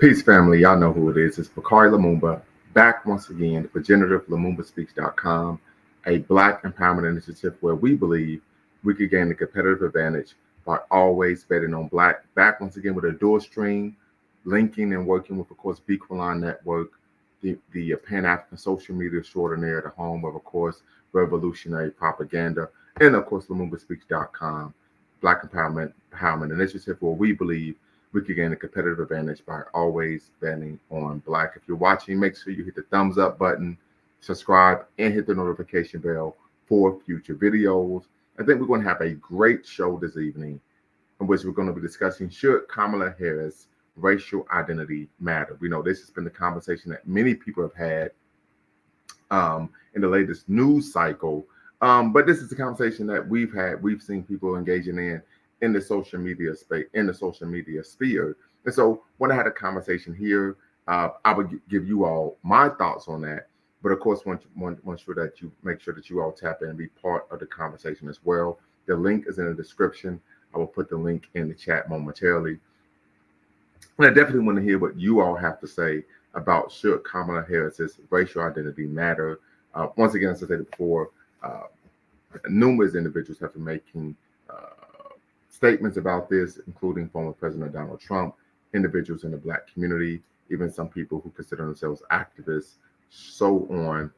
Peace, family. Y'all know who it is. It's Bakari Lumumba back once again for generative a Black empowerment initiative where we believe we could gain a competitive advantage by always betting on Black. Back once again with a dual stream, linking and working with, of course, Bequaline Network, the Pan African social media extraordinaire, the home of course, revolutionary propaganda, and, of course, LumumbaSpeaks.com, Black Empowerment Initiative, where we believe we could gain a competitive advantage by always betting on Black. If you're watching, make sure you hit the thumbs up button, subscribe, and hit the notification bell for future videos. I think we're going to have a great show this evening in which we're going to be discussing, should Kamala Harris racial identity matter? We know this has been the conversation that many people have had in the latest news cycle. But this is the conversation that we've seen people engaging in the social media space, in the social media sphere. And so when I had a conversation here, I would give you all my thoughts on that. But of course, want sure that you make sure that you all tap in and be part of the conversation as well. The link is in the description. I will put the link in the chat momentarily. And I definitely want to hear what you all have to say about, should Kamala Harris's racial identity matter. Once again, as I said before, numerous individuals have been making statements about this, including former President Donald Trump, individuals in the Black community, even some people who consider themselves activists, so on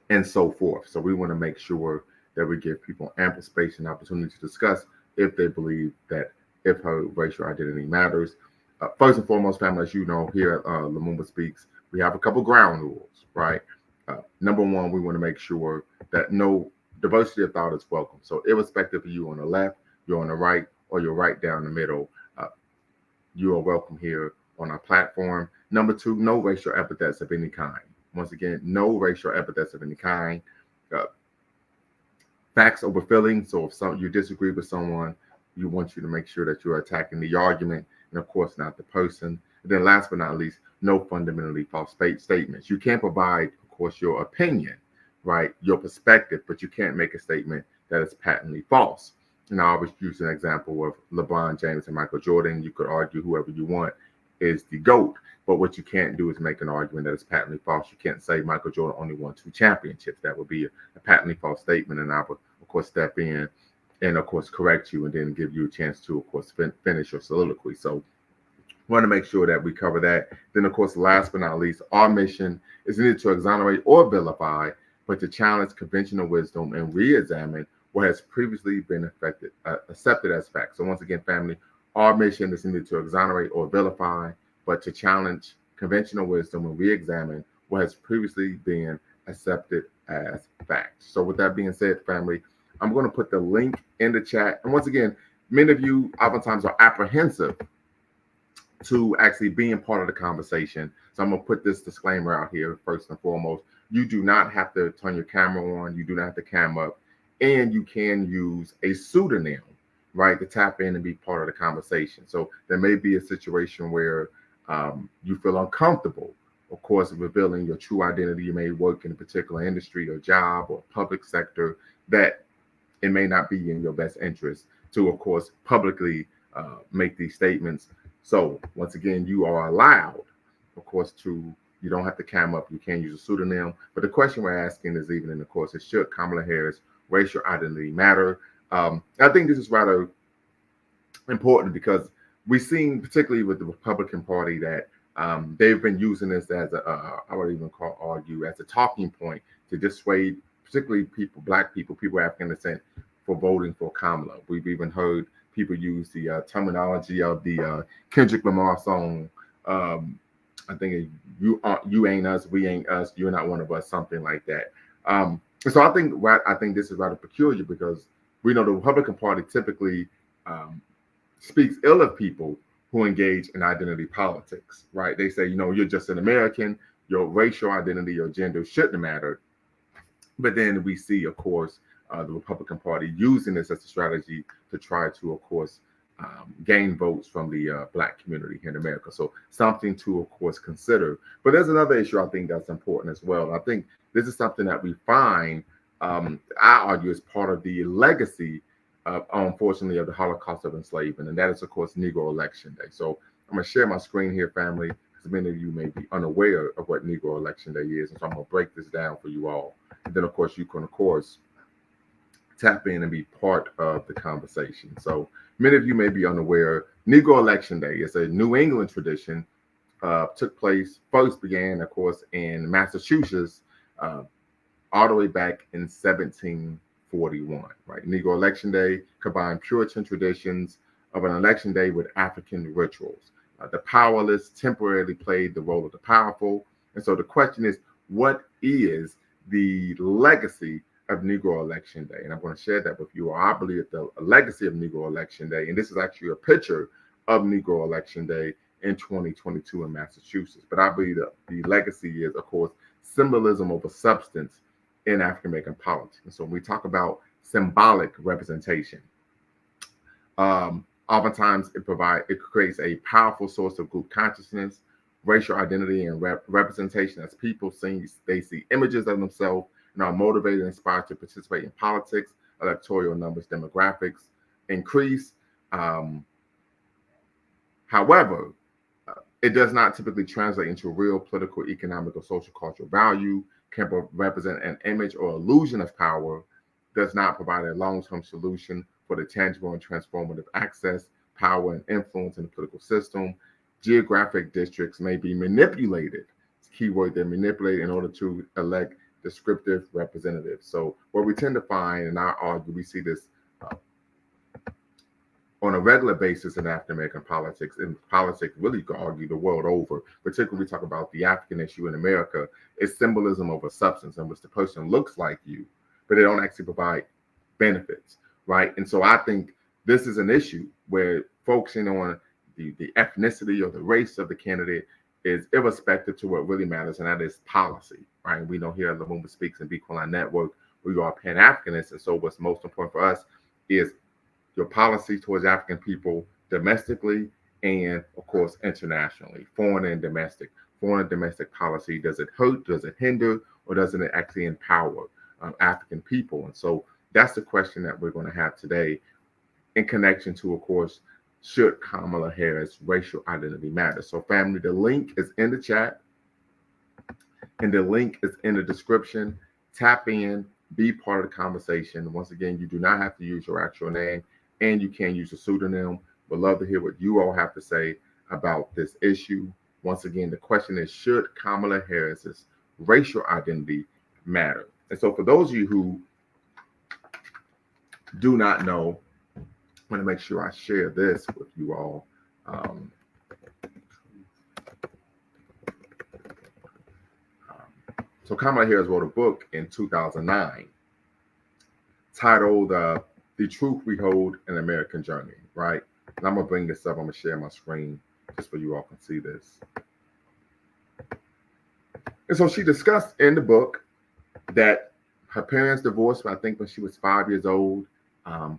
and so forth. So we want to make sure that we give people ample space and opportunity to discuss if they believe that if her racial identity matters. First and foremost, family, as you know, here at Lumumba Speaks, we have a couple ground rules, right? Number one, we want to make sure that no diversity of thought is welcome. So irrespective of you on the left, you're on the right, or you're right down the middle, you are welcome here on our platform. Number two, no racial epithets of any kind. Once again, no racial epithets of any kind. Facts over feelings. So if you disagree with someone, you want you to make sure that you're attacking the argument and, of course, not the person. And then last but not least, no fundamentally false statements. You can't provide, of course, your opinion, right, your perspective, but you can't make a statement that is patently false. And I always use an example of LeBron James and Michael Jordan. You could argue whoever you want is the GOAT, but what you can't do is make an argument that is patently false. You can't say Michael Jordan only won 2 championships. That would be a patently false statement, and I would, of course, step in and, of course, correct you and then give you a chance to, of course, finish your soliloquy. So we want to make sure that we cover that. Then, of course, last but not least, our mission is neither to exonerate or vilify, but to challenge conventional wisdom and re-examine what has previously been accepted as fact. So once again, family, our mission is neither to exonerate or vilify, but to challenge conventional wisdom and re-examine what has previously been accepted as fact. So with that being said, family, I'm going to put the link in the chat. And once again, many of you oftentimes are apprehensive to actually being part of the conversation. So I'm going to put this disclaimer out here first and foremost. You do not have to turn your camera on. You do not have to cam up. And you can use a pseudonym, right, to tap in and be part of the conversation. So there may be a situation where you feel uncomfortable, of course, revealing your true identity. You may work in a particular industry or job or public sector that it may not be in your best interest to, of course, publicly make these statements. So once again, you are allowed, of course, you don't have to cam up. You can use a pseudonym. But the question we're asking this evening, of course, is, should Kamala Harris racial identity matter? I think this is rather important because we've seen, particularly with the Republican Party, that they've been using this as I would even argue as a talking point to dissuade, particularly Black people African descent, for voting for Kamala. We've even heard people use the terminology of the Kendrick Lamar song. I think you ain't us, we ain't us, you're not one of us, something like that. So I think this is rather peculiar because we know the Republican Party typically speaks ill of people who engage in identity politics, right? They say, you're just an American, your racial identity or gender shouldn't matter. But then we see, of course, the Republican Party using this as a strategy to try to, of course, gain votes from the Black community here in America. So something to, of course, consider. But there's another issue I think that's important as well. I think this is something that we find, I argue, is part of the legacy, unfortunately, of the Holocaust of enslavement. And that is, of course, Negro Election Day. So I'm going to share my screen here, family, because many of you may be unaware of what Negro Election Day is. And so I'm going to break this down for you all. And then, of course, you can, of course, tap in and be part of the conversation. So many of you may be unaware, Negro Election Day is a New England tradition. Took place, first began, of course, in Massachusetts, all the way back in 1741, right? Negro Election Day combined Puritan traditions of an election day with African rituals. The powerless temporarily played the role of the powerful. And so the question is, what is the legacy of Negro Election Day? And I'm going to share that with you. I believe the legacy of Negro Election Day, and this is actually a picture of Negro Election Day in 2022 in Massachusetts. But I believe that the legacy is, of course, symbolism over substance in African American politics. And so when we talk about symbolic representation, oftentimes it creates a powerful source of group consciousness, racial identity, and representation as people they see images of themselves and are motivated and inspired to participate in politics. Electoral numbers, demographics increase. However, it does not typically translate into real political, economic, or social cultural value, can represent an image or illusion of power, does not provide a long-term solution for the tangible and transformative access, power, and influence in the political system. Geographic districts may be manipulated. It's a key word, they're manipulated in order to elect descriptive representatives. So what we tend to find, and I argue, we see this on a regular basis in African American politics, and politics really could argue the world over, particularly we talk about the African issue in America, is symbolism over substance, in which the person looks like you, but they don't actually provide benefits, right? And so I think this is an issue where focusing on the ethnicity or the race of the candidate is irrespective to what really matters, and that is policy, right? We know here at Lumumba Speaks and Be Line Network, we are Pan-Africanists, and so what's most important for us is your policy towards African people domestically and, of course, internationally, foreign and domestic. Foreign and domestic policy, does it hurt, does it hinder, or doesn't it actually empower African people? And so that's the question that we're going to have today in connection to, of course, should Kamala Harris racial identity matter? So family, the link is in the chat and the link is in the description. Tap in, be part of the conversation. Once again, you do not have to use your actual name, and you can use a pseudonym. We'd love to hear what you all have to say about this issue. Once again, the question is, should Kamala Harris's racial identity matter? And so for those of you who do not know, I want to make sure I share this with you all. So Kamala Harris wrote a book in 2009 titled The Truth We Hold: An American Journey, right? And I'm going to bring this up. I'm going to share my screen just so you all can see this. And so she discussed in the book that her parents divorced, I think, when she was 5 years old.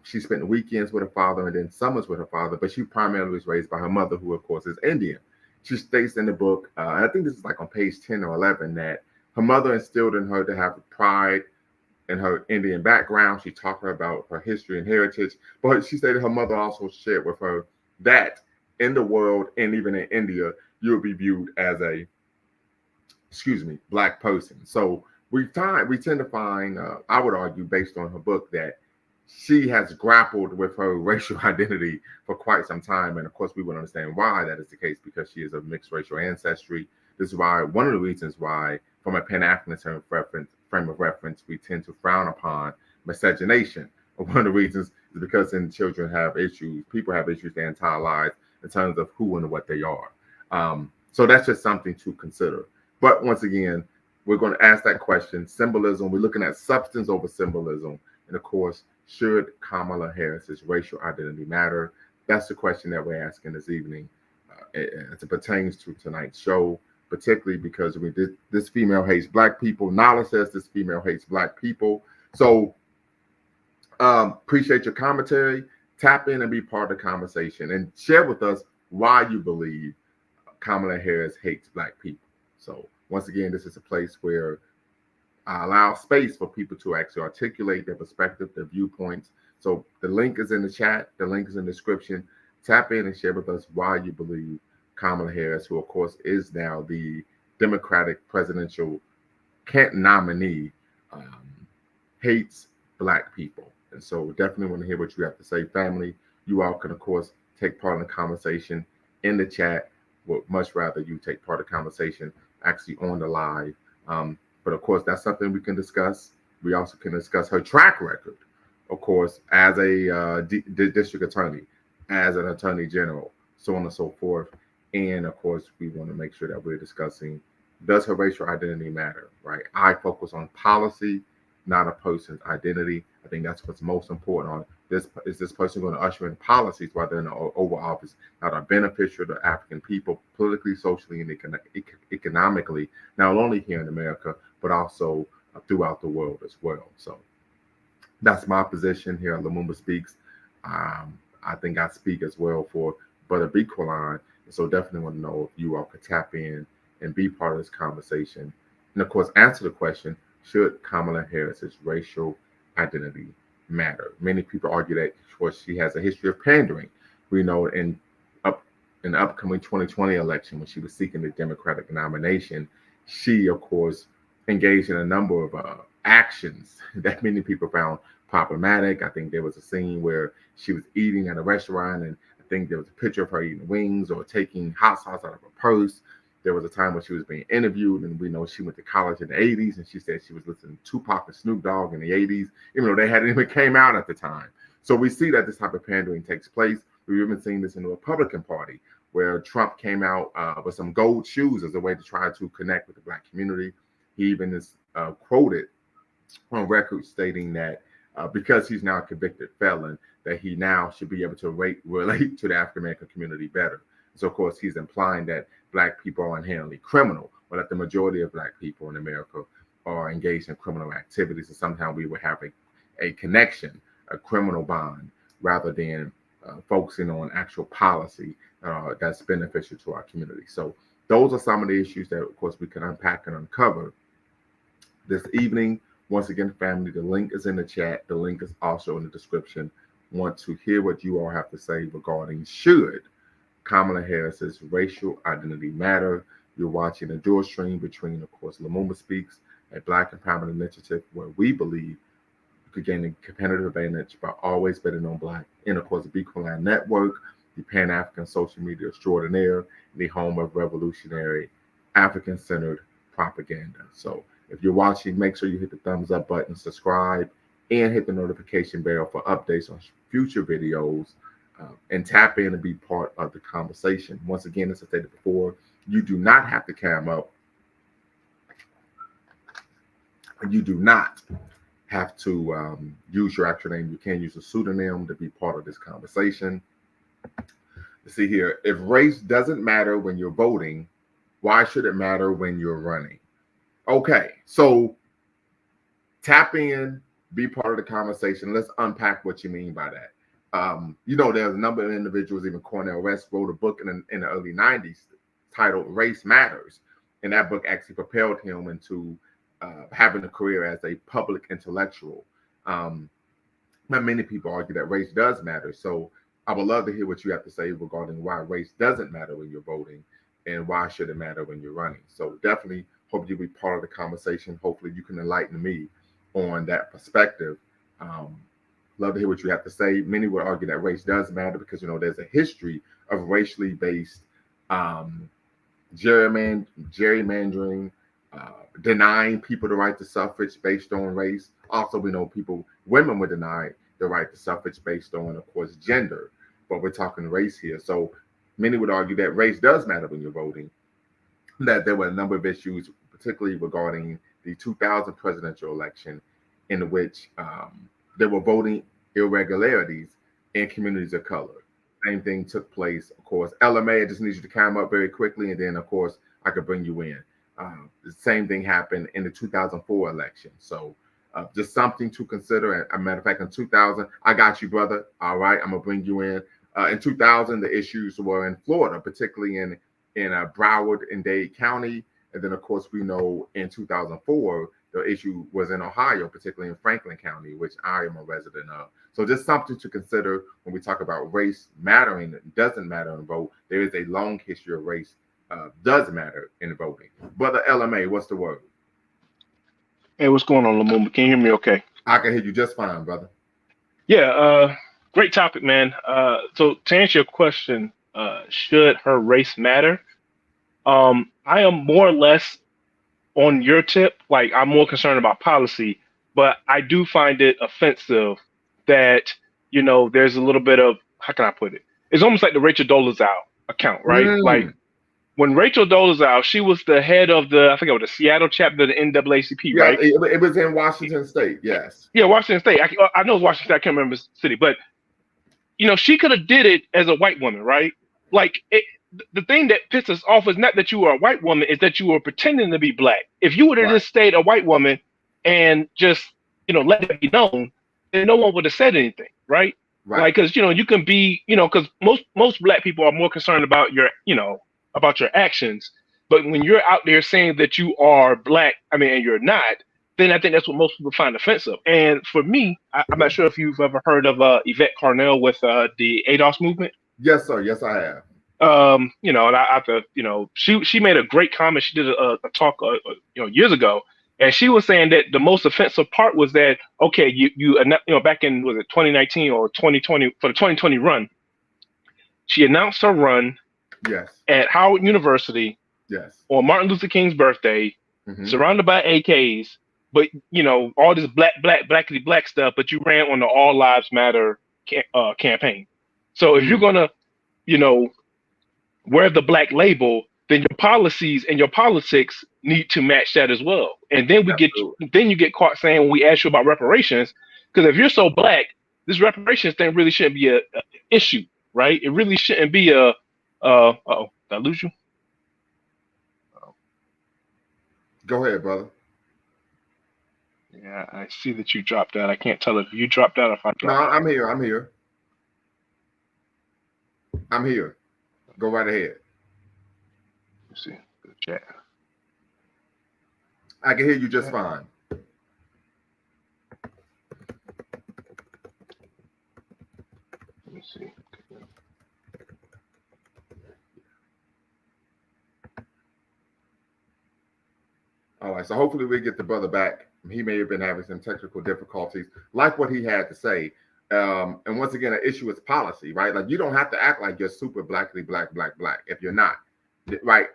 She spent weekends with her father and then summers with her father, but she primarily was raised by her mother, who, of course, is Indian. She states in the book, and I think this is like on page 10 or 11, that her mother instilled in her to have pride in her Indian background. She talked to her about her history and heritage, but she stated her mother also shared with her that in the world, and even in India, you will be viewed as a, Black person. So we tend to find, I would argue, based on her book, that she has grappled with her racial identity for quite some time. And of course, we would understand why that is the case, because she is of mixed racial ancestry. This is why, one of the reasons why, from a Pan-Africanist frame of reference, we tend to frown upon miscegenation. One of the reasons is because children have issues, people have issues their entire lives in terms of who and what they are. So that's just something to consider. But once again, we're going to ask that question, symbolism. We're looking at substance over symbolism. And of course, should Kamala Harris's racial identity matter? That's the question that we're asking this evening as it pertains to tonight's show, particularly because this female hates Black people. Nala says this female hates Black people. So appreciate your commentary. Tap in and be part of the conversation and share with us why you believe Kamala Harris hates Black people. So once again, this is a place where I allow space for people to actually articulate their perspective, their viewpoints. So the link is in the chat. The link is in the description. Tap in and share with us why you believe Kamala Harris, who of course is now the Democratic presidential nominee, um, hates Black people. And so definitely want to hear what you have to say. Family, you all can, of course, take part in the conversation in the chat. Would much rather you take part in the conversation actually on the live. But of course, that's something we can discuss. We also can discuss her track record, of course, as a district attorney, as an attorney general, so on and so forth. And of course, we want to make sure that we're discussing, does her racial identity matter, right? I focus on policy, not a person's identity. I think that's what's most important. On this, is this person going to usher in policies while they're in the Oval Office that are beneficial to African people politically, socially, and economically, not only here in America, but also throughout the world as well. So that's my position here at Lumumba Speaks. I think I speak as well for Brother Bequaline. So definitely want to know if you all could tap in and be part of this conversation. And of course, answer the question, should Kamala Harris's racial identity matter? Many people argue that, of course, she has a history of pandering. We know in the upcoming 2020 election, when she was seeking the Democratic nomination, she, of course, engaged in a number of actions that many people found problematic. I think there was a scene where she was eating at a restaurant, and I think there was a picture of her eating wings or taking hot sauce out of her purse. There was a time when she was being interviewed, and we know she went to college in the 80s, and she said she was listening to Tupac and Snoop Dogg in the 80s, even though they hadn't even came out at the time. So we see that this type of pandering takes place. We've even seen this in the Republican Party, where Trump came out with some gold shoes as a way to try to connect with the Black community. He even is quoted on record stating that because he's now a convicted felon, that he now should be able to relate to the African American community better. So, of course, he's implying that Black people are inherently criminal, or that the majority of Black people in America are engaged in criminal activities, and somehow we would have a connection, a criminal bond, rather than focusing on actual policy that's beneficial to our community. So those are some of the issues that, of course, we can unpack and uncover this evening. Once again, family, the link is in the chat. The link is also in the description. Want to hear what you all have to say regarding should Kamala Harris's racial identity matter. You're watching a dual stream between, of course, Lumumba Speaks, a Black empowerment initiative where we believe you could gain a competitive advantage by always betting on Black, and of course, the Bequaline Network, the Pan-African social media extraordinaire, the home of revolutionary African-centered propaganda. So if you're watching, make sure you hit the thumbs up button, subscribe, and hit the notification bell for updates on future videos. And tap in and be part of the conversation. Once again, as I stated before, you do not have to cam up. You do not have to use your actual name. You can use a pseudonym to be part of this conversation. Let's see here. If race doesn't matter when you're voting, why should it matter when you're running? Okay, so tap in, be part of the conversation. Let's unpack what you mean by that. There's a number of individuals, even Cornel West wrote a book in the early 90s titled Race Matters. And that book actually propelled him into having a career as a public intellectual. Not many people argue that race does matter. So I would love to hear what you have to say regarding why race doesn't matter when you're voting and why should it matter when you're running. So definitely hope you'll be part of the conversation. Hopefully you can enlighten me on that perspective. Love to hear what you have to say. Many would argue that race does matter because, there's a history of racially based gerrymandering, denying people the right to suffrage based on race. Also, we know women were denied the right to suffrage based on, of course, gender. But we're talking race here. So many would argue that race does matter when you're voting, that there were a number of issues, particularly regarding the 2000 presidential election, in which there were voting irregularities in communities of color. Same thing took place, of course. LMA, I just need you to come up very quickly, and then, of course, I could bring you in. The same thing happened in the 2004 election. So just something to consider. As a matter of fact, in 2000, I got you, brother. All right, I'm going to bring you in. In 2000, the issues were in Florida, particularly in Broward and Dade County. And then, of course, we know in 2004, the issue was in Ohio, particularly in Franklin County, which I am a resident of. So just something to consider when we talk about race mattering. It doesn't matter in vote. There is a long history of race does matter in voting. Brother LMA, what's the word? Hey, what's going on, Lumumba? Can you hear me okay? I can hear you just fine, brother. Yeah, great topic, man. So to answer your question, should her race matter? I am more or less on your tip. Like, I'm more concerned about policy, but I do find it offensive that, there's a little bit of, how can I put it? It's almost like the Rachel Dolezal account, right? Like, when Rachel Dolezal, she was the head of I forget what, the Seattle chapter of the NAACP, Yeah, right? it was in Washington State, yes. Yeah, Washington State. I know it's Washington State. I can't remember the city, but she could have did it as a white woman, right? Like, the thing that pisses us off is not that you are a white woman, is that you are pretending to be black. If you would have just stayed a white woman and just, let it be known, then no one would have said anything, right? Like, because, you can be, because most black people are more concerned about your actions. But when you're out there saying that you are black, and you're not, then I think that's what most people find offensive. And for me, I'm not sure if you've ever heard of Yvette Carnell with the ADOS movement. Yes, sir. Yes, I have. And she made a great comment. She did a talk, years ago, and she was saying that the most offensive part was that, okay, you back in, was it 2019 or 2020, for the 2020 run, she announced her run. Yes. At Howard University. Yes. On Martin Luther King's birthday, surrounded by AKs, but all this blackity black stuff. But you ran on the All Lives Matter campaign. So if you're gonna, wear the black label, then your policies and your politics need to match that as well. And then you get caught saying, when we ask you about reparations, because if you're so black, this reparations thing really shouldn't be a issue, right? It really shouldn't be a did I lose you? Go ahead, brother. Yeah, I see that you dropped out. I can't tell if you dropped out or if I dropped out. No, I'm here. I'm here. Go right ahead. Let's see the chat. I can hear you just fine. Let me see. All right, so hopefully we get the brother back. He may have been having some technical difficulties, like what he had to say. And once again, an issue is policy, right? Like, you don't have to act like you're super blackly black if you're not, right?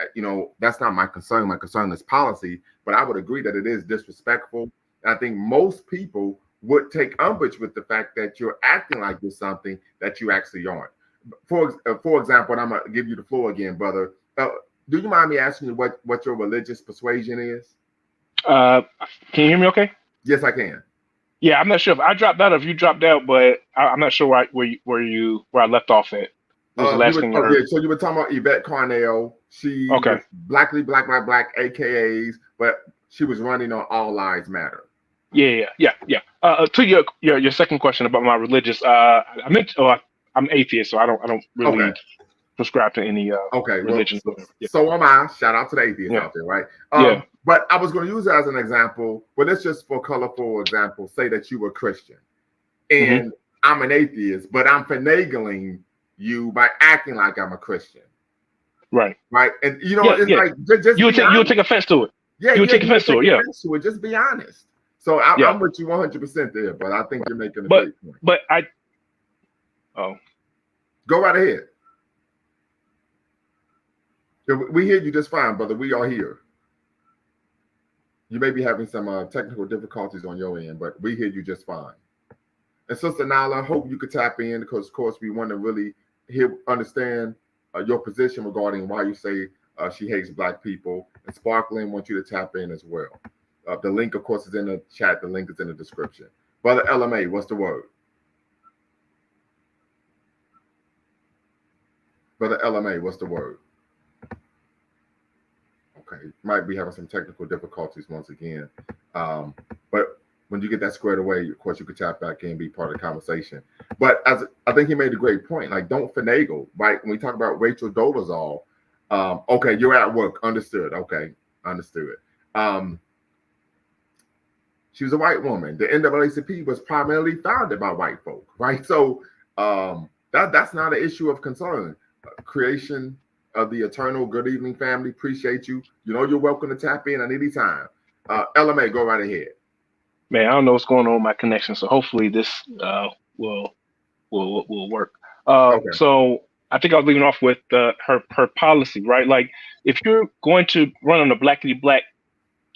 That's not my concern. My concern is policy, but I would agree that it is disrespectful. And I think most people would take umbrage with the fact that you're acting like you're something that you actually aren't. For example, and I'm gonna give you the floor again, brother. Do you mind me asking you what your religious persuasion is? Can you hear me okay? Yes, I can. Yeah, I'm not sure if I dropped out or if you dropped out, but I'm not sure where I left off at. Was the last thing I heard. So you were talking about Yvette Carnell. She was blackly black, AKAs, but she was running on All Lives Matter. Yeah. To your second question about my religious, I'm atheist, so I don't really prescribe to any religion. So am I. Shout out to the atheists out there, right? But I was going to use it as an example, but it's just for colorful example. Say that you were Christian and I'm an atheist, but I'm finagling you by acting like I'm a Christian. Right. And like just you would take offense to it. Yeah, you would take offense to it. Yeah. Just be honest. So I'm with you 100% there, but I think you're making a great point. But go right ahead. We hear you just fine, brother. We are here. You may be having some technical difficulties on your end, but we hear you just fine. And Sister Nala, hope you could tap in because, of course, we want to really understand your position regarding why you say she hates Black people. And Sparkling wants you to tap in as well. The link, of course, is in the chat. The link is in the description. Brother LMA, what's the word? Brother LMA, what's the word? Okay, might be having some technical difficulties once again. But when you get that squared away, of course, you could tap back in and be part of the conversation. But as I think he made a great point, like, don't finagle, right? When we talk about Rachel Dolezal, okay, you're at work, understood. Okay, Understood. Um, she was a white woman. The NAACP was primarily founded by white folk, right? So that's not an issue of concern. Creation of the eternal good evening family. Appreciate you. You know you're welcome to tap in at any time. LMA, go right ahead. Man, I don't know what's going on with my connection, so hopefully this will will work. Okay. So I think I was leaving off with her policy, right? Like if you're going to run on a blackity black,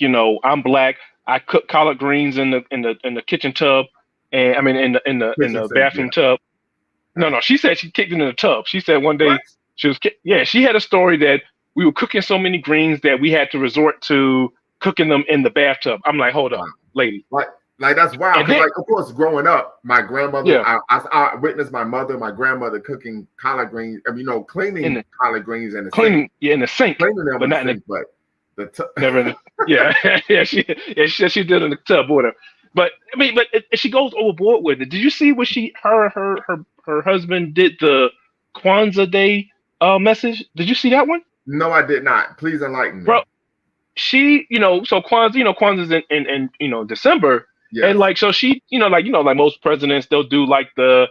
I'm black. I cook collard greens in the kitchen tub, and I mean in Kitchen the sink, bathroom tub. No, she said she kicked it in the tub. She said one day What? she had a story that we were cooking so many greens that we had to resort to cooking them in the bathtub. I'm like, hold up, Wow. lady. Like that's wild. And Because then, like of course, growing up, my grandmother, yeah, I witnessed my mother, my grandmother cooking collard greens. Cleaning collard greens in the sink, cleaning, yeah, in the sink, cleaning them but in the not in the sink, but never in the, yeah, she did in the tub or whatever. But I mean, but she goes overboard with it. Did you see what her husband did the Kwanzaa Day message? Did you see that one, no, I did not. Please enlighten me. bro? She, so Kwanzaa, Kwanzaa's in December, and Yes. like so she, like most presidents, they'll do like the,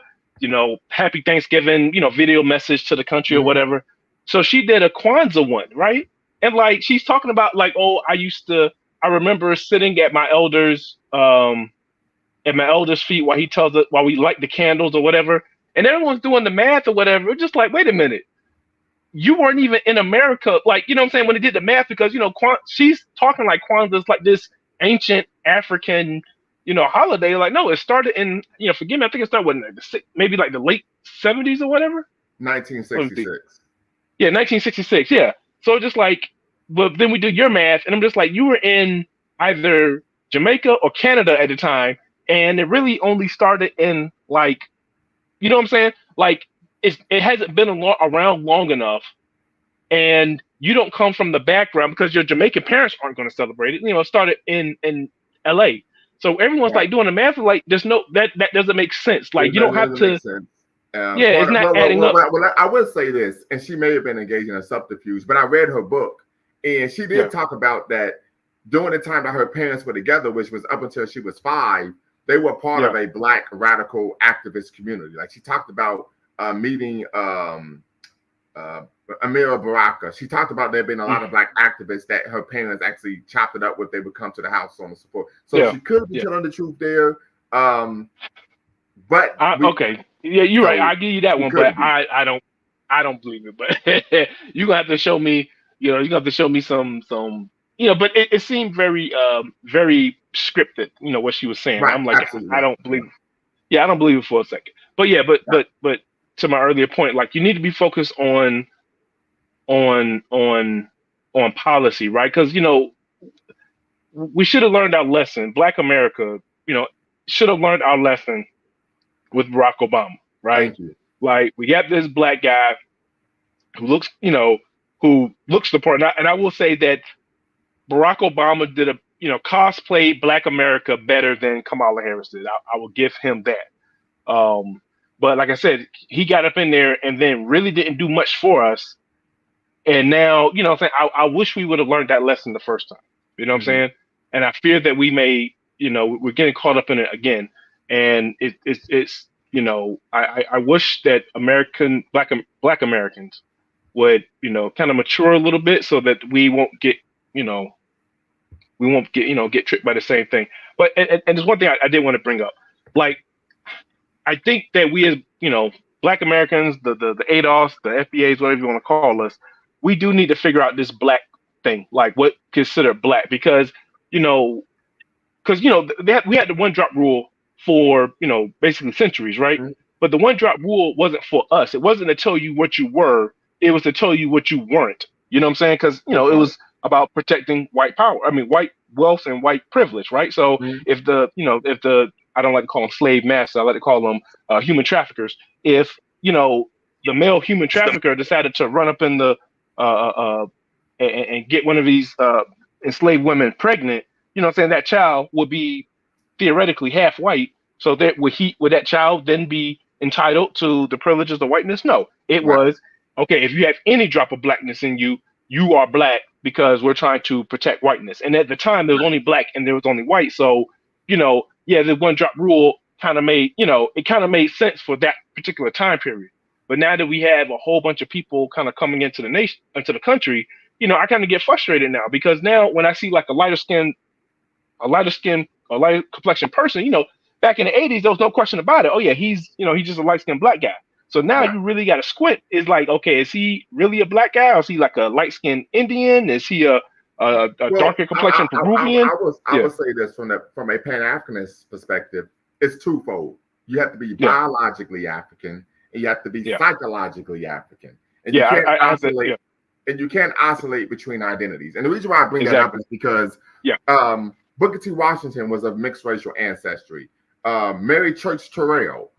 Happy Thanksgiving, video message to the country or Mhm. whatever. So she did a Kwanzaa one, right? And like she's talking about like, oh, I remember sitting at my elders' feet while he tells us while we light the candles or whatever, and everyone's doing the math or whatever. We're just like, wait a minute, you weren't even in America, like, what I'm saying, when they did the math, because, she's talking like Kwanzaa's like this ancient African, holiday. Like, no, it started in, forgive me, I think it started with maybe like the late 70s or whatever. 1966. Yeah, 1966. Yeah. So just like, but then we do your math, and I'm just like, you were in either Jamaica or Canada at the time, and it really only started in like, you know what I'm saying? Like, it hasn't been around long enough, and you don't come from the background because your Jamaican parents aren't going to celebrate it. It started in L.A. So everyone's Right. like doing the math, like there's no that doesn't make sense. Like you don't have Doesn't to. make sense. Yeah, it's not adding up. Well, I will say this, and she may have been engaged in a subterfuge, but I read her book, and she did talk about that during the time that her parents were together, which was up until she was 5. They were part of a Black radical activist community. Like she talked about meeting Amira Baraka. She talked about there being a lot of Black activists that her parents actually chopped it up with. They would come to the house on the support. So she could be telling the truth there. But okay, yeah, you're right. I'll give you that one, but I don't believe it. But you're gonna have to show me. You're gonna have to show me some. But it seemed very very scripted. What she was saying. Right, I'm like, absolutely. I don't believe. Yeah, I don't believe it for a second. But yeah, but to my earlier point, like you need to be focused on policy, right? Because we should have learned our lesson. Black America, should have learned our lesson with Barack Obama, right? Thank you. Like we got this black guy who looks, the part. And I will say that Barack Obama did cosplayed Black America better than Kamala Harris did. I will give him that. But like I said, he got up in there and then really didn't do much for us. And now, I wish we would have learned that lesson the first time. You know what I'm saying? And I fear that we may, we're getting caught up in it again. And it's I wish that Black Americans would, kind of mature a little bit so that we won't get, get tricked by the same thing. But and there's one thing I did want to bring up. Like, I think that we as, Black Americans, the ADOS, the FBAs, whatever you want to call us, we do need to figure out this black thing, like what considered black, because we had the one drop rule for basically centuries, right? But the one drop rule wasn't for us. It wasn't to tell you what you were. It was to tell you what you weren't. You know what I'm saying? Because it was about protecting white power. I mean, white wealth and white privilege, right? So if the I don't like to call them slave masters, I like to call them human traffickers. If the male human trafficker decided to run up in the and get one of these enslaved women pregnant, that child would be theoretically half white. So that would that child then be entitled to the privileges of whiteness? No, it was okay. If you have any drop of blackness in you, you are black. because we're trying to protect whiteness. And at the time, there was only black and there was only white. So, the one drop rule kind of made, it kind of made sense for that particular time period. But now that we have a whole bunch of people kind of coming into the nation, into the country, I kind of get frustrated now, because now when I see like a lighter complexion person, back in the 80s, there was no question about it. Oh yeah, he's just a light skinned black guy. So now you really got to squint. It's like, okay, is he really a black guy, or is he like a light skinned Indian? Is he a darker complexion Peruvian? I would say this from a Pan-Africanist perspective, it's twofold. You have to be biologically African, and you have to be psychologically African. And you can't oscillate. And you can't oscillate between identities. And the reason why I bring that up is because Booker T. Washington was of mixed racial ancestry. Mary Church Terrell,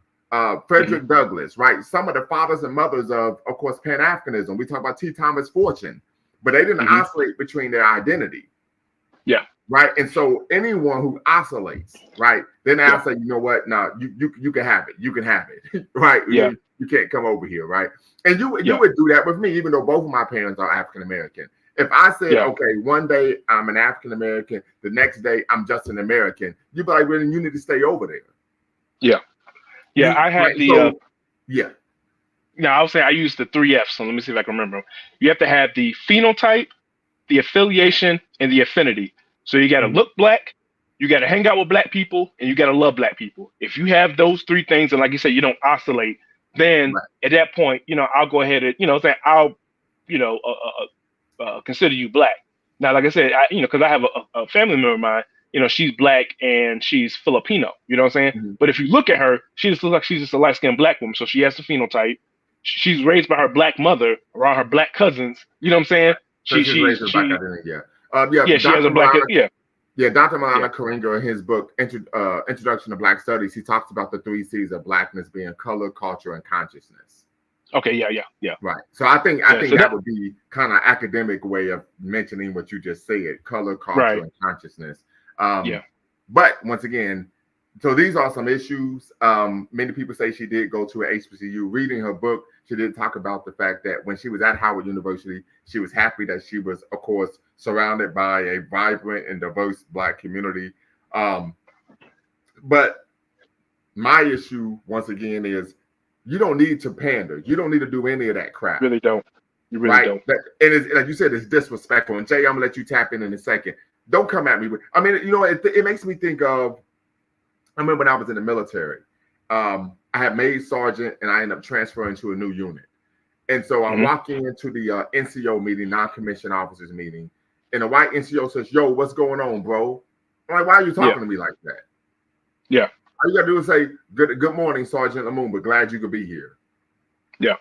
Frederick Douglass, right? Some of the fathers and mothers of course, Pan-Africanism. We talk about T. Thomas Fortune, but they didn't oscillate between their identity. Yeah. Right. And so anyone who oscillates, right, then I say, you know what? No, you can have it. You can have it. Right. Yeah. You can't come over here. Right. And you would do that with me, even though both of my parents are African American. If I said, okay, one day I'm an African American, the next day I'm just an American, you'd be like, well, then you need to stay over there. Yeah. Yeah. I had Now, I would say I use the 3 F's. So let me see if I can remember. You have to have the phenotype, the affiliation, and the affinity. So you got to look black, you got to hang out with black people, and you got to love black people. If you have those 3 things, and like you said, you don't oscillate, then at that point, I'll go ahead and, say I'll, consider you black. Now, like I said, because I have a family member of mine, she's black and she's Filipino, you know what I'm saying? But if you look at her, she just looks like she's just a light-skinned black woman. So she has the phenotype. She's raised by her black mother around her black cousins. You know what I'm saying? She's raised with black identity, she has a black, Dr. Malala Karinga, in his book, Introduction to Black Studies, he talks about the 3 C's of blackness being color, culture, and consciousness. Okay, yeah. Right. So I think that would be kind of academic way of mentioning what you just said: color, culture, and consciousness. But once again, so these are some issues. Many people say she did go to an HBCU. Reading her book, she did talk about the fact that when she was at Howard University, she was happy that she was, of course, surrounded by a vibrant and diverse Black community. But my issue, once again, is you don't need to pander. You don't need to do any of that crap. You really don't. You really don't. And it's, like you said, it's disrespectful. And Jay, I'm gonna let you tap in a second. Don't come at me with. I mean, it makes me think of. I remember when I was in the military. I had made sergeant, and I ended up transferring to a new unit. And so I'm walking into the NCO meeting, non-commissioned officers meeting, and the white NCO says, "Yo, what's going on, bro?" I'm like, "Why are you talking to me like that?" Yeah. All you gotta do is say, "Good morning, Sergeant Lumumba. Glad you could be here." Yeah.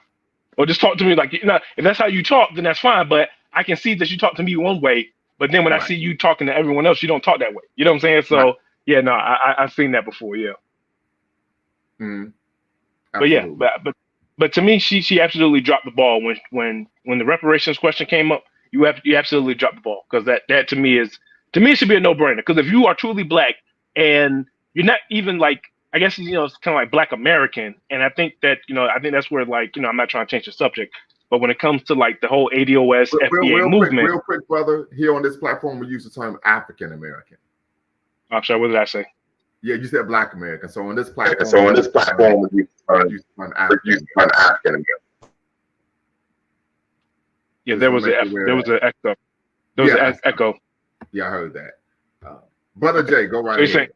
Or just talk to me like, if that's how you talk, then that's fine. But I can see that you talk to me one way, but then when I see you talking to everyone else, you don't talk that way. You know what I'm saying? So I've seen that before. Yeah. But to me, she absolutely dropped the ball when the reparations question came up. You absolutely dropped the ball, because that to me it should be a no-brainer. Because if you are truly Black and you're not even like, I guess it's kind of like Black American, and I think that's where, like, I'm not trying to change the subject, but when it comes to like the whole ADOS FBA movement, real quick, brother, here on this platform we use the term African American. I'm sorry, what did I say? Yeah, you said Black American. So on this platform, we use African American. Yeah, there was an echo. There was an echo. Yeah, I heard that. Brother Jay, go right ahead.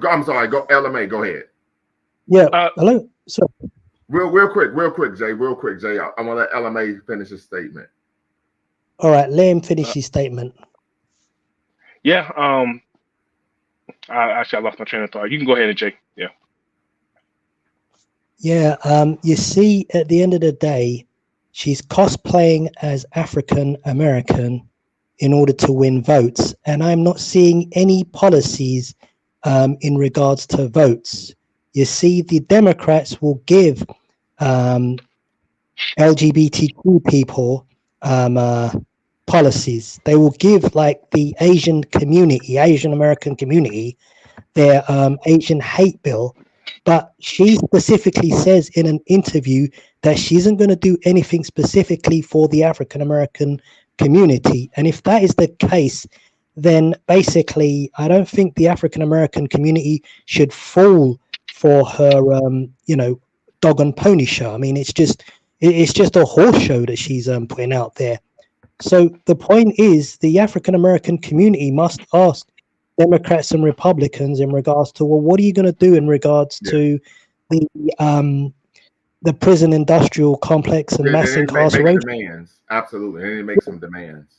I'm sorry, go LMA, go ahead. Yeah, hello. So real quick, Jay. I want to let LMA finish his statement. All right, let him finish his statement. Yeah, I lost my train of thought. You can go ahead, Jay. Yeah. Yeah, you see, at the end of the day, she's cosplaying as African American in order to win votes, and I'm not seeing any policies in regards to votes. You see, the Democrats will give LGBTQ people policies. They will give, like, the Asian American community, their Asian hate bill. But she specifically says in an interview that she isn't going to do anything specifically for the African American community. And if that is the case, then basically, I don't think the African American community should fall for her, dog and pony show. I mean, it's just a horse show that she's putting out there. So the point is, the African American community must ask Democrats and Republicans in regards to, well, what are you going to do in regards to the prison industrial complex and mass incarceration? Make demands. Absolutely, and it makes some demands.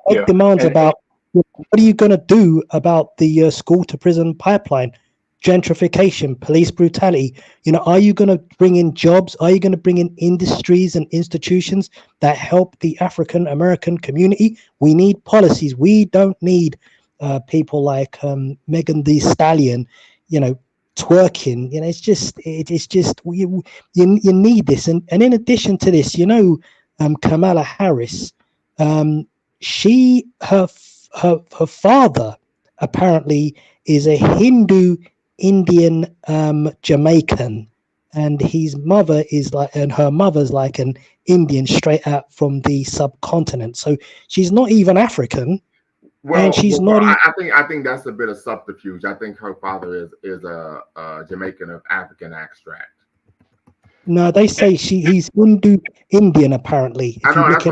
Make demands about what are you going to do about the school to prison pipeline, gentrification, police brutality. Are you going to bring in jobs? Are you going to bring in industries and institutions that help the African American community? We need policies. We don't need people like Megan Thee Stallion, twerking. It's just you need this. And in addition to this, Kamala Harris, her father apparently is a Hindu Indian Jamaican, and her mother's like an Indian straight out from the subcontinent. So she's not even African. Well, and she's I think that's a bit of subterfuge. I think her father is a Jamaican of African extract. No, they say he's Hindu Indian apparently. I know, that's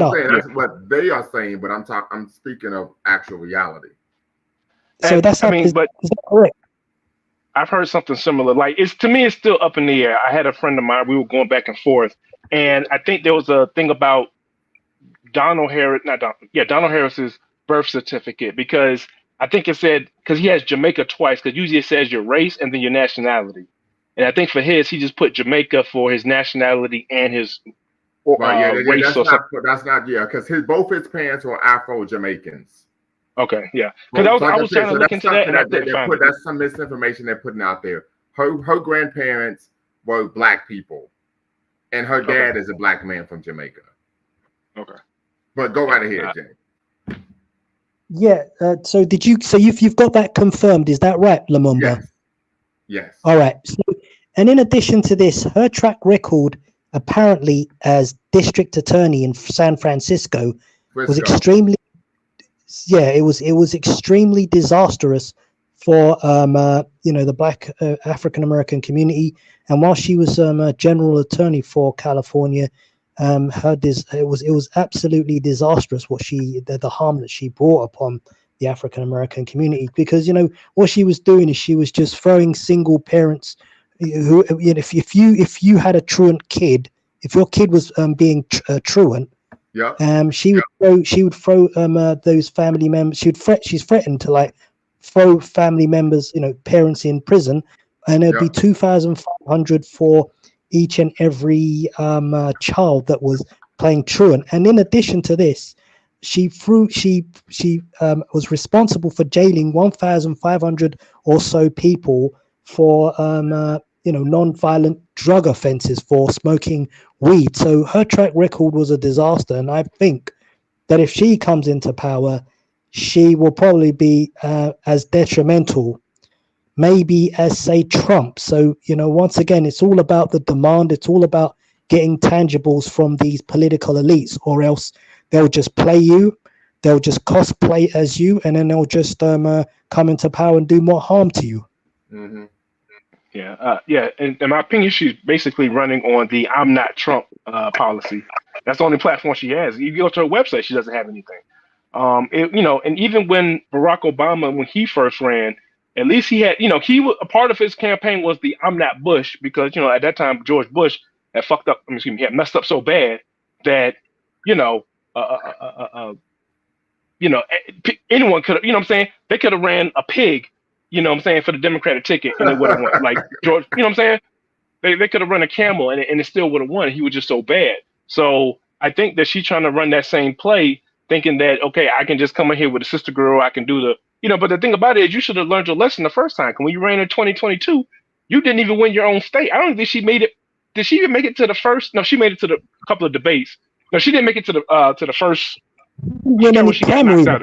what they are saying, but I'm speaking of actual reality. So is that correct? I've heard something similar. Like, to me, it's still up in the air. I had a friend of mine. We were going back and forth, and I think there was a thing about Donald Harris's birth certificate, because I think it said, because he has Jamaica twice, because usually it says your race and then your nationality. And I think for his, he just put Jamaica for his nationality and his race or something. That's not, because both his parents were Afro-Jamaicans. Okay, yeah. Because I was trying to look into that, and I didn't find it. That's some misinformation they're putting out there. Her grandparents were black people, and her dad is a black man from Jamaica. Okay. But go right ahead, Jay. Yeah. So you've got that confirmed? Is that right, Lumumba? Yes. All right. So, and in addition to this, her track record apparently as district attorney in San Francisco was extremely. Yeah, it was extremely disastrous for the Black African American community. And while she was a general attorney for California, it was absolutely disastrous the harm that she brought upon the African American community, because what she was doing is she was just throwing single parents who, if you had a truant kid, if your kid was being truant. Yeah. She would throw those family members. She's threatened to like throw family members, parents in prison, and it'd be 2,500 for each and every child that was playing truant. And in addition to this, she was responsible for jailing 1,500 or so people for non-violent drug offenses for smoking weed. So her track record was a disaster, and I think that if she comes into power, she will probably be as detrimental, maybe as, say, Trump. So once again, it's all about the demand. It's all about getting tangibles from these political elites, or else they'll just play you, they'll just cosplay as you, and then they'll just come into power and do more harm to you. Mm-hmm. Yeah, and in my opinion, she's basically running on the "I'm not Trump" policy. That's the only platform she has. If you go to her website, she doesn't have anything. And even when Barack Obama, when he first ran, at least he had, a part of his campaign was the "I'm not Bush," because at that time George Bush had fucked up. He had messed up so bad that anyone could have, they could have ran a pig. For the Democratic ticket, and it would have won. Like George, They could have run a camel, and it still would have won. He was just so bad. So I think that she's trying to run that same play, thinking that, okay, I can just come in here with a sister girl. I can do but the thing about it is, you should have learned your lesson the first time. When you ran in 2022, you didn't even win your own state. I don't think she made it. Did she even make it to the first? No, she made it to the couple of debates. No, she didn't make it to the first. She got knocked out.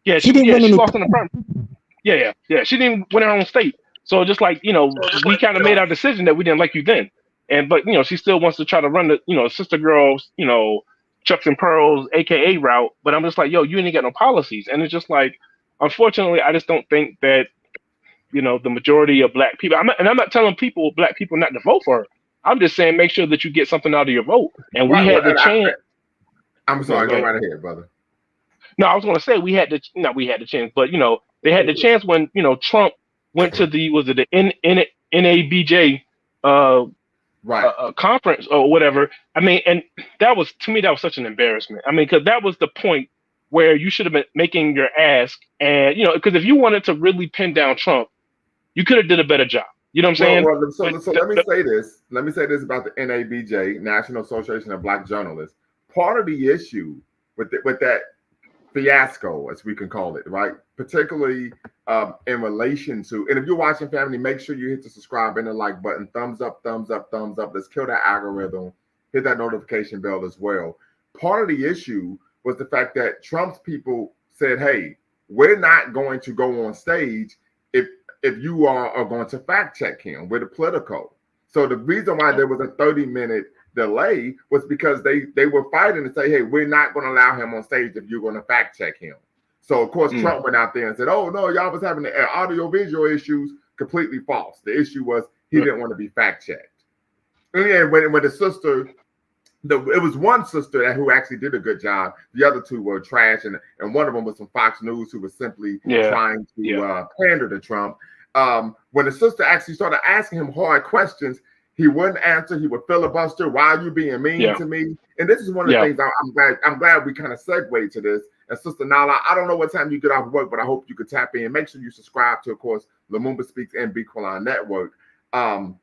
Yeah, she lost in the primary. Yeah. She didn't win her own state. So just like, we kind of made our decision that we didn't like you then. But she still wants to try to run the, sister girls, Chucks and Pearls, AKA route, but I'm just like, yo, you ain't got no policies. And it's just like, unfortunately, I just don't think that, the majority of black people, I'm not telling black people not to vote for her. I'm just saying make sure that you get something out of your vote. And we Right. had the chance. I'm sorry, go go right ahead, brother. No, I was going to say we had the chance, but they had the chance when Trump went to the NABJ conference or whatever. I mean, and that was, to me, that was such an embarrassment. I mean, because that was the point where you should have been making your ask, and because if you wanted to really pin down Trump, you could have did a better job. You know what I'm saying? Well, so let me say this. Let me say this about the NABJ, National Association of Black Journalists. Part of the issue with that fiasco, as we can call it, right? Particularly in relation to, and if you're watching, family, make sure you hit the subscribe and the like button. Thumbs up, thumbs up, thumbs up. Let's kill that algorithm. Hit that notification bell as well. Part of the issue was the fact that Trump's people said, hey, we're not going to go on stage if you are going to fact check him with a political. So the reason why there was a 30-minute delay was because they were fighting to say, hey, we're not going to allow him on stage if you're going to fact check him. So of course Trump went out there and said, oh no, y'all was having the audio visual issues. Completely false. The issue was he didn't want to be fact checked. And when the sister, it was one sister who actually did a good job. The other two were trash, and one of them was from Fox News who was simply trying to pander to Trump. When the sister actually started asking him hard questions, he wouldn't answer. He would filibuster. Why are you being mean to me? And this is one of the things I'm glad we kind of segued to this. And Sister Nala, I don't know what time you get off of work, but I hope you could tap in. Make sure you subscribe to, of course, Lumumba Speaks and Be Quillan Network. One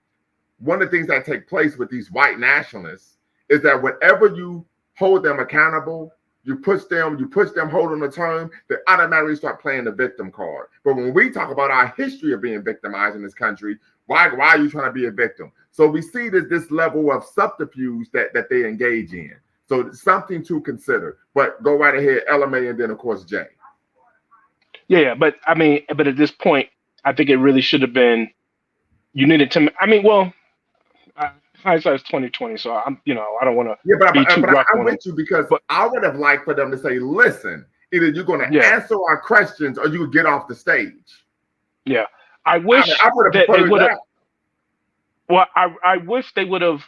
of the things that take place with these white nationalists is that whenever you hold them accountable, you push them holding the term, they automatically start playing the victim card. But when we talk about our history of being victimized in this country, why are you trying to be a victim? So we see this level of subterfuge that they engage in. So it's something to consider. But go right ahead, LMA, and then of course Jay. Yeah, but I mean, but at this point, I think it really should have been. You needed to. I mean, well, hindsight's 2020, so I'm, I don't want to. Yeah, but rough I'm with you because I would have liked for them to say, listen, either you're going to answer our questions or you would get off the stage. Yeah, I wish I would have preferred that. Well, I wish they would have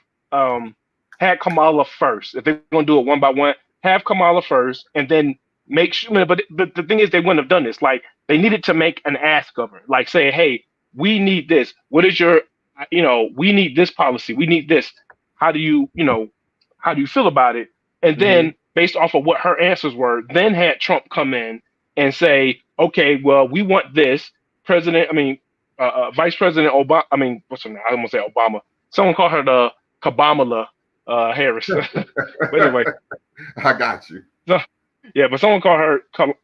had Kamala first. If they're going to do it one by one, have Kamala first, and then make sure. But the thing is, they wouldn't have done this. Like, they needed to make an ask of her, like say, hey, we need this. What is your, we need this policy. We need this. How do you feel about it? And then based off of what her answers were, then had Trump come in and say, okay, well, we want this. Vice President Obama, what's her name? I almost say Obama. Someone called her the Kamala Harris. But anyway. I got you. Yeah, but someone called her, I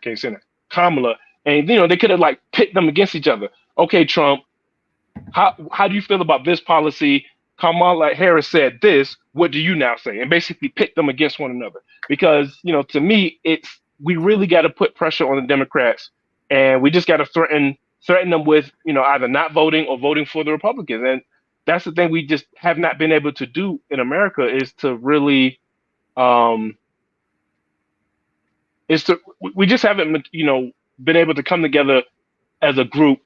can't say that, Kamala. And, they could have like pit them against each other. Okay, Trump, how do you feel about this policy? Kamala Harris said this. What do you now say? And basically pit them against one another. Because, to me, we really got to put pressure on the Democrats, and we just got to threaten them with, either not voting or voting for the Republicans. And that's the thing we just have not been able to do in America, is to really, we just haven't, been able to come together as a group,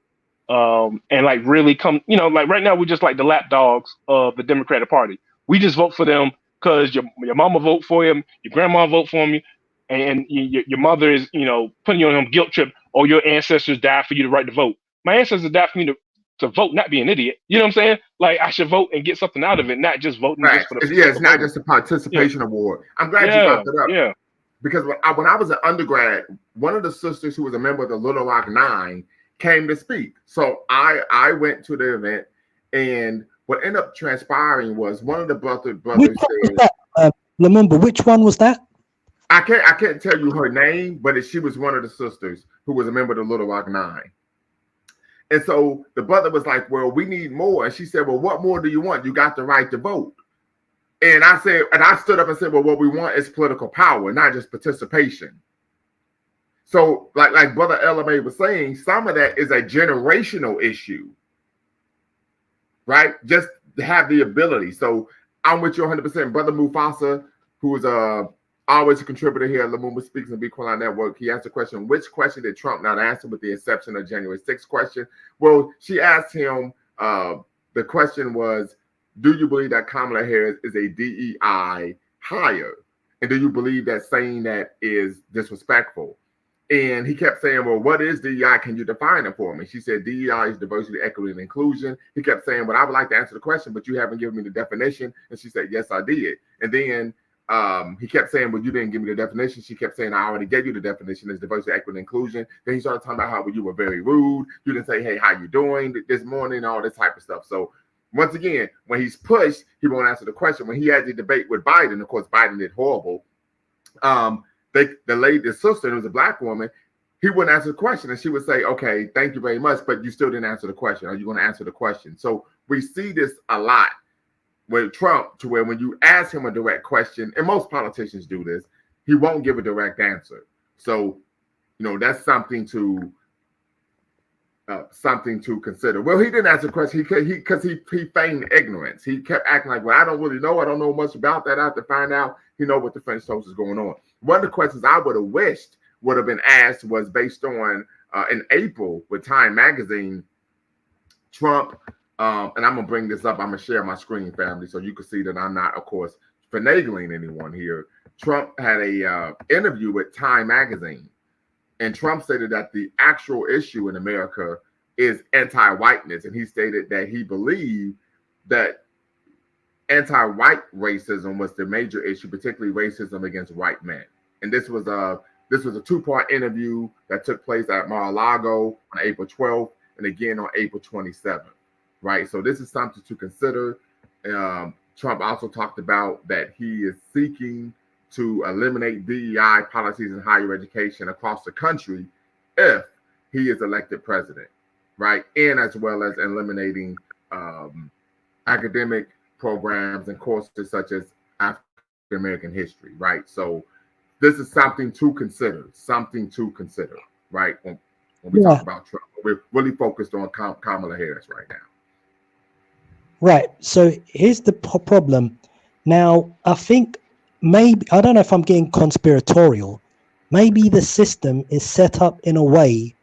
and like really come, like right now we're just like the lapdogs of the Democratic Party. We just vote for them because your mama vote for him, your grandma vote for him, and your mother is, putting you on him guilt trip, or your ancestors died for you to right to vote. My ancestors died for me to vote, not be an idiot. You know what I'm saying? Like, I should vote and get something out of it, not just voting. Right. It's not just a participation award. I'm glad you brought that up. Yeah. Because when I was an undergrad, one of the sisters who was a member of the Little Rock Nine came to speak. So I went to the event, and what ended up transpiring was one of the brothers said, Lumumba, which one was that? I can't tell you her name, but she was one of the sisters who was a member of the Little Rock Nine. And so the brother was like, well, we need more. And she said, well, what more do you want? You got the right to vote. And I stood up and said, well, what we want is political power, not just participation. So like Brother LMA was saying, some of that is a generational issue, right? Just to have the ability. So I'm with you 100%. Brother Mufasa, who is always a contributor here at Lumumba Speaks and Bitcoin Network. He asked the question, which question did Trump not answer with the exception of January 6th question? Well, she asked him, the question was, do you believe that Kamala Harris is a DEI hire? And do you believe that saying that is disrespectful? And he kept saying, well, what is DEI? Can you define it for me? She said, DEI is diversity, equity, and inclusion. He kept saying, well, I would like to answer the question, but you haven't given me the definition. And she said, yes, I did. And then he kept saying, well, you didn't give me the definition. She kept saying, I already gave you the definition. It's diversity, equity, and inclusion. Then he started talking about how you were very rude. You didn't say, hey, how you doing this morning, all this type of stuff. So once again, when he's pushed, he won't answer the question. When he had the debate with Biden, of course, Biden did horrible. The sister, who was a black woman, he wouldn't answer the question, and she would say, okay, thank you very much, but you still didn't answer the question. Are you going to answer the question? So we see this a lot with Trump, to where when you ask him a direct question, and most politicians do this, he won't give a direct answer. So, that's something to consider. Well, he didn't answer the question because he feigned ignorance. He kept acting like, well, I don't really know. I don't know much about that. I have to find out. What the French toast is going on. One of the questions I would have wished would have been asked was based on in April with Time Magazine, Trump, and I'm gonna bring this up. I'm gonna share my screen, family, so you can see that I'm not, of course, finagling anyone here. Trump had a interview with Time Magazine, and Trump stated that the actual issue in America is anti-whiteness, and he stated that he believed that anti-white racism was the major issue, particularly racism against white men. And this was a two-part interview that took place at Mar-a-Lago on April 12th and again on April 27th, right? So this is something to consider. Trump also talked about that he is seeking to eliminate DEI policies in higher education across the country if he is elected president, right? And as well as eliminating academic programs and courses such as African American history, right? So this is something to consider, right? When we talk about Trump, we're really focused on Kamala Harris right now. Right. So here's the problem. Now, I think maybe, I don't know if I'm getting conspiratorial, maybe the system is set up in a way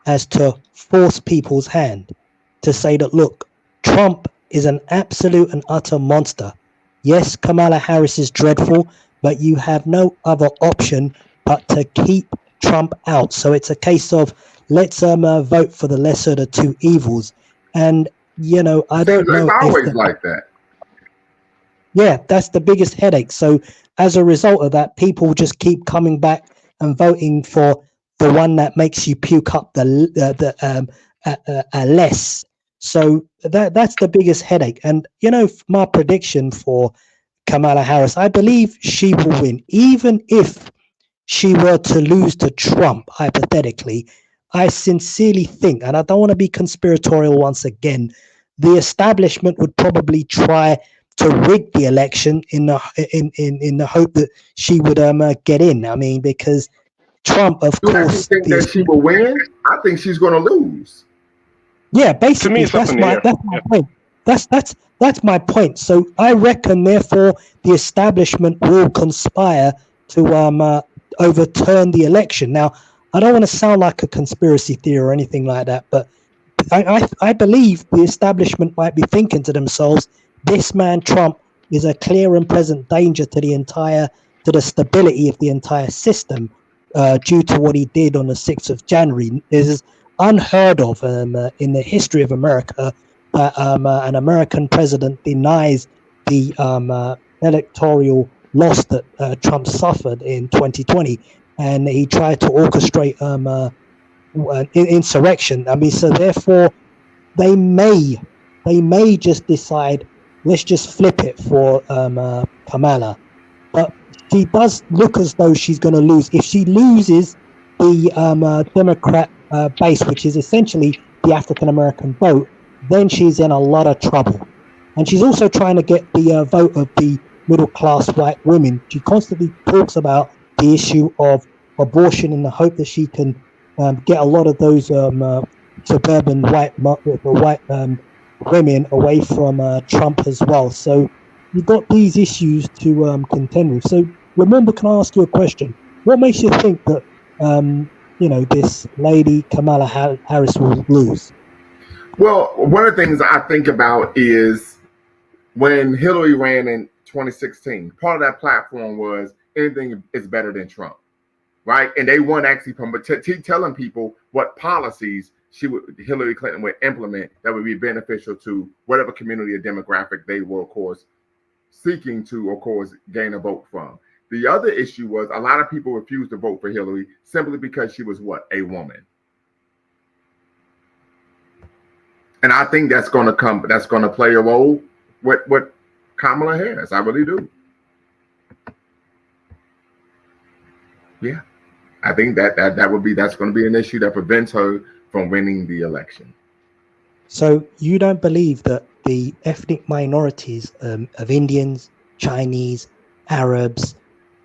as to force people's hand to say that, look, Trump is an absolute and utter monster. Yes, Kamala Harris is dreadful, but you have no other option but to keep Trump out. So it's a case of let's vote for the lesser of the two evils. And, I don't know. It's always like that. Yeah, that's the biggest headache. So as a result of that, people just keep coming back and voting for the one that makes you puke up the less. So that's the biggest headache. And, my prediction for Kamala Harris, I believe she will win. Even if she were to lose to Trump, hypothetically, I sincerely think, and I don't want to be conspiratorial once again, the establishment would probably try to rig the election in the hope that she would get in. I mean, because Trump, of course, think that she will win. I think she's going to lose. Yeah, basically, that's my point. That's my point. So I reckon, therefore, the establishment will conspire to overturn the election. Now, I don't want to sound like a conspiracy theory or anything like that, but I believe the establishment might be thinking to themselves, this man Trump is a clear and present danger to the stability of the entire system due to what he did on the 6th of January. It is unheard of in the history of America that an American president denies the electoral loss that Trump suffered in 2020, and he tried to orchestrate insurrection. I mean, so therefore, they may just decide, let's just flip it for Kamala. But she does look as though she's going to lose. If she loses the Democrat base, which is essentially the African American vote, then she's in a lot of trouble. And she's also trying to get the vote of the middle class white women. She constantly talks about the issue of abortion in the hope that she can get a lot of those suburban white women away from Trump as well. So you've got these issues to contend with. So, remember, can I ask you a question? What makes you think that this lady Kamala Harris will lose? Well, one of the things I think about is when Hillary ran in 2016, part of that platform was anything is better than Trump, right? And they weren't actually telling people what policies Hillary Clinton would implement that would be beneficial to whatever community or demographic they were, of course, seeking to, of course, gain a vote from. The other issue was a lot of people refused to vote for Hillary simply because she was what? A woman. And I think that's going to play a role with Kamala Harris. I really do. Yeah. I think that's going to be an issue that prevents her from winning the election. So you don't believe that the ethnic minorities of Indians, Chinese, Arabs,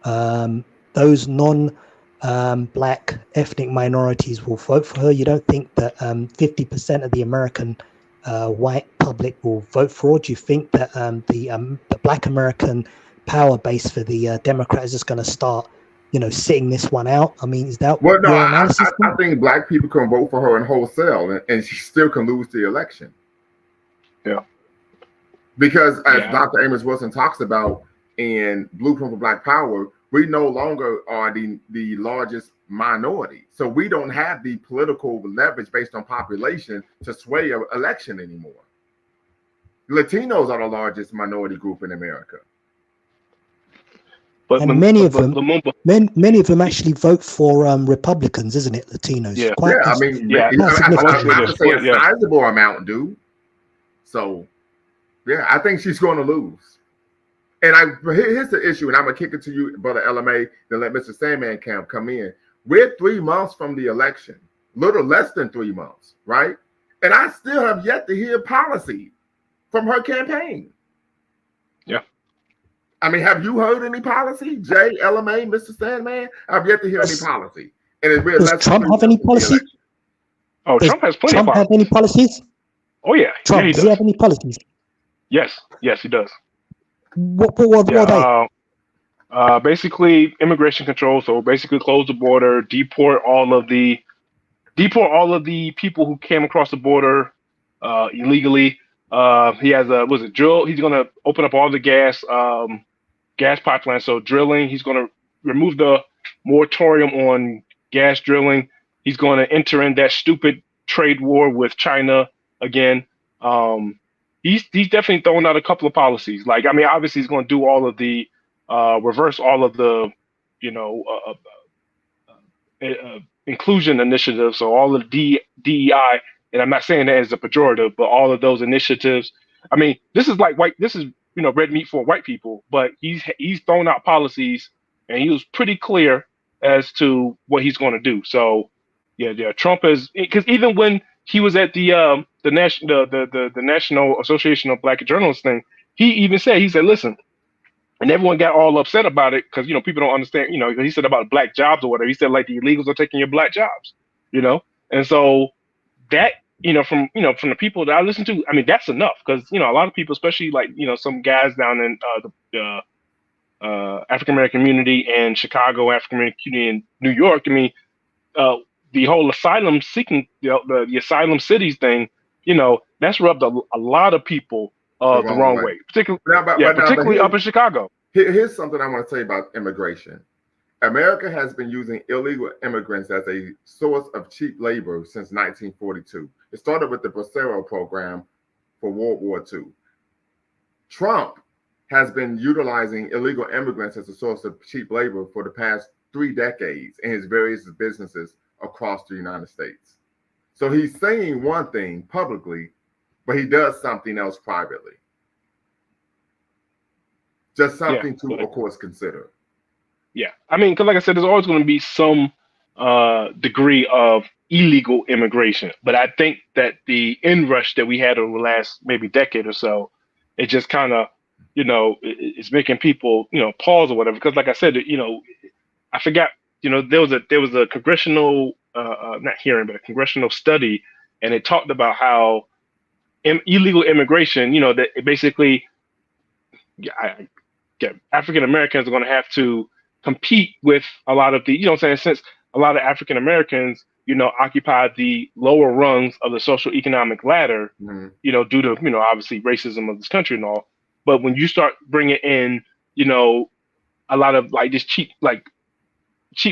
those non-black ethnic minorities will vote for her? You don't think that 50% of the American white public will vote for her? Do you think that the black American power base for the Democrats is just going to start, sitting this one out? I mean, is that well? No, your analysis? I think black people can vote for her in wholesale, and she still can lose the election. Yeah. Because as Dr. Amos Wilson talks about in Blueprint for Black Power, we no longer are the largest minority. So we don't have the political leverage based on population to sway an election anymore. Latinos are the largest minority group in America. But many of them actually vote for Republicans, isn't it? Latinos. Yeah, I mean, not to say a sizable amount do. So, yeah, I think she's going to lose. And here's the issue, and I'm going to kick it to you, Brother LMA, then let Mr. Sandman Camp come in. We're 3 months from the election, little less than 3 months, right? And I still have yet to hear policy from her campaign. Yeah. I mean, have you heard any policy? Jay, LMA, Mr. Sandman? I've yet to hear any policy. And does Trump have any policy? Oh, Trump has plenty of policies. Trump have any policies? Oh, yeah. Trump, yeah, does he have any policies? Yes, he does. What are they? Basically, immigration control. So basically, close the border, deport all of the people who came across the border illegally. He has a drill. He's going to open up all the gas pipelines. So drilling. He's going to remove the moratorium on gas drilling. He's going to enter in that stupid trade war with China again. He's definitely throwing out a couple of policies. Like, I mean, obviously he's going to do all of the reverse all of the, inclusion initiatives. So all of the DEI, and I'm not saying that as a pejorative, but all of those initiatives. I mean, this is red meat for white people, but he's thrown out policies, and he was pretty clear as to what he's going to do. So, yeah, Trump is, because even when he was at the National Association of Black Journalists thing, he said, listen, and everyone got all upset about it because, people don't understand, he said about black jobs or whatever. He said, like, the illegals are taking your black jobs, and so that, from the people that I listen to, I mean, that's enough because, a lot of people, especially like, some guys down in the African American community in Chicago, African American community in New York, I mean, the whole asylum seeking, the asylum cities thing, that's rubbed a lot of people the wrong way. Particularly up in Chicago. Here's something I want to say about immigration. America has been using illegal immigrants as a source of cheap labor since 1942. It started with the Bracero program for World War II. Trump has been utilizing illegal immigrants as a source of cheap labor for the past 3 decades in his various businesses across the United States. So he's saying one thing publicly, but he does something else privately. Just something to, of course, consider. Yeah. I mean, because like I said, there's always going to be some degree of illegal immigration. But I think that the inrush that we had over the last maybe decade or so, it just kind of, it's making people, pause or whatever. Because like I said, I forgot, there was a congressional, not hearing, but a congressional study, and it talked about how illegal immigration, that it basically yeah, African Americans are going to have to compete with a lot of the, you know what I'm saying, since a lot of African Americans, occupy the lower rungs of the social economic ladder, Mhm. due to, obviously racism of this country and all. But when you start bringing in, you know, a lot of like this cheap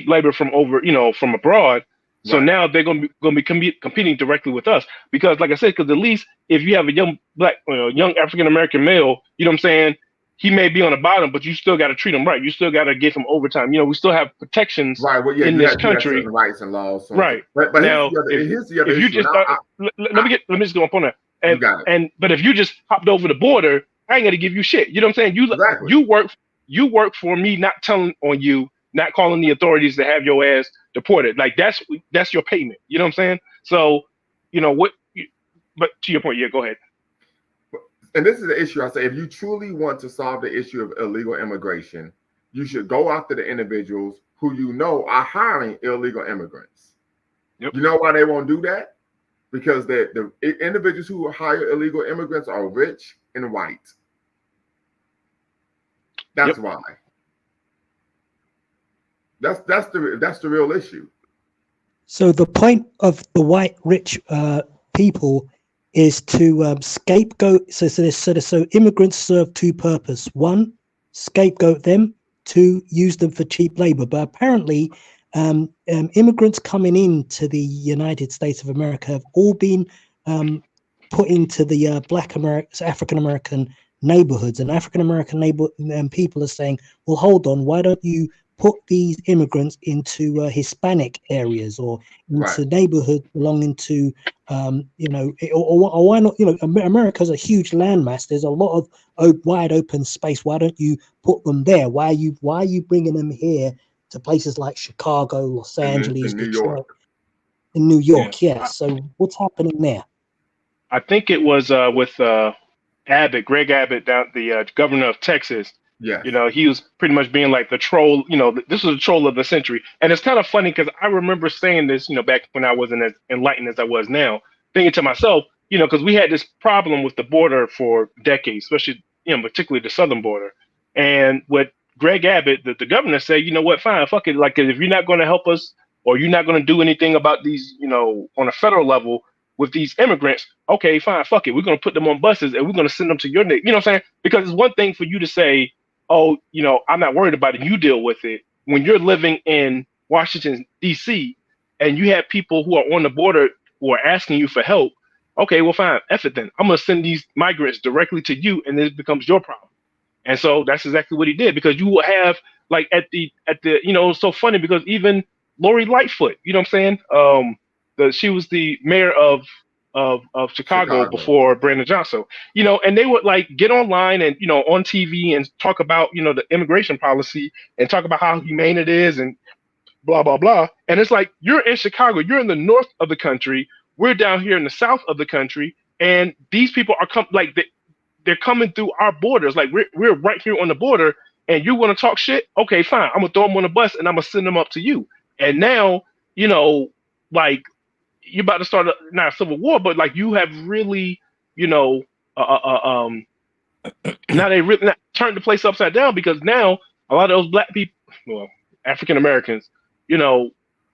labor from over, from abroad. So Right. now they're going to be competing directly with us because, like I said, because at least if you have a young black, young African American male, you know what I'm saying, he may be on the bottom, but you still got to treat him right. You still got to give him overtime. We still have protections Right. Well, yeah, in you this have country, certain rights and laws. So, right? but Now, here's the other if you issue. And just start, I, let me just go up on that. you And got it. but if you just hopped over the border, I ain't gonna give you shit. You know what I'm saying? Exactly. You work for me, not telling on you, not calling the authorities to have your ass deported. Like that's your payment. You know what I'm saying? So, what? But to your point, yeah, go ahead. And this is the issue. I say, if you truly want to solve the issue of illegal immigration, you should go after the individuals who are hiring illegal immigrants. Yep. You know why they won't do that? Because the individuals who hire illegal immigrants are rich and white. That's Yep. why. That's the real issue. So the point of the white rich people is to scapegoat. So immigrants serve two purposes: one, scapegoat them; two, use them for cheap labor. But apparently, immigrants coming into the United States of America have all been put into the African American neighborhoods, and African American people are saying, "Well, hold on, why don't you put these immigrants into Hispanic areas or Right. into neighborhoods belonging to, or why not? America's a huge landmass. There's a lot of wide open space. Why don't you put them there? Why are you bringing them here to places like Chicago, Los Angeles, In New Detroit, York. in New York? Yeah. Yeah. So what's happening there? I think it was with Greg Abbott, down the governor of Texas. Yes. He was pretty much being like the troll. This was the troll of the century, and it's kind of funny because I remember saying this, back when I wasn't as enlightened as I was now, thinking to myself, because we had this problem with the border for decades, especially, particularly the southern border, and what Greg Abbott, the governor, said, you know what, fine, fuck it, like if you're not going to help us or you're not going to do anything about these, on a federal level with these immigrants, okay, fine, fuck it. We're going to put them on buses and we're going to send them to your neighborhood. You know what I'm saying? Because it's one thing for you to say, oh, I'm not worried about it. You deal with it. When you're living in Washington, D.C., and you have people who are on the border who are asking you for help, okay, well, fine, F it then. I'm going to send these migrants directly to you and it becomes your problem. And so that's exactly what he did, because you will have like at the it's so funny because even Lori Lightfoot, you know what I'm saying? She was the mayor of Chicago before Brandon Johnson, and they would like get online and on TV and talk about the immigration policy and talk about how humane it is and blah blah blah. And it's like, you're in Chicago, you're in the north of the country, we're down here in the south of the country, and these people are they're coming through our borders. Like we're right here on the border, and you want to talk shit? Okay, fine. I'm gonna throw them on the bus and I'm gonna send them up to you. And now, like you're about to start not a civil war, but like you have really, uh, uh, uh, um, now they really turned the place upside down, because now a lot of those black people, well, African Americans,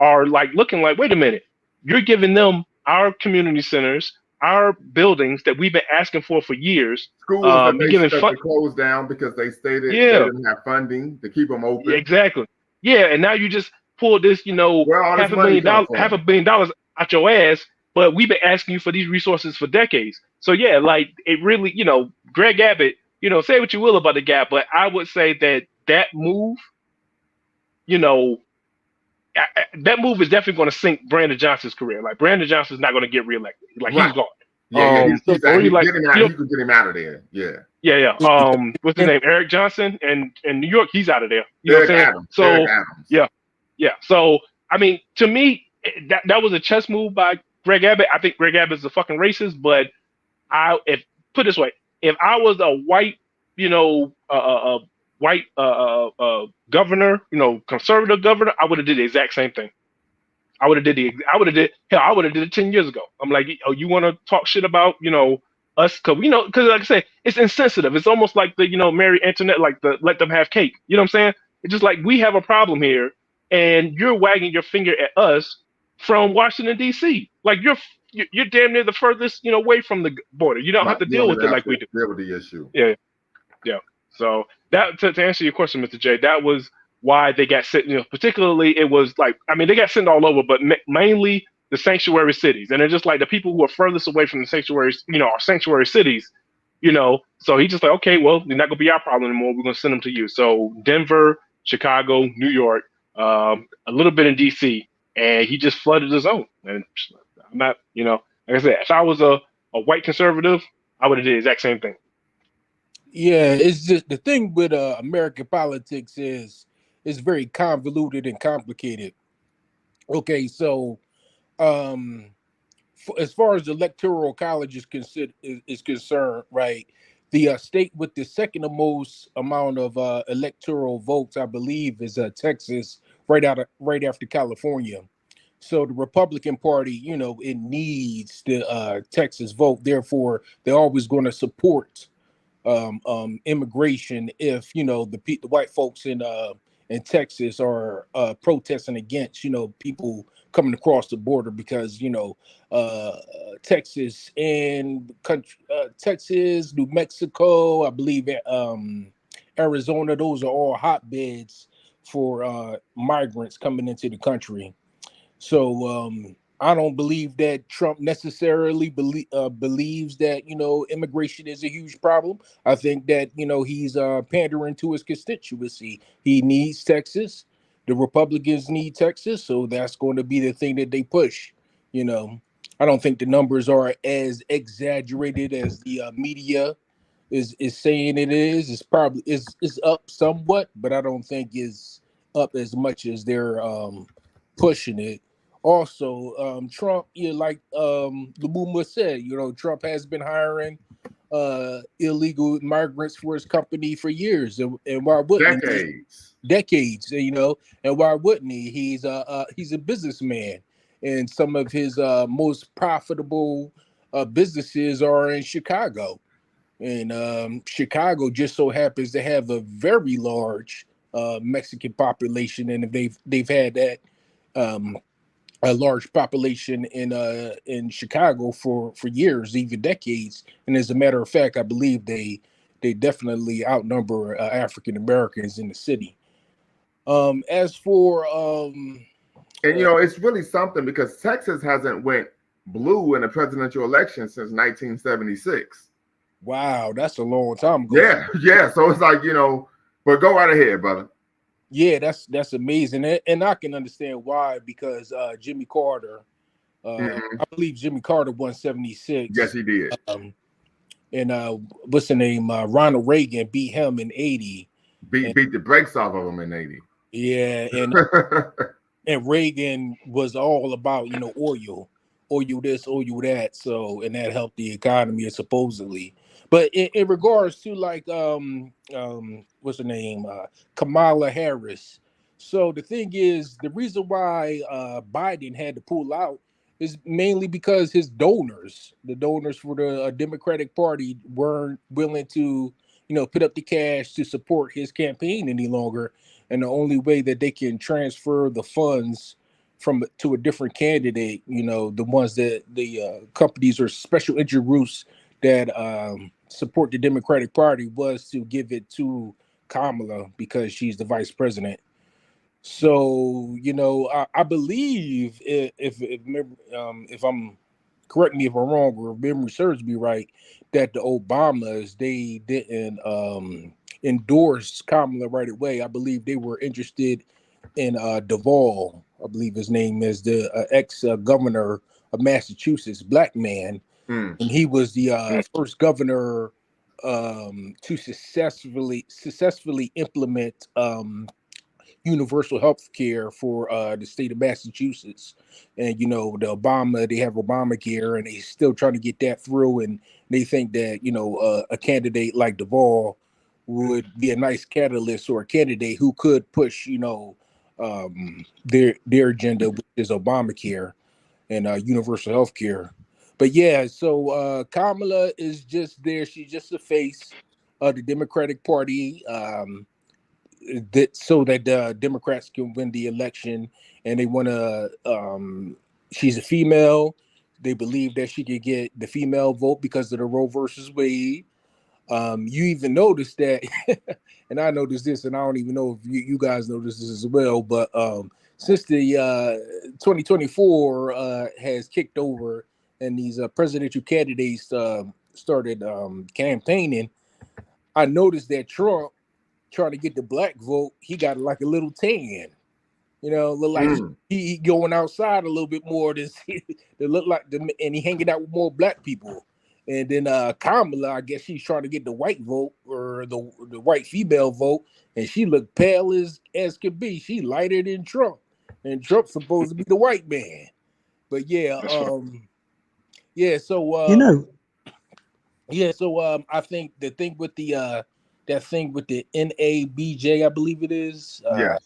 are like looking like, wait a minute, you're giving them our community centers, our buildings that we've been asking for years. Schools that they closed down because they stated yeah, they didn't have funding to keep them open. exactly. Yeah, and now you just pull this, Where all this money come from? $500 million out your ass, but we've been asking you for these resources for decades. So yeah, like it really, Greg Abbott, say what you will about the guy, but I would say that move, that move is definitely going to sink Brandon Johnson's career. Like Brandon Johnson's not going to get reelected. Like Right. He's gone. Yeah, you can get him out of there. Yeah. Yeah. What's his name? Eric Johnson, and in New York, he's out of there. You Eric know what I'm Adams. saying? Eric Adams. Yeah. So I mean, to me, that was a chess move by Greg Abbott. I think Greg Abbott's a fucking racist, but put it this way, if I was a white, white governor, conservative governor, I would have did the exact same thing. I would have did it 10 years ago. I'm like, oh, you want to talk shit about, us, because like I say, it's insensitive. It's almost like the Mary Antoinette, like the let them have cake. You know what I'm saying? It's just like we have a problem here, and you're wagging your finger at us from Washington D.C. Like you're damn near the furthest away from the border. You don't have Right. to You deal don't with even it have like to we do. deal with the issue. Yeah, yeah. So that to answer your question, Mr. J, that was why they got sent. Particularly it was like they got sent all over, but mainly the sanctuary cities, and they're just like the people who are furthest away from the sanctuaries, our sanctuary cities. So he's just like, okay, well, they're not gonna be our problem anymore. We're gonna send them to you. So Denver, Chicago, New York, a little bit in D.C., and he just flooded the zone. And I'm not, like I said, if I was a white conservative, I would have did the exact same thing. Yeah, it's just the thing with American politics is it's very convoluted and complicated. Okay, so um, as far as the electoral college is concerned, right? The state with the second most amount of electoral votes, I believe, is Texas, right after California. So the Republican Party, it needs the Texas vote. Therefore, they're always going to support immigration if the white folks in Texas are protesting against people coming across the border because uh, Texas and Texas, New Mexico, I believe Arizona, those are all hotbeds for migrants coming into the country. So I don't believe that Trump necessarily believes that immigration is a huge problem. I think that he's pandering to his constituency. He needs Texas. The Republicans need Texas, so that's going to be the thing that they push. You know, I don't think the numbers are as exaggerated as the media is saying it is. It's probably is up somewhat, but I don't think it's up as much as they're pushing it. Also, Trump, like Lumumba said, Trump has been hiring illegal migrants for his company for years, and why wouldn't he? Decades. Decades, and why wouldn't he? He's a businessman, and some of his most profitable businesses are in Chicago, and Chicago just so happens to have a very large Mexican population, and they've had that um, a large population in Chicago for years, even decades. And as a matter of fact, I believe they definitely outnumber African Americans in the city. As for And it's really something because Texas hasn't went blue in a presidential election since 1976. wow, that's a long time ago. Yeah, yeah. So it's like, but go right ahead, brother. Yeah, that's amazing, and I can understand why because Jimmy Carter, Hmm. I believe Jimmy Carter won Yes, '76. he did. And what's the name? Ronald Reagan beat him in '80. And Beat the brakes off of him in 80. yeah, and Reagan was all about oil this, oil that. So and that helped the economy supposedly. But in regards to like what's her name? Kamala Harris. So the thing is, the reason why Biden had to pull out is mainly because his donors, the donors for the Democratic Party, weren't willing to, put up the cash to support his campaign any longer. And the only way that they can transfer the funds from to a different candidate, the ones that the companies or special interest groups that support the Democratic Party, was to give it to Kamala because she's the vice president. So I believe if I'm correct me if I'm wrong or if memory serves me right, that the Obamas they didn't endorse Kamala right away. I believe they were interested in Duvall. I believe his name is the ex governor of Massachusetts, black man, Mm. and he was the first governor to successfully implement universal health care for the state of Massachusetts. And they have Obamacare, and they still trying to get that through. And they think that a candidate like Duvall would be a nice catalyst or a candidate who could push their agenda, which is Obamacare and universal health care. But yeah, so Kamala is just there. She's just the face of the Democratic Party. So that the Democrats can win the election, and they want to. She's a female. They believe that she could get the female vote because of the Roe versus Wade. You even noticed that, and I noticed this, and I don't even know if you guys noticed this as well. But since the 2024 has kicked over, and these presidential candidates started campaigning, I noticed that Trump trying to get the black vote, he got like a little tan. Look like he going outside a little bit more than to look like and he hanging out with more black people. And then Kamala, I guess she's trying to get the white vote or the white female vote, and she looked pale as could be. She lighter than Trump, and Trump's supposed to be the white man. But yeah, yeah. So I think the thing with the that thing with the NABJ, I believe it is. Yes.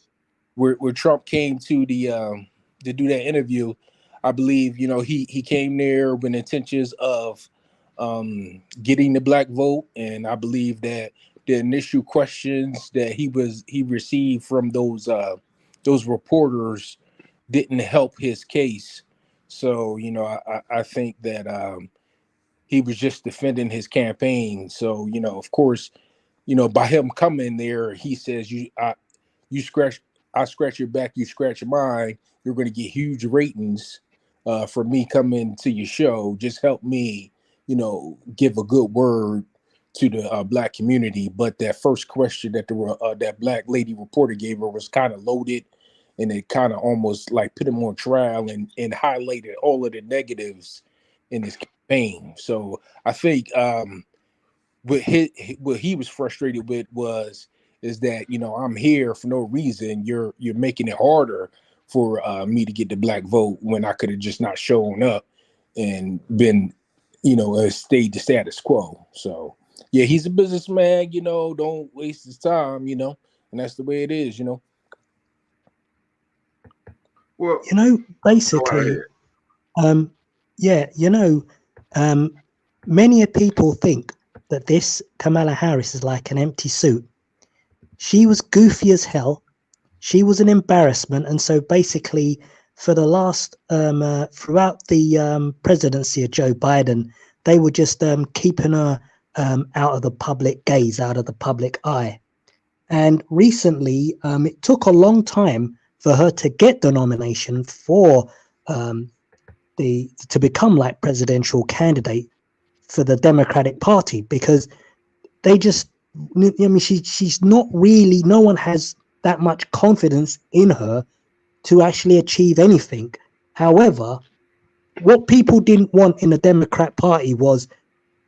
Where Trump came to the to do that interview, I believe he came there with intentions of getting the black vote, and I believe that the initial questions that he received from those reporters didn't help his case. So I think that he was just defending his campaign. So of course, by him coming there, he says you scratch I scratch your back, you scratch mine, you're going to get huge ratings for me coming to your show. Just help me, give a good word to the black community. But that first question that that black lady reporter gave her was kind of loaded, and it kind of almost like put him on trial and highlighted all of the negatives in his campaign. So I think what he was frustrated with is that I'm here for no reason. You're making it harder for me to get the black vote when I could have just not shown up and been stayed the status quo. So yeah, he's a businessman. Don't waste his time. And that's the way it is. Well, basically, yeah, many people think that this Kamala Harris is like an empty suit. She was goofy as hell. She was an embarrassment. And so basically, for the last, throughout the presidency of Joe Biden, they were just keeping her out of the public gaze, out of the public eye. And recently, it took a long time for her to get the nomination for to become like presidential candidate for the Democratic Party, because they just, she's not really, no one has that much confidence in her to actually achieve anything. However, what people didn't want in the Democrat Party was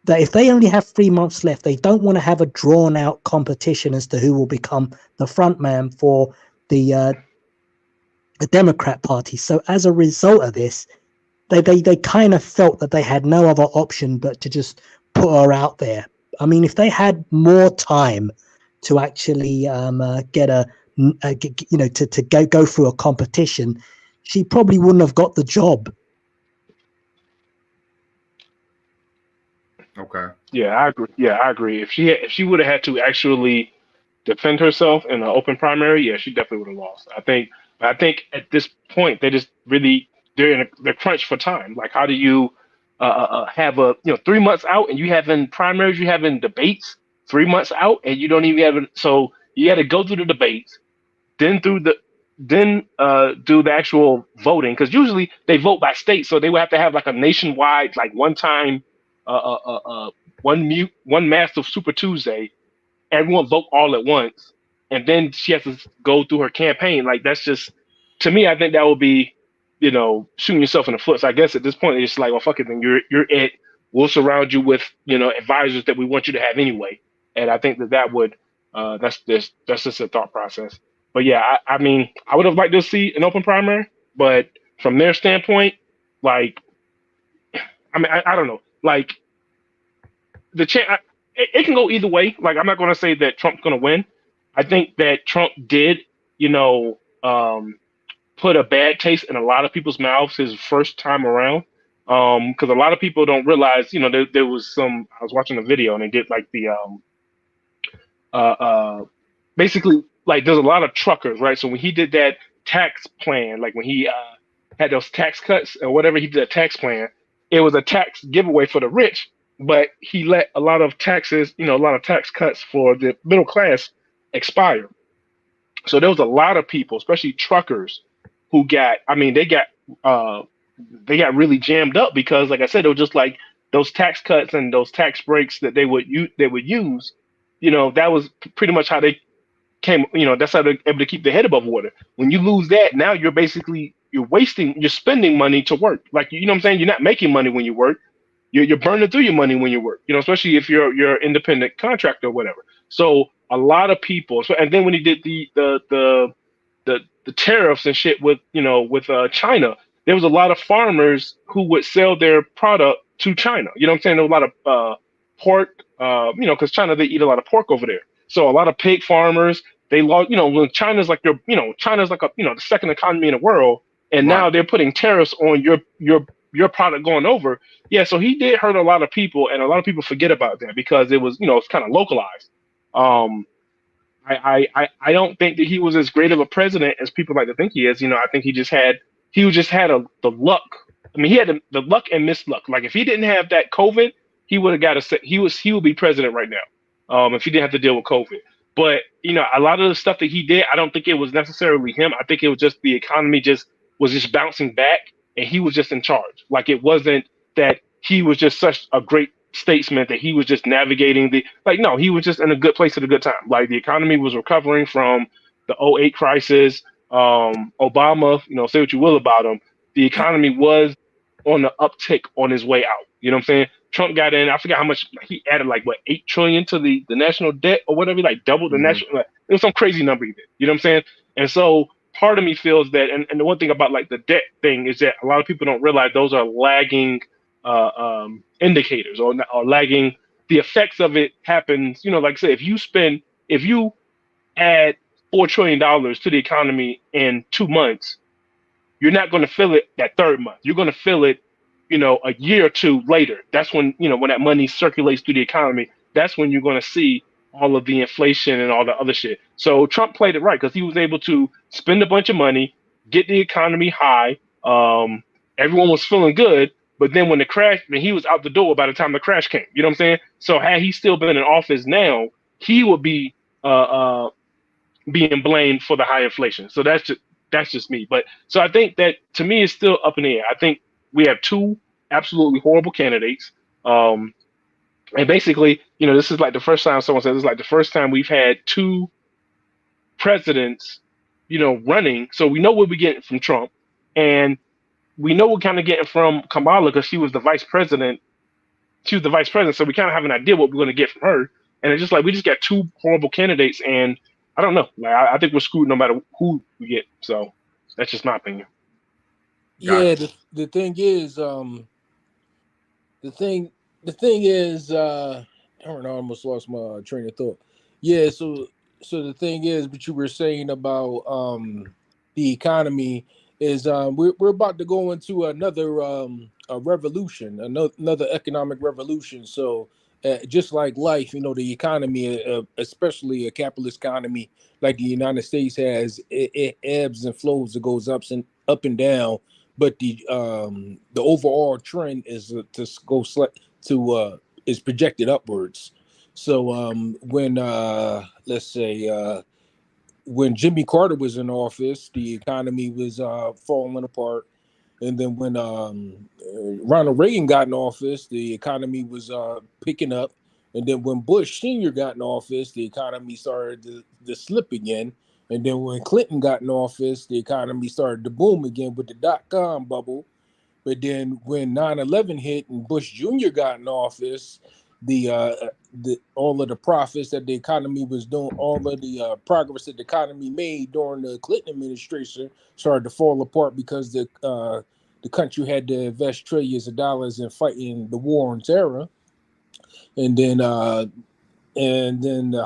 that if they only have 3 months left, they don't want to have a drawn out competition as to who will become the front man for the Democrat Party. So as a result of this, they kind of felt that they had no other option but to just put her out there. I mean, if they had more time to actually get to go through a competition, she probably wouldn't have got the job. Okay. Yeah, I agree. Yeah, I agree. If she would have had to actually defend herself in an open primary, yeah, she definitely would have lost. I think at this point they just really they're crunched for time. Like, how do you have 3 months out and you having primaries, you having debates 3 months out, and you don't even have it. So you had to go through the debates, then do the actual voting, because usually they vote by state, so they would have to have like a nationwide, like one time, one massive Super Tuesday, everyone vote all at once, and then she has to go through her campaign. Like, that's just, to me, I think that would be, shooting yourself in the foot. So I guess at this point it's like, well, fuck it, then you're it. We'll surround you with advisors that we want you to have anyway. And I think that would that's just a thought process. But yeah, I mean, I would have liked to see an open primary, but from their standpoint, like, I mean, I don't know, like the chance. It can go either way. Like, I'm not going to say that Trump's going to win. I think that Trump did, put a bad taste in a lot of people's mouths his first time around. Because a lot of people don't realize, there was I was watching a video and they did like the uh, uh, basically like there's a lot of truckers, right? So when he did that tax plan, like when he had those tax cuts or whatever, he did a tax plan. It was a tax giveaway for the rich, but he let a lot of taxes, a lot of tax cuts for the middle class expire. So there was a lot of people, especially truckers, who got. I mean, uh, they got really jammed up because, like I said, it was just like those tax cuts and those tax breaks that they would use. That was pretty much how they came. That's how they're able to keep their head above water. When you lose that, now you're spending money to work. Like you know what I'm saying? You're not making money when you work. You're burning through your money when you work, especially if you're an independent contractor or whatever. So a lot of people, and then when he did the tariffs and shit with China, there was a lot of farmers who would sell their product to China. You know what I'm saying? There was a lot of pork, because China, they eat a lot of pork over there. So a lot of pig farmers, they lost, when China's like China's like the second economy in the world, and Right. now they're putting tariffs on your product going over. Yeah, so he did hurt a lot of people, and a lot of people forget about that because it was, it's kind of localized. Um, I don't think that he was as great of a president as people like to think he is. I think he just had the luck. I mean, he had the luck and misluck. Like if he didn't have that COVID, he would have got he would be president right now. If he didn't have to deal with COVID. But a lot of the stuff that he did, I don't think it was necessarily him. I think it was just the economy was just bouncing back, and he was just in charge. Like it wasn't that he was just such a great statesman that he was just navigating no, he was just in a good place at a good time. Like the economy was recovering from the '08 crisis. Obama, say what you will about him, the economy was on the uptick on his way out. You know what I'm saying? Trump got in, I forgot how much he added, like what, 8 trillion to the national debt or whatever, like doubled the Mhm. national, like, it was some crazy number he did. You know what I'm saying? And so part of me feels that, and the one thing about like the debt thing is that a lot of people don't realize those are lagging indicators or lagging. The effects of it happens, like I said, if you add $4 trillion to the economy in 2 months, you're not going to feel it that third month. You're going to feel it, a year or two later. That's when, when that money circulates through the economy, that's when you're going to see all of the inflation and all the other shit. So Trump played it right because he was able to spend a bunch of money, get the economy high. Everyone was feeling good. But then when the crash, when he was out the door by the time the crash came, you know what I'm saying? So had he still been in office now, he would be being blamed for the high inflation. So that's just me. But so I think that to me it's still up in the air. I think we have two absolutely horrible candidates. And basically, this is like the first time someone said this is like the first time we've had two presidents, running. So we know what we get from Trump, and we know we're kind of getting from Kamala because she was the vice president. She was the vice president, so we kind of have an idea what we're going to get from her. And it's just like we just got two horrible candidates, and I don't know. Like I think we're screwed no matter who we get. So that's just my opinion. Yeah, the thing is, the thing is, I don't know, I almost lost my train of thought. Yeah, so the thing is, what you were saying about the economy is we're about to go into another a revolution, another economic revolution. So just like life, the economy, especially a capitalist economy like the United States has, it ebbs and flows, it goes up and down. But the overall trend is to go is projected upwards. So when let's say when Jimmy Carter was in office, the economy was falling apart. And then when Ronald Reagan got in office, the economy was picking up. And then when Bush Sr. got in office, the economy started to slip again. And then when Clinton got in office, the economy started to boom again with the dot-com bubble. But then when 9/11 hit and Bush Jr. got in office, the all of the profits that the economy was doing, all of the progress that the economy made during the Clinton administration started to fall apart because the country had to invest trillions of dollars in fighting the war on terror. And then the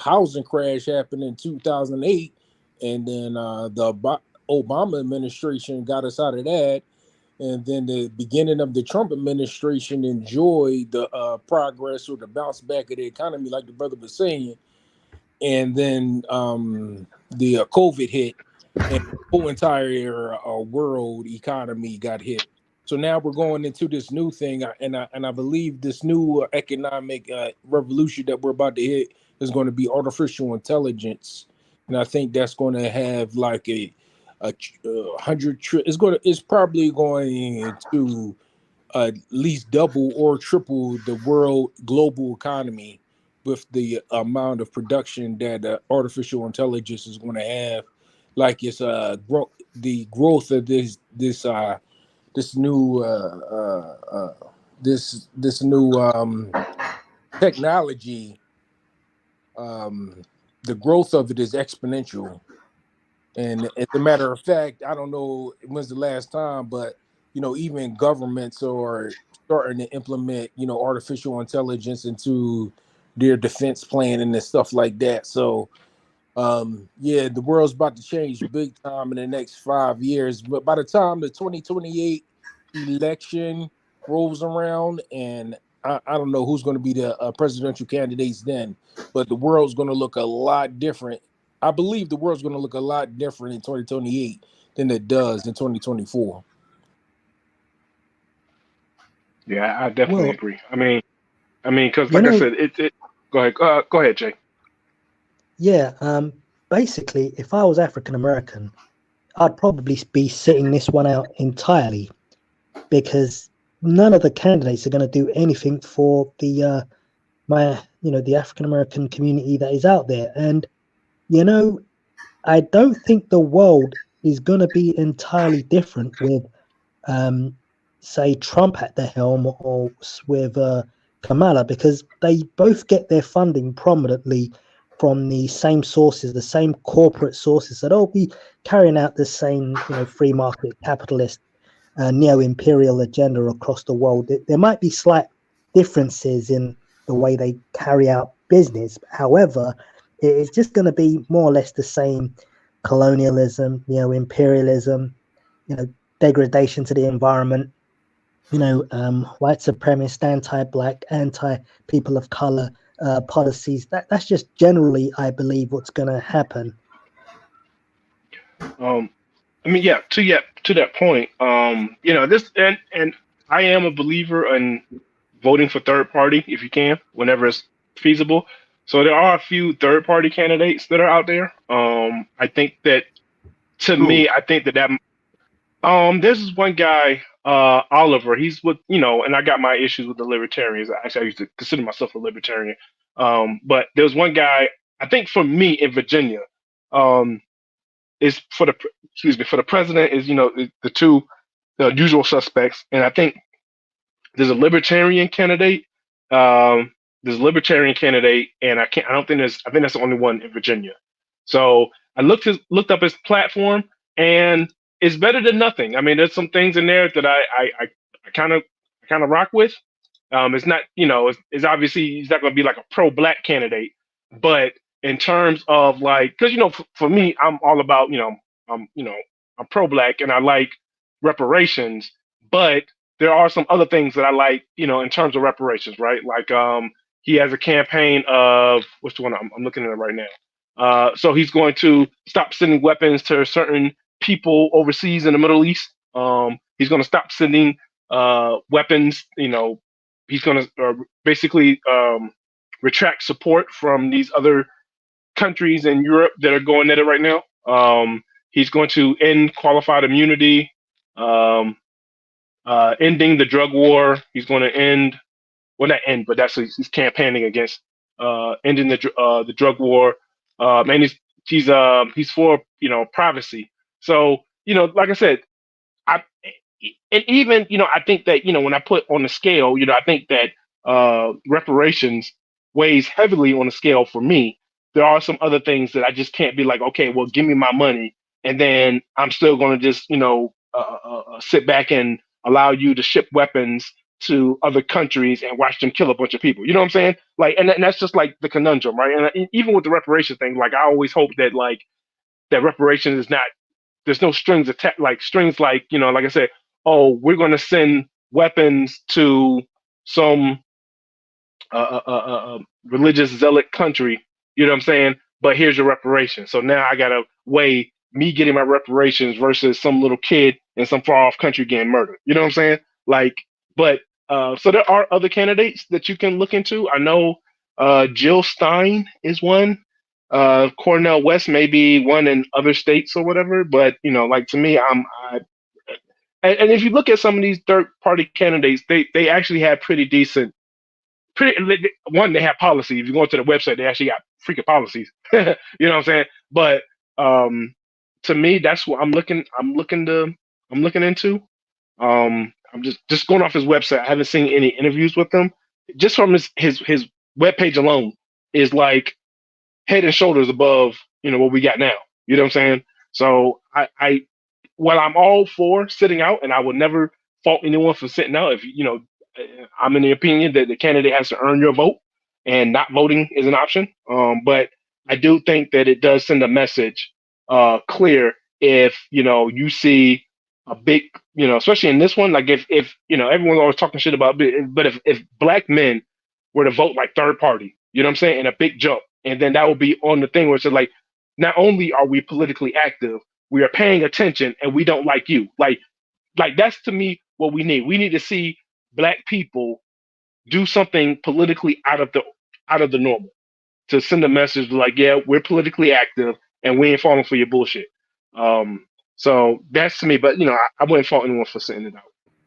housing crash happened in 2008, and then the Obama administration got us out of that. and then the beginning of the Trump administration enjoyed the progress or the bounce back of the economy, like the brother was saying, and then the COVID hit, and the whole entire world economy got hit. So now we're going into this new thing, and I believe this new economic revolution that we're about to hit is going to be artificial intelligence, and I think that's going to have like a 100. It's probably going to at least double or triple the world global economy with the amount of production that artificial intelligence is going to have. Like it's the growth of this new this new technology. The growth of it is exponential. And as a matter of fact, I don't know when's the last time, but even governments are starting to implement, artificial intelligence into their defense planning and stuff like that. So yeah, the world's about to change big time in the next 5 years. But by the time the 2028 election rolls around, and I don't know who's going to be the presidential candidates then, but the world's going to look a lot different. I believe the world's going to look a lot different in 2028 than it does in 2024. Yeah, I definitely Well, agree. Because you like I know, said, it. Go ahead. Go ahead, Jay. yeah, basically, if I was African American, I'd probably be sitting this one out entirely because none of the candidates are going to do anything for the African American community that is out there. And you know, I don't think the world is going to be entirely different with, say, Trump at the helm or with Kamala, because they both get their funding prominently from the same sources, the same corporate sources. So they'll be carrying out the same, free market capitalist neo-imperial agenda across the world. There might be slight differences in the way they carry out business. However, it's just going to be more or less the same colonialism, imperialism, degradation to the environment, white supremacist, anti-black, anti-people of color policies. That's just generally, I believe, what's going to happen. Um, to that point, this and I am a believer in voting for third party if you can, whenever it's feasible. So there are a few third party candidates that are out there. I think that to Who? me, I think that there's this one guy, Oliver. He's with and I got my issues with the libertarians. Actually, I used to consider myself a libertarian. But there was one guy. I think for me in Virginia, um, is for the president is the two usual suspects, and I think there's a libertarian candidate. Um, there's a libertarian candidate, and I don't think there's. I think that's the only one in Virginia. So I looked up his platform, and it's better than nothing. I mean, there's some things in there that I kind of rock with. It's not, it's obviously he's not going to be like a pro-black candidate, but in terms of like, because for me, I'm all about, I'm pro-black and I like reparations, but there are some other things that I like, in terms of reparations, right? Like, he has a campaign of what's the one I'm looking at it right now. So he's going to stop sending weapons to certain people overseas in the Middle East. He's going to stop sending weapons. He's going to basically retract support from these other countries in Europe that are going at it right now. He's going to end qualified immunity, ending the drug war. He's going to end, well, not end, but that's what he's campaigning against, ending the drug war. And he's for privacy. So like I said, I and even I think that when I put on the scale, I think that reparations weighs heavily on the scale for me. There are some other things that I just can't be like, okay, well, give me my money, and then I'm still going to just sit back and allow you to ship weapons to other countries and watch them kill a bunch of people. You know what I'm saying? Like, and that's just like the conundrum, right? And even with the reparation thing, like I always hope that like that reparations is not, there's no strings attached, like strings, like like I said, oh, we're going to send weapons to some religious zealot country. You know what I'm saying? But here's your reparations. So now I gotta weigh me getting my reparations versus some little kid in some far off country getting murdered. You know what I'm saying? Like, but so there are other candidates that you can look into. I know Jill Stein is one. Cornel West may be one in other states or whatever. But like to me, and if you look at some of these third party candidates, they actually have pretty decent one, they have policy. If you go to the website, they actually got freaking policies. You know what I'm saying? But to me, that's what I'm looking into. I'm just going off his website. I haven't seen any interviews with him. Just from his webpage alone is like head and shoulders above what we got now. You know what I'm saying? So I while I'm all for sitting out, and I will never fault anyone for sitting out. If I'm in the opinion that the candidate has to earn your vote, and not voting is an option. But I do think that it does send a message clear if you see a big, especially in this one, like if everyone's always talking shit about, but if black men were to vote like third party, you know what I'm saying, in a big jump, and then that would be on the thing where it's like, not only are we politically active, we are paying attention, and we don't like you. Like that's to me what we need. We need to see black people do something politically out of the normal to send a message like, yeah, we're politically active and we ain't falling for your bullshit. So that's to me, but I wouldn't fault anyone for sending it out.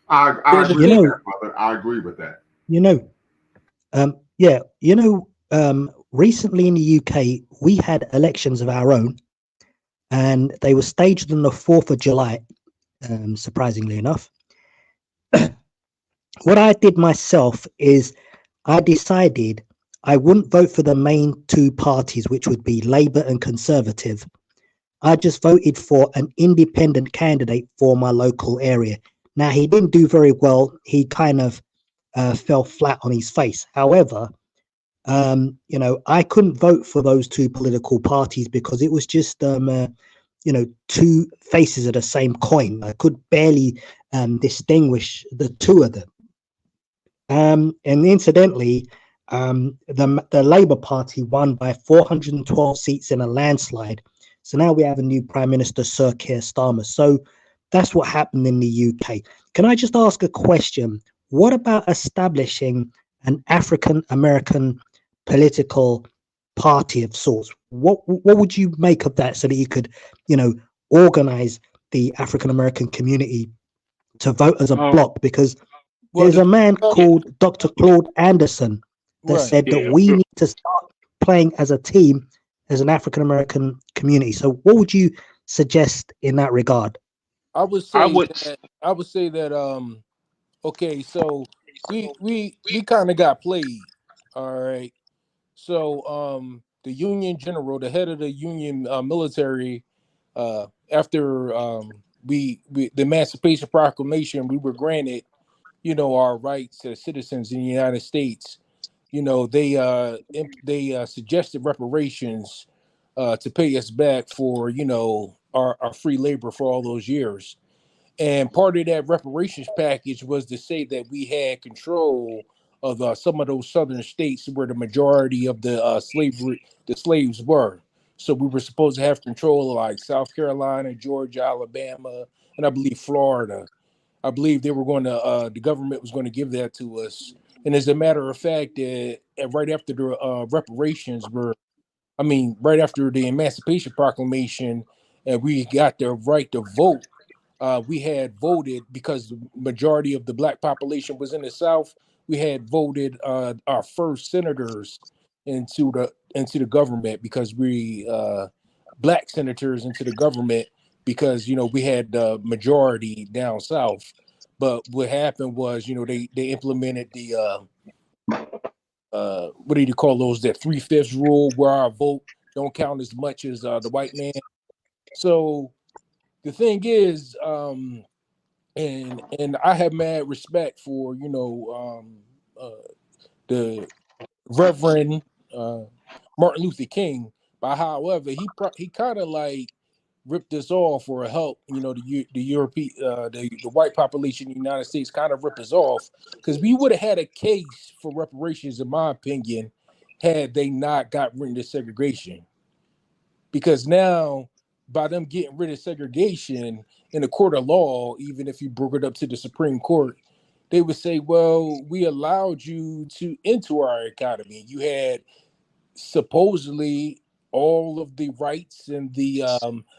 I Yeah, the agree You with thing, know, that, brother. I agree with that. yeah, recently in the UK, we had elections of our own, and they were staged on the 4th of July, surprisingly enough. What I did myself is I decided I wouldn't vote for the main two parties, which would be Labour and Conservative. I just voted for an independent candidate for my local area. Now, he didn't do very well. He kind of fell flat on his face. However, I couldn't vote for those two political parties because it was just, two faces of the same coin. I could barely distinguish the two of them. And incidentally, the Labour Party won by 412 seats in a landslide. So now we have a new Prime Minister, Sir Keir Starmer. So that's what happened in the UK. Can I just ask a question? What about establishing an African American political party of sorts? What would you make of that so that you could, organize the African American community to vote as a bloc? Because well, there's a man Yeah, called Dr. Claude Anderson that right. said that yeah. we need to start playing as a team, as an African American community. So, what would you suggest in that regard? I would I say would. that I would say that okay, so we kind of got played. All right. So the Union General, the head of the Union military, after the Emancipation Proclamation, we were granted, our rights as citizens in the United States. They suggested reparations to pay us back for our free labor for all those years. And part of that reparations package was to say that we had control of some of those southern states where the majority of the slaves were. So we were supposed to have control of like South Carolina, Georgia, Alabama, and I believe Florida. I believe they were going to, the government was going to give that to us. And as a matter of fact, right after the reparations were, I mean, right after the Emancipation Proclamation, and we got the right to vote, we had voted because the majority of the black population was in the South. We had voted our first senators into the government because we black senators into the government because we had the majority down south. But what happened was they implemented the what do you call those, that 3/5 rule where our vote don't count as much as the white man. So the thing is, and I have mad respect for the Reverend uh, Martin Luther King, but however he kind of like ripped us off or help, the European, the white population in the United States kind of rip us off, because we would have had a case for reparations, in my opinion, had they not got rid of segregation. Because now, by them getting rid of segregation in the court of law, even if you broke it up to the Supreme Court, they would say, well, we allowed you to into our economy. You had supposedly all of the rights and the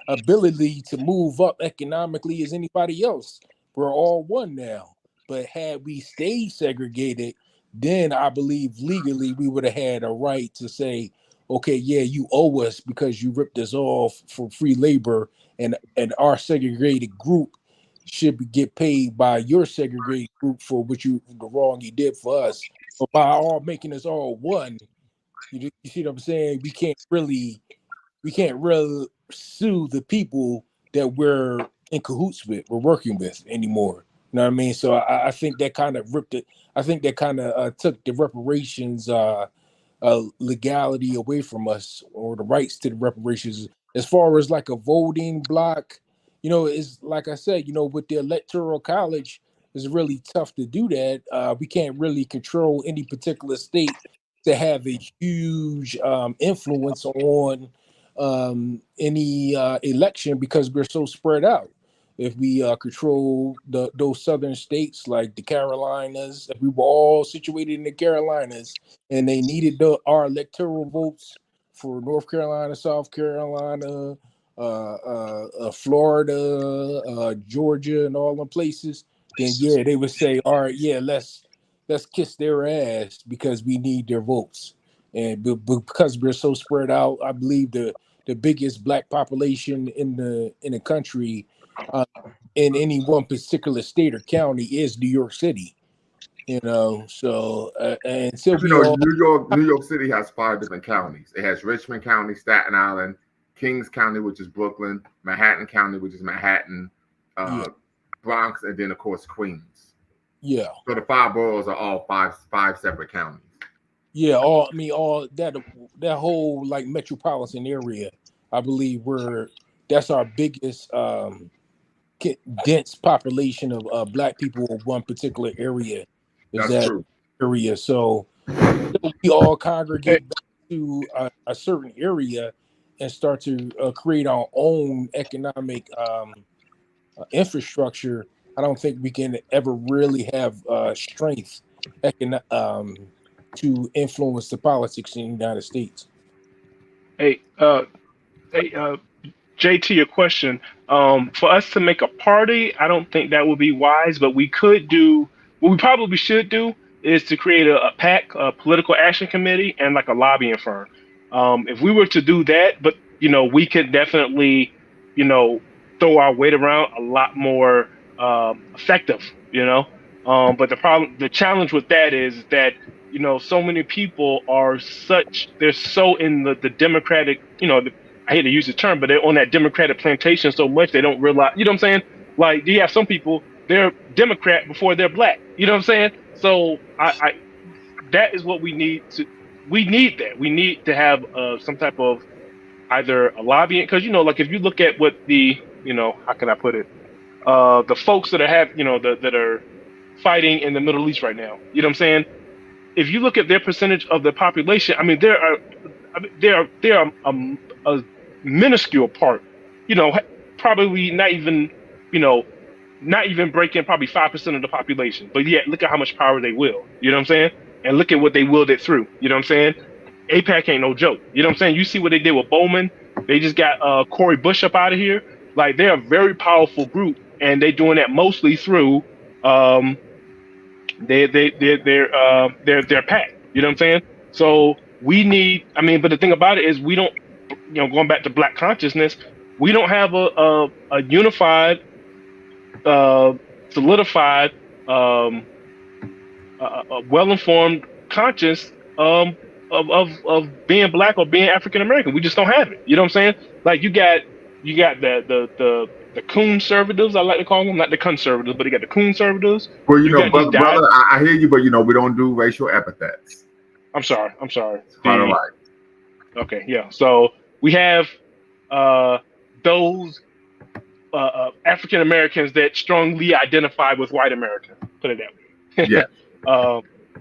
ability to move up economically as anybody else. We're all one now. But had we stayed segregated, then I believe legally we would have had a right to say, okay, yeah, you owe us because you ripped us off for free labor, and our segregated group should get paid by your segregated group for the wrong you did for us. But by all making us all one, you see what I'm saying? We can't really sue the people that we're in cahoots with, we're working with anymore. You know what I mean? So I think that kind of ripped it. I think that kind of took the reparations legality away from us, or the rights to the reparations. As far as like a voting block, it's like I said, with the electoral college, it's really tough to do that. We can't really control any particular state to have a huge influence on any election, because we're so spread out. If we control those southern states like the Carolinas, if we were all situated in the Carolinas and they needed our electoral votes for North Carolina, South Carolina, Florida, Georgia, and all them places, then yeah, they would say, all right, yeah, let's kiss their ass because we need their votes. And because we're so spread out, I believe the biggest black population in the country, in any one particular state or county, is New York City. So and so But we all. New York City has 5 different counties. It has Richmond County, Staten Island, Kings County, which is Brooklyn, Manhattan County, which is Manhattan, Yeah. Bronx, and then of course Queens. Yeah. So the 5 boroughs are all five separate counties. Yeah, all that whole like metropolitan area, I believe that's our biggest dense population of black people of one particular area. Is That's that true. area? So we all congregate Hey, back to a certain area and start to create our own economic infrastructure. I don't think we can ever really have strength to influence the politics in the United States. hey, hey, Jay, to your question, for us to make a party, I don't think that would be wise, but we could do what we probably should do is to create a PAC, a political action committee, and like a lobbying firm. If we were to do that, but we could definitely, you know, throw our weight around a lot more effective, but the challenge with that is that so many people they're so in the Democratic, I hate to use the term, but they're on that Democratic plantation so much they don't realize, you know what I'm saying? Like, you have some people, they're Democrat before they're black. You know what I'm saying? So I that is what we need that. We need to have some type of either a lobbying, because like if you look at what how can I put it? The folks that that are fighting in the Middle East right now. You know what I'm saying? If you look at their percentage of the population, I mean, they're a minuscule part. Probably not even, not even breaking probably 5% of the population. But yet, look at how much power they wield. You know what I'm saying? And look at what they wielded through. You know what I'm saying? APAC ain't no joke. You know what I'm saying? You see what they did with Bowman. They just got Cory Bush up out of here. Like, they're a very powerful group, and they're doing that mostly through their PAC. You know what I'm saying? So we need. I mean, but the thing about it is, we don't. Going back to Black consciousness, we don't have a unified, solidified, a well-informed conscience of being Black or being African American. We just don't have it. You know what I'm saying? Like, you got the conservatives, I like to call them, not the conservatives, but you got the conservatives. Well, You got these brother, I hear you, but we don't do racial epithets. I'm sorry. Quite all right. Okay, yeah. So we have those African Americans that strongly identify with white America. Put it that way. Yeah. uh,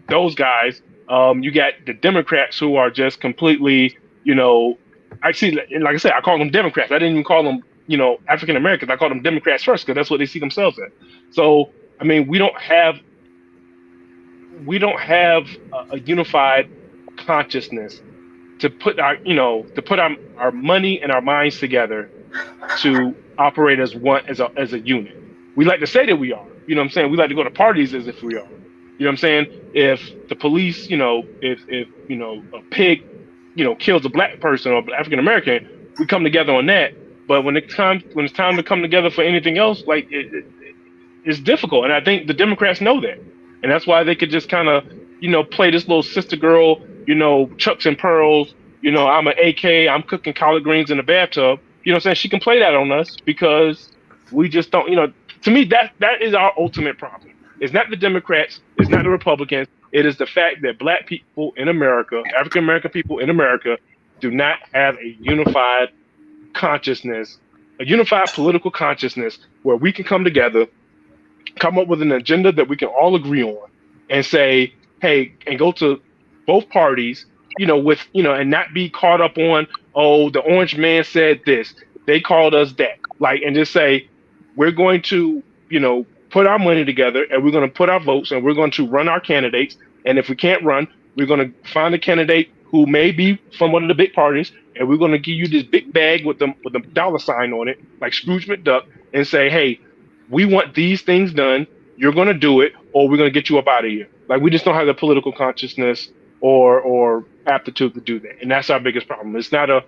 those guys. You got the Democrats who are just completely, I see, like I said, I call them Democrats. I didn't even call them, African Americans. I call them Democrats first because that's what they see themselves as. So, I mean, we don't have a unified consciousness to put our money and our minds together to operate as one as a unit. We like to say that we are. You know what I'm saying? We like to go to parties as if we are. You know what I'm saying? If the police, if a pig, kills a black person or African American, we come together on that. But when it's time to come together for anything else, like it's difficult. And I think the Democrats know that. And that's why they could just kind of, play this little sister girl, Chucks and Pearls, I'm an AK, I'm cooking collard greens in the bathtub. You know what I'm saying? She can play that on us because we just don't, to me, that is our ultimate problem. It's not the Democrats, it's not the Republicans. It is the fact that black people in America, African American people in America, do not have a unified consciousness, a unified political consciousness where we can come together, come up with an agenda that we can all agree on and say, hey, and go to both parties, and not be caught up on, oh, the orange man said this, they called us that. Like, and just say, we're going to, put our money together and we're going to put our votes and we're going to run our candidates. And if we can't run, we're going to find a candidate who may be from one of the big parties, and we're going to give you this big bag with the dollar sign on it, like Scrooge McDuck, and say, hey, we want these things done. You're going to do it, or we're going to get you up out of here. Like, we just don't have the political consciousness or aptitude to do that, and that's our biggest problem. It's not what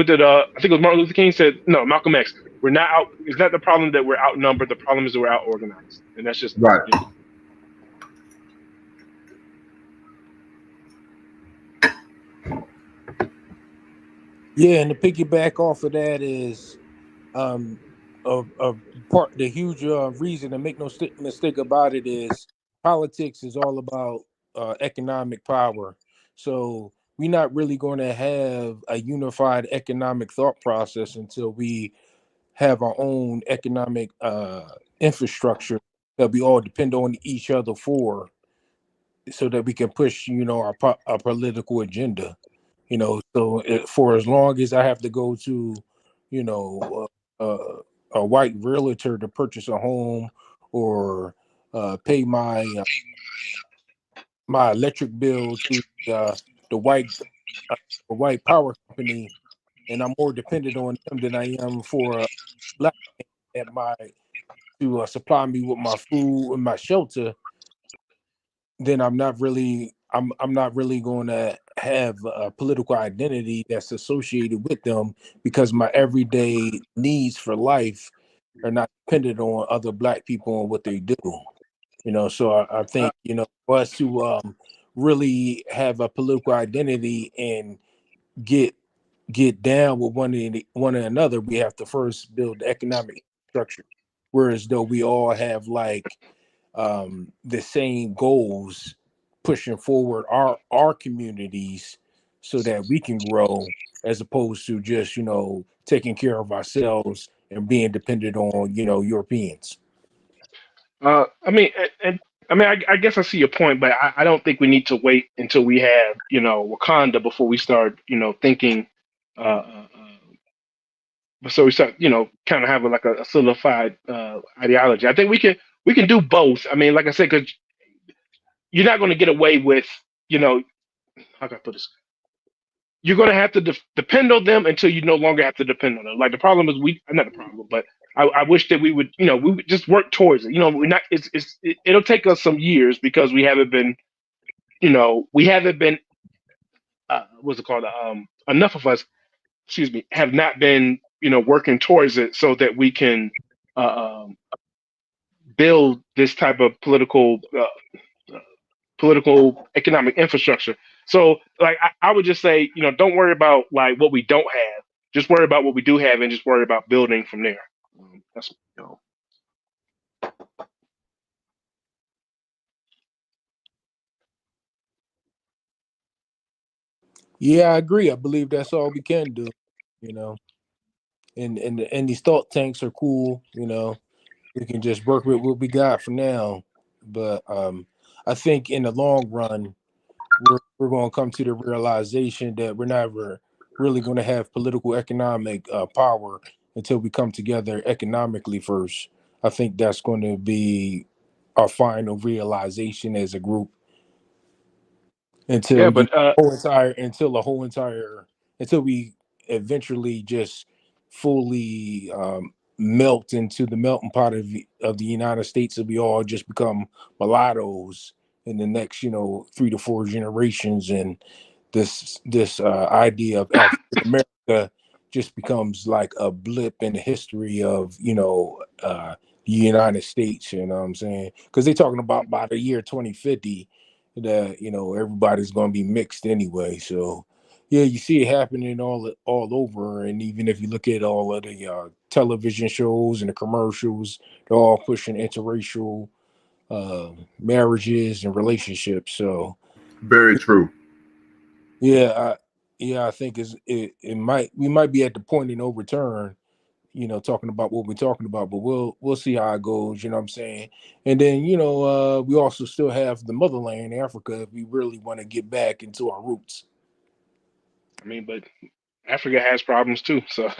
did I think it was Martin Luther King said? No, Malcolm X. We're not out. It's not the problem that we're outnumbered. The problem is that we're out organized, and that's just Right. Yeah, and to piggyback off of that is the huge reason, to make no mistake about it, is politics is all about economic power. So we're not really going to have a unified economic thought process until we have our own economic infrastructure that we all depend on each other for, so that we can push, our political agenda. So for as long as I have to go to, you know, a white realtor to purchase a home, or pay my electric bill to the white power company, and I'm more dependent on them than I am for black at my to supply me with my food and my shelter, then I'm not really going to have a political identity that's associated with them, because my everyday needs for life are not dependent on other black people and what they do. So I think, for us to really have a political identity and get down with one another, we have to first build the economic structure. Whereas though we all have like the same goals, pushing forward our communities so that we can grow, as opposed to just taking care of ourselves and being dependent on Europeans. I mean, I guess I see your point, but I don't think we need to wait until we have, Wakanda before we start, thinking. So we start, kind of having like a solidified ideology. I think we can do both. I mean, like I said, because you're not going to get away with, how can I put this? You're going to have to depend on them until you no longer have to depend on them. Like, the problem is not the problem, but I wish that we would just work towards it. We're not. It'll take us some years because we haven't been, what's it called? Enough of us, excuse me, have not been, working towards it so that we can uh, um, build this type of political economic infrastructure. So, like, I would just say, don't worry about like what we don't have. Just worry about what we do have, and just worry about building from there. That's Yeah, I agree. I believe that's all we can do. You know. and these thought tanks are cool. You know, we can just work with what we got for now. But I think in the long run, we're going to come to the realization that we're never really going to have political economic power until we come together economically first. I think that's going to be our final realization as a group Yeah, until but until we eventually just fully melt into the melting pot of the United States, and we all just become mulattoes in the next 3 to 4 generations, and this idea of African America just becomes like a blip in the history of the United States. You know what I'm saying? Because they're talking about by the year 2050 that everybody's going to be mixed anyway. So yeah, you see it happening all over, and even if you look at all of the television shows and the commercials, they're all pushing interracial marriages and relationships. So Very true. yeah, I think it might we might be at the point of no return, talking about what we're talking about, but we'll see how it goes, you know what I'm saying? And then, we also still have the motherland, Africa, if we really want to get back into our roots. I mean, but Africa has problems too. So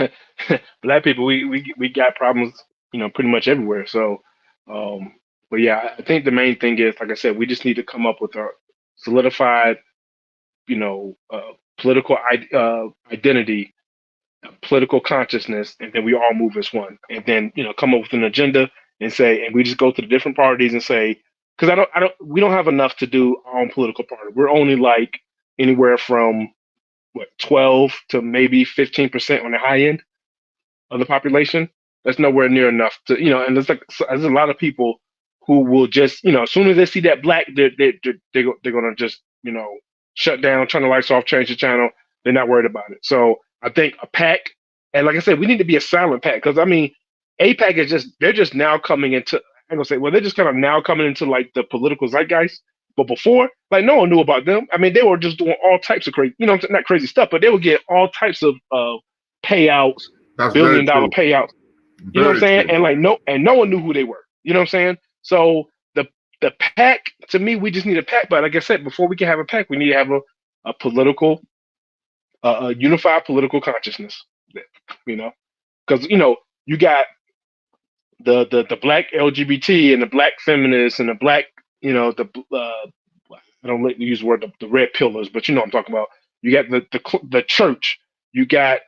black people, we got problems, pretty much everywhere. So, but yeah, I think the main thing is, like I said, we just need to come up with a solidified, political identity, political consciousness, and then we all move as one. And then, come up with an agenda and say, and we just go to the different parties and say, because we don't have enough to do our own political party. We're only like anywhere from what 12 to maybe 15% on the high end of the population. That's nowhere near enough to, and there's a lot of people who will just, as soon as they see that black, they're gonna just, shut down, turn the lights off, change the channel. They're not worried about it. So I think a pack, and like I said, we need to be a silent pack, because I mean, APAC is they're just now coming into, I'm gonna say, well, they're just kind of now coming into like the political zeitgeist. But before, like, no one knew about them. I mean, they were just doing all types of crazy, not crazy stuff, but they would get all types of payouts, That's very billion-dollar true. payouts. You know what I'm Very saying? true. And like no one knew who they were. You know what I'm saying? So the pack, to me, we just need a pack. But like I said, before we can have a pack, we need to have a political, a unified political consciousness. You know, because you got the black LGBT and the black feminists and the black, the I don't like to use the word the red pillars, but you know what I'm talking about. You got the church. You got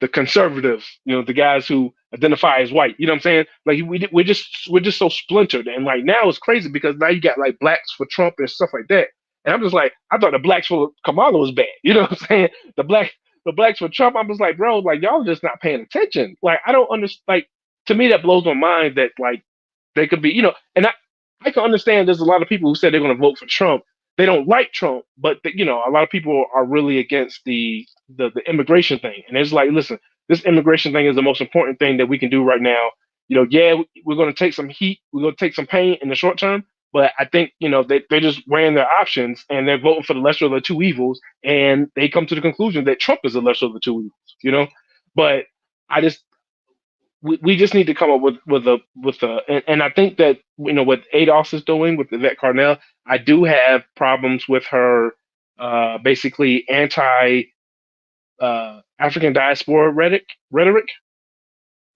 the conservatives, the guys who identify as white. You know what I'm saying? Like we're just so splintered, and like now it's crazy because now you got like blacks for Trump and stuff like that. And I'm just like, I thought the blacks for Kamala was bad. You know what I'm saying? The blacks for Trump. I'm just like, bro, like y'all just not paying attention. Like I don't understand. Like to me, that blows my mind that like they could be, and I can understand there's a lot of people who said they're going to vote for Trump. They don't like Trump, but a lot of people are really against the immigration thing. And it's like, listen, this immigration thing is the most important thing that we can do right now. Yeah, we're going to take some heat, we're going to take some pain in the short term, but I think they're just weighing their options and they're voting for the lesser of the two evils, and they come to the conclusion that Trump is the lesser of the two evils. But I just we just need to come up and I think that what ADOS is doing with Yvette Carnell, I do have problems with her basically anti African diaspora rhetoric.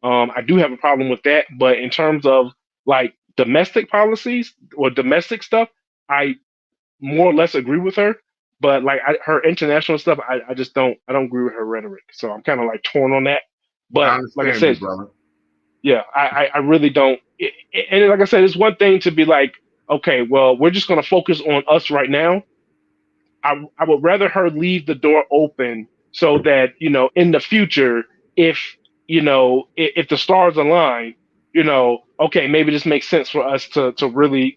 I do have a problem with that, but in terms of like domestic policies or domestic stuff, I more or less agree with her. But like her international stuff, I just I don't agree with her rhetoric. So I'm kind of like torn on that. I But like I understand you, said, brother. yeah, I really don't. And like I said, it's one thing to be like, okay, well, we're just going to focus on us right now. I would rather her leave the door open so that in the future, if if the stars align, okay, maybe this makes sense for us to really,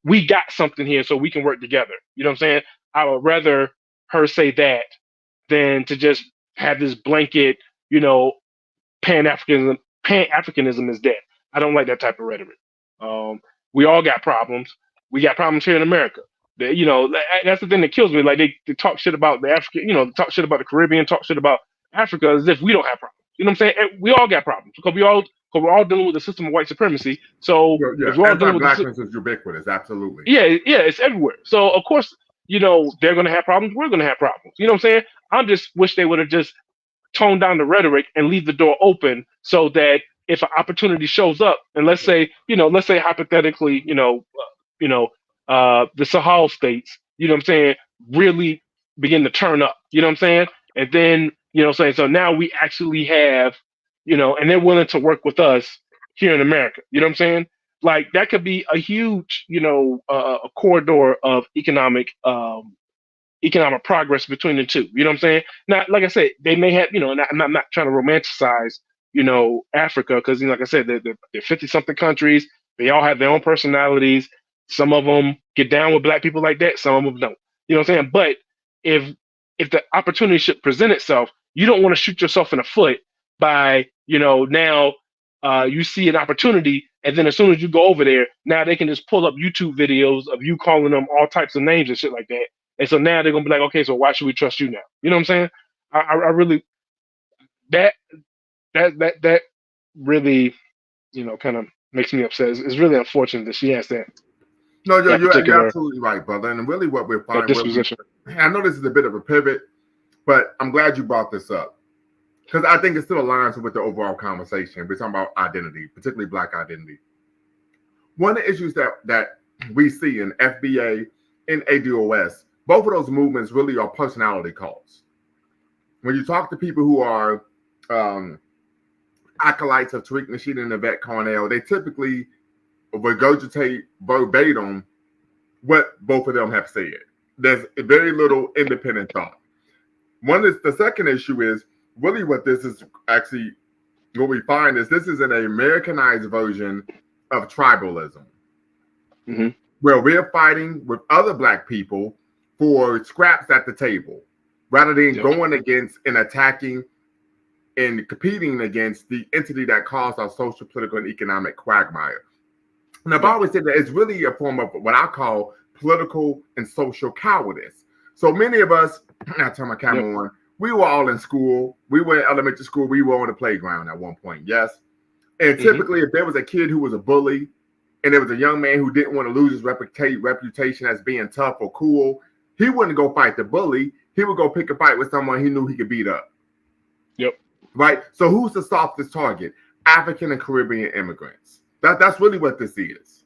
we got something here, so we can work together. You know what I'm saying? I would rather her say that than to just have this blanket, you know, Pan Africanism is dead. I don't like that type of rhetoric. Um, we all got problems. We got problems here in America. That's the thing that kills me. Like they talk shit about the African, talk shit about the Caribbean, talk shit about Africa as if we don't have problems. You know what I'm saying? And we all got problems because we're all dealing with the system of white supremacy. So Yeah, if we're all dealing with anti-blackness is ubiquitous, absolutely. yeah, it's everywhere. So of course, they're gonna have problems. We're gonna have problems. You know what I'm saying? I just wish they would have just tone down the rhetoric and leave the door open so that if an opportunity shows up, and let's say hypothetically, the Sahel states, you know what I'm saying, really begin to turn up, you know what I'm saying? And then, so now we actually have, and they're willing to work with us here in America, you know what I'm saying? Like that could be a huge, a corridor of economic progress between the two. You know what I'm saying? Now, like I said, they may have, and I'm not trying to romanticize, Africa, because like I said, they're 50 something countries. They all have their own personalities. Some of them get down with black people like that. Some of them don't. You know what I'm saying? But if the opportunity should present itself, you don't want to shoot yourself in the foot by, now you see an opportunity, and then as soon as you go over there, now they can just pull up YouTube videos of you calling them all types of names and shit like that. And so now they're gonna be like, okay, so why should we trust you now? You know what I'm saying? I really that really, kind of makes me upset. It's really unfortunate that she has that. No, you're absolutely right, brother. And really, what we're finding, disposition. I know this is a bit of a pivot, but I'm glad you brought this up because I think it still aligns with the overall conversation. We're talking about identity, particularly Black identity. One of the issues that we see in FBA and ADOS, both of those movements really are personality cults. When you talk to people who are acolytes of Tariq Nasheed and Yvette Carnell, they typically regurgitate verbatim what both of them have said. There's very little independent thought. The second issue is really what this is actually, what we find is this is an Americanized version of tribalism, where we're fighting with other Black people for scraps at the table, rather than going against and attacking and competing against the entity that caused our social, political, and economic quagmire. And I've always said that it's really a form of what I call political and social cowardice. So many of us, I turn my camera on, we were all in school. We were in elementary school. We were on the playground at one point, yes? And typically, if there was a kid who was a bully and there was a young man who didn't want to lose his reputation as being tough or cool, he wouldn't go fight the bully. He would go pick a fight with someone he knew he could beat up. Right? So who's the softest target? African and Caribbean immigrants. That's really what this is.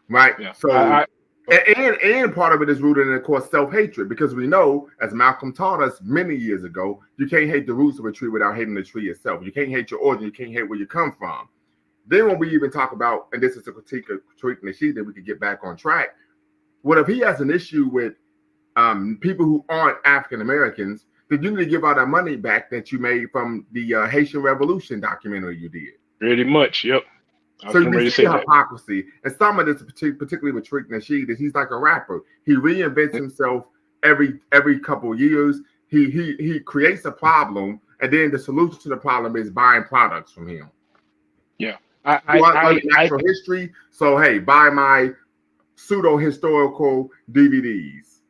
Right? Yeah. So and part of it is rooted in, of course, self-hatred, because we know, as Malcolm taught us many years ago, you can't hate the roots of a tree without hating the tree itself. You can't hate your origin. You can't hate where you come from. Then when we even talk about, and this is a critique of Tariq Nasheed, that we could get back on track, what if he has an issue with people who aren't African Americans? Then you need to give all that money back that you made from the Haitian Revolution documentary you did. Pretty much, yep. So you see hypocrisy. And some of this, particularly with Tariq Nasheed, is he's like a rapper. He reinvents himself every couple of years. He creates a problem, and then the solution to the problem is buying products from him. Yeah. I natural history. So hey, buy my pseudo historical DVDs.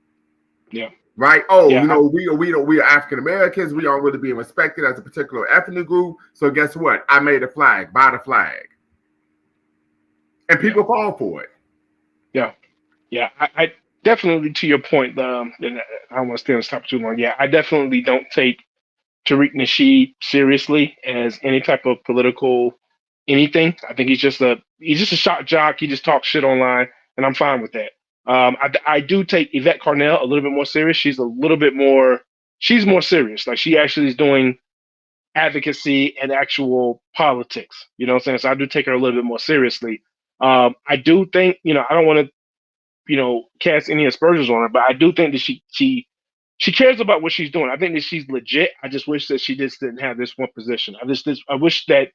Yeah. Right? Oh, yeah, we are African Americans. We aren't really being respected as a particular ethnic group. So guess what? I made a flag. Buy the flag. And people fall for it. Yeah. Yeah. I definitely, to your point, and I don't want to stay on this topic too long. Yeah, I definitely don't take Tariq Nasheed seriously as any type of political anything. I think he's just a shock jock. He just talks shit online, and I'm fine with that. I do take Yvette Carnell a little bit more serious. She's more serious. Like she actually is doing advocacy and actual politics. You know what I'm saying? So I do take her a little bit more seriously. I do think, I don't want to, cast any aspersions on her, but I do think that she cares about what she's doing. I think that she's legit. I just wish that she just didn't have this one position. I wish that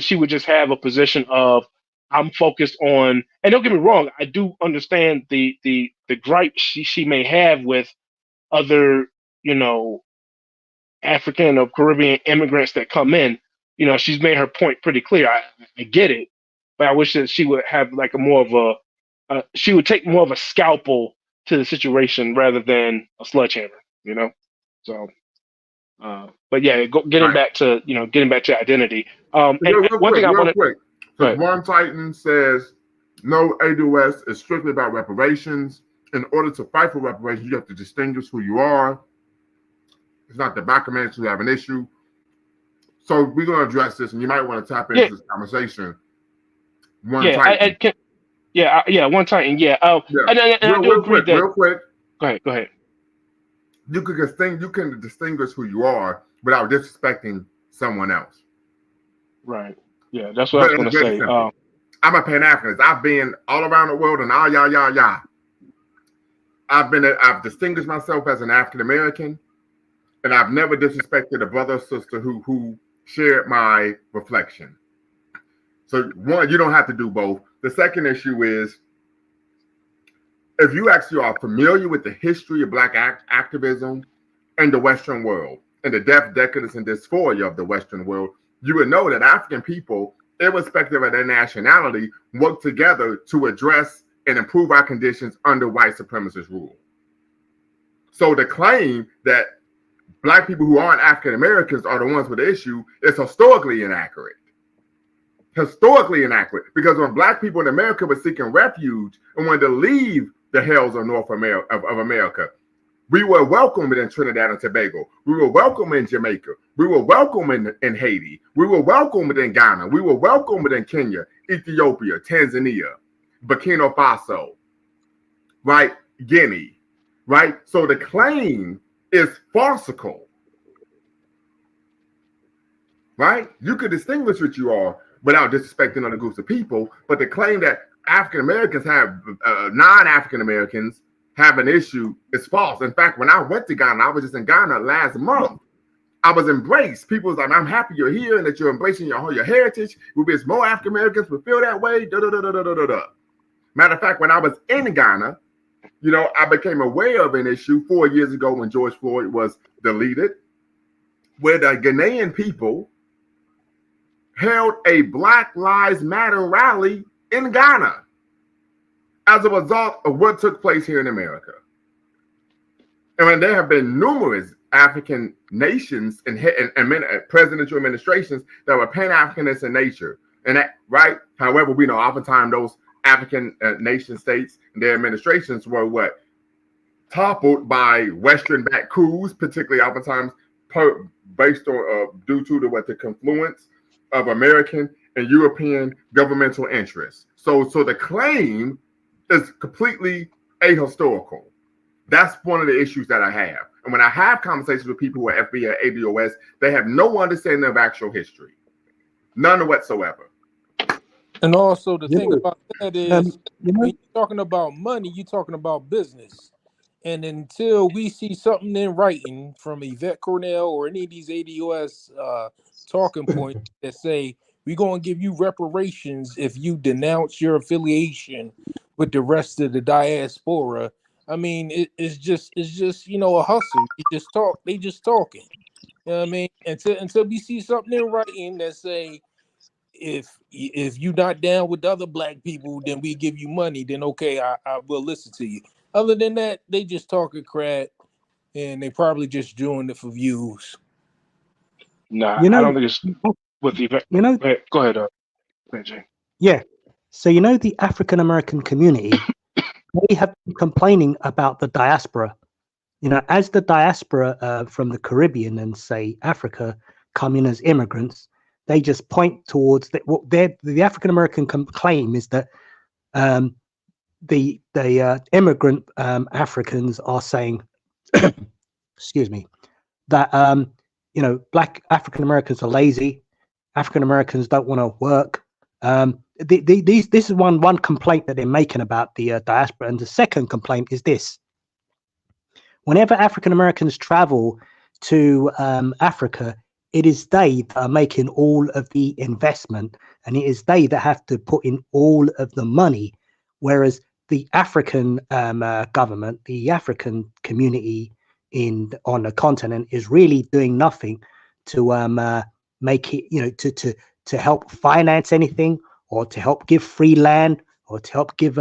she would just have a position of, I'm focused on, and don't get me wrong, I do understand the gripe she may have with other, African or Caribbean immigrants that come in. She's made her point pretty clear. I get it, but I wish that she would have like she would take more of a scalpel to the situation rather than a sledgehammer, So, but yeah, getting Right. back to getting back to identity. And Real one quick, thing I real wanted. quick. Go Because ahead. one Titan says no, ADOS is strictly about reparations. In order to fight for reparations, you have to distinguish who you are. It's not the documenters who have an issue. So we're going to address this, and you might want to tap Yeah, into this conversation. One yeah, I Titan. can. Yeah, one Titan. Yeah. Yeah. And I do agree that. Real quick. Go ahead. You can distinguish who you are without disrespecting someone else. Right. Yeah, that's what I was going to Very say. simple. I'm a Pan-Africanist. I've been all around the world and yah. I've distinguished myself as an African American, and I've never disrespected a brother or sister who shared my reflection. So one, you don't have to do both. The second issue is if you actually are familiar with the history of Black activism in the Western world and the death, decadence, and dysphoria of the Western world, you would know that African people, irrespective of their nationality, work together to address and improve our conditions under white supremacist rule. So the claim that Black people who aren't African Americans are the ones with the issue is historically inaccurate. Historically inaccurate, because when Black people in America were seeking refuge and wanted to leave the hells of North America, of America, we were welcomed in Trinidad and Tobago. We were welcomed in Jamaica. We were welcomed in Haiti. We were welcomed in Ghana. We were welcomed in Kenya, Ethiopia, Tanzania, Burkina Faso, right? Guinea, right? So the claim is farcical, right? You could distinguish what you are without disrespecting other groups of people, but the claim that African Americans have non-African Americans have an issue is false. In fact, when I went to Ghana, I was just in Ghana last month. I was embraced. People was like, "I'm happy you're here and that you're embracing your heritage. We'll be more African Americans will feel that way." Matter of fact, when I was in Ghana, I became aware of an issue 4 years ago when George Floyd was deleted, where the Ghanaian people held a Black Lives Matter rally in Ghana as a result of what took place here in America. And when there have been numerous African nations and presidential administrations that were Pan-Africanist in nature, and that, right? However, we know oftentimes those African nation states and their administrations were toppled by Western-backed coups, particularly oftentimes based on due to the confluence of American and European governmental interests. So the claim is completely ahistorical. That's one of the issues that I have. And when I have conversations with people who are FBI, ADOS, they have no understanding of actual history. None whatsoever. And also the thing about that is when you're talking about money, you're talking about business. And until we see something in writing from Yvette Cornell or any of these ADOS talking points that say we're going to give you reparations if you denounce your affiliation with the rest of the diaspora, I mean, it's just a hustle. They just talking. You know what I mean? Until we see something in writing that say if you're not down with other Black people, then we give you money, then okay, I will listen to you. Other than that, they just talking crap, and they probably just doing it for views. Nah, I don't think it's with the event. Go ahead, Jay. Yeah. So the African American community, they have been complaining about the diaspora. As the diaspora from the Caribbean and say Africa come in as immigrants, they just point towards the African American claim is that the immigrant Africans are saying, excuse me, that Black African Americans are lazy, African Americans don't want to work. This is one complaint that they're making about the diaspora, and the second complaint is this: whenever African Americans travel to Africa, it is they that are making all of the investment, and it is they that have to put in all of the money, whereas the African government, the African community on the continent is really doing nothing to make it, to help finance anything, or to help give free land, or to help give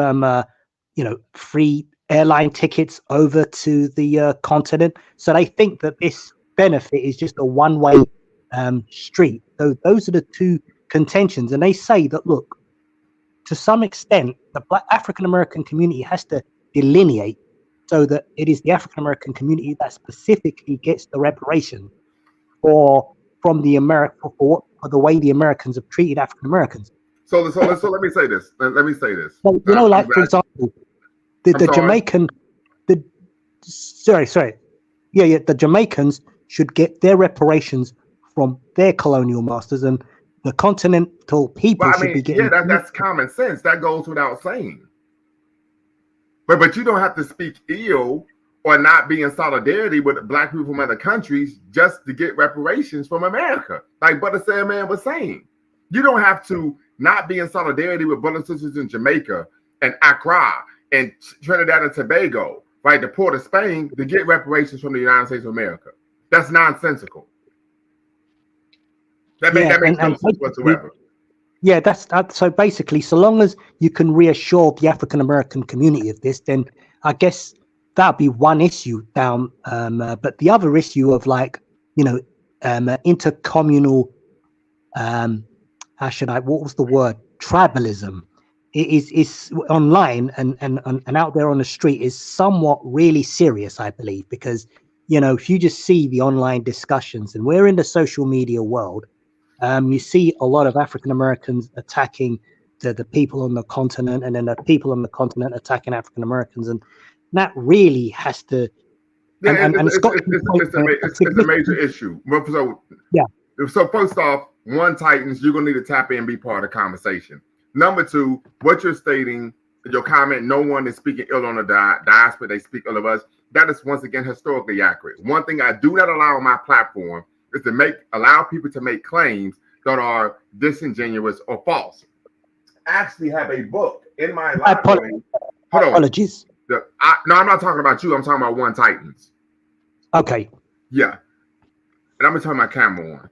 free airline tickets over to the continent. So they think that this benefit is just a one-way street. So those are the two contentions. And they say that, look, to some extent, the Black African American community has to delineate so that it is the African American community that specifically gets the reparation from the for the way the Americans have treated African Americans. So let me say this. Let me say this. So, you know, like for example, the Jamaican, the Jamaicans should get their reparations from their colonial masters, and the continental people should be getting. Yeah, that's common sense. That goes without saying. But you don't have to speak ill or not be in solidarity with Black people from other countries just to get reparations from America. Like Brother Sandman was saying, you don't have to not be in solidarity with brothers and sisters in Jamaica and Accra and Trinidad and Tobago, right, the Port of Spain, to get reparations from the United States of America. That's nonsensical. That makes no sense whatsoever. Yeah, that's so basically, so long as you can reassure the African American community of this, then I guess that'd be one issue down. But the other issue of, like, you know, intercommunal, what was the word? Tribalism. It is online and out there on the street is somewhat really serious, I believe, because, you know, if you just see the online discussions, and we're in the social media world, you see a lot of African Americans attacking the people on the continent, and then the people on the continent attacking African Americans, and that really has to. Yeah, it's a major issue. So, yeah. So first off, one, Titans, you're gonna need to tap in and be part of the conversation. Number two, what you're stating, your comment, no one is speaking ill on the diaspora, they speak ill of us. That is once again historically accurate. One thing I do not allow on my platform is to allow people to make claims that are disingenuous or false. I actually have a book in my library. Apologies. No, I'm not talking about you. I'm talking about One Titans. Okay. Yeah. And I'm going to turn my camera on.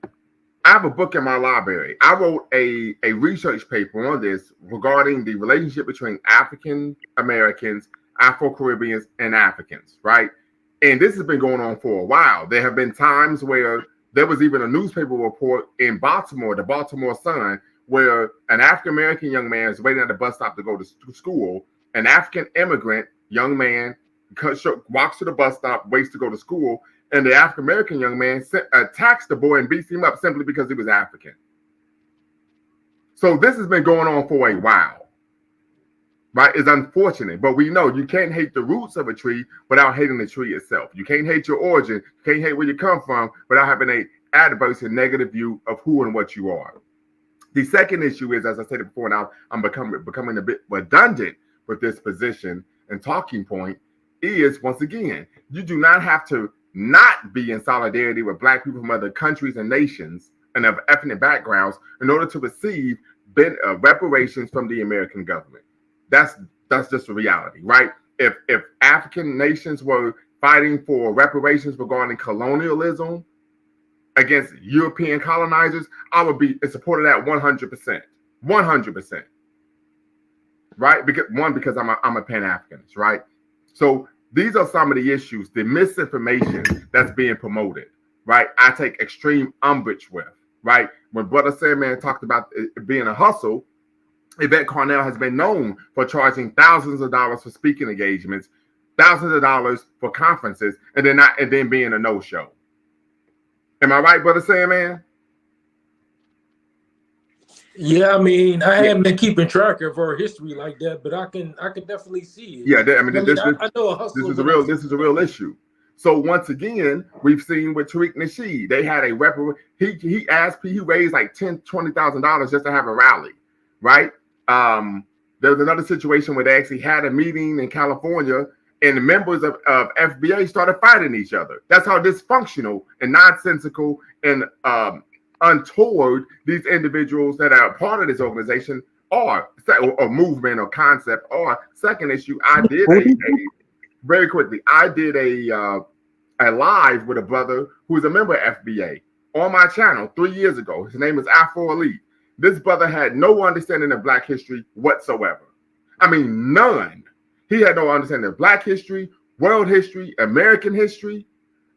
I have a book in my library. I wrote a research paper on this regarding the relationship between African Americans, Afro-Caribbeans, and Africans, right? And this has been going on for a while. There have been times where there was even a newspaper report in Baltimore, the Baltimore Sun, where an African-American young man is waiting at the bus stop to go to school. An African immigrant young man walks to the bus stop, waits to go to school, and the African-American young man attacks the boy and beats him up simply because he was African. So this has been going on for a while, right? It's unfortunate, but we know you can't hate the roots of a tree without hating the tree itself. You can't hate your origin, you can't hate where you come from without having an adverse and negative view of who and what you are. The second issue is, as I said before, now I'm becoming a bit redundant with this position and talking point, is, once again, you do not have to not be in solidarity with Black people from other countries and nations and of ethnic backgrounds in order to receive reparations from the American government. That's just a reality, right? If African nations were fighting for reparations regarding colonialism against European colonizers, I would be in support of that 100%. 100%. Right? Because I'm a Pan-Africanist, right? So these are some of the issues, the misinformation that's being promoted, right? I take extreme umbrage with, right? When Brother Sandman talked about it being a hustle, Yvette Carnell has been known for charging thousands of dollars for speaking engagements, thousands of dollars for conferences, and then being a no-show. Am I right, Brother Sandman? Yeah, I mean, I haven't been keeping track of her history like that, but I can definitely see it. Yeah, I know a hustle. This is a real issue. So once again, we've seen with Tariq Nasheed, they had he raised like $20,000 just to have a rally, right? There was another situation where they actually had a meeting in California, and the members of FBA started fighting each other. That's how dysfunctional and nonsensical and untoward these individuals that are part of this organization are, or movement or concept are. Second issue, I did very quickly. I did a live with a brother who is a member of FBA on my channel 3 years ago. His name is Afro Elite. This brother had no understanding of Black history whatsoever. I mean, none. He had no understanding of Black history, world history, American history.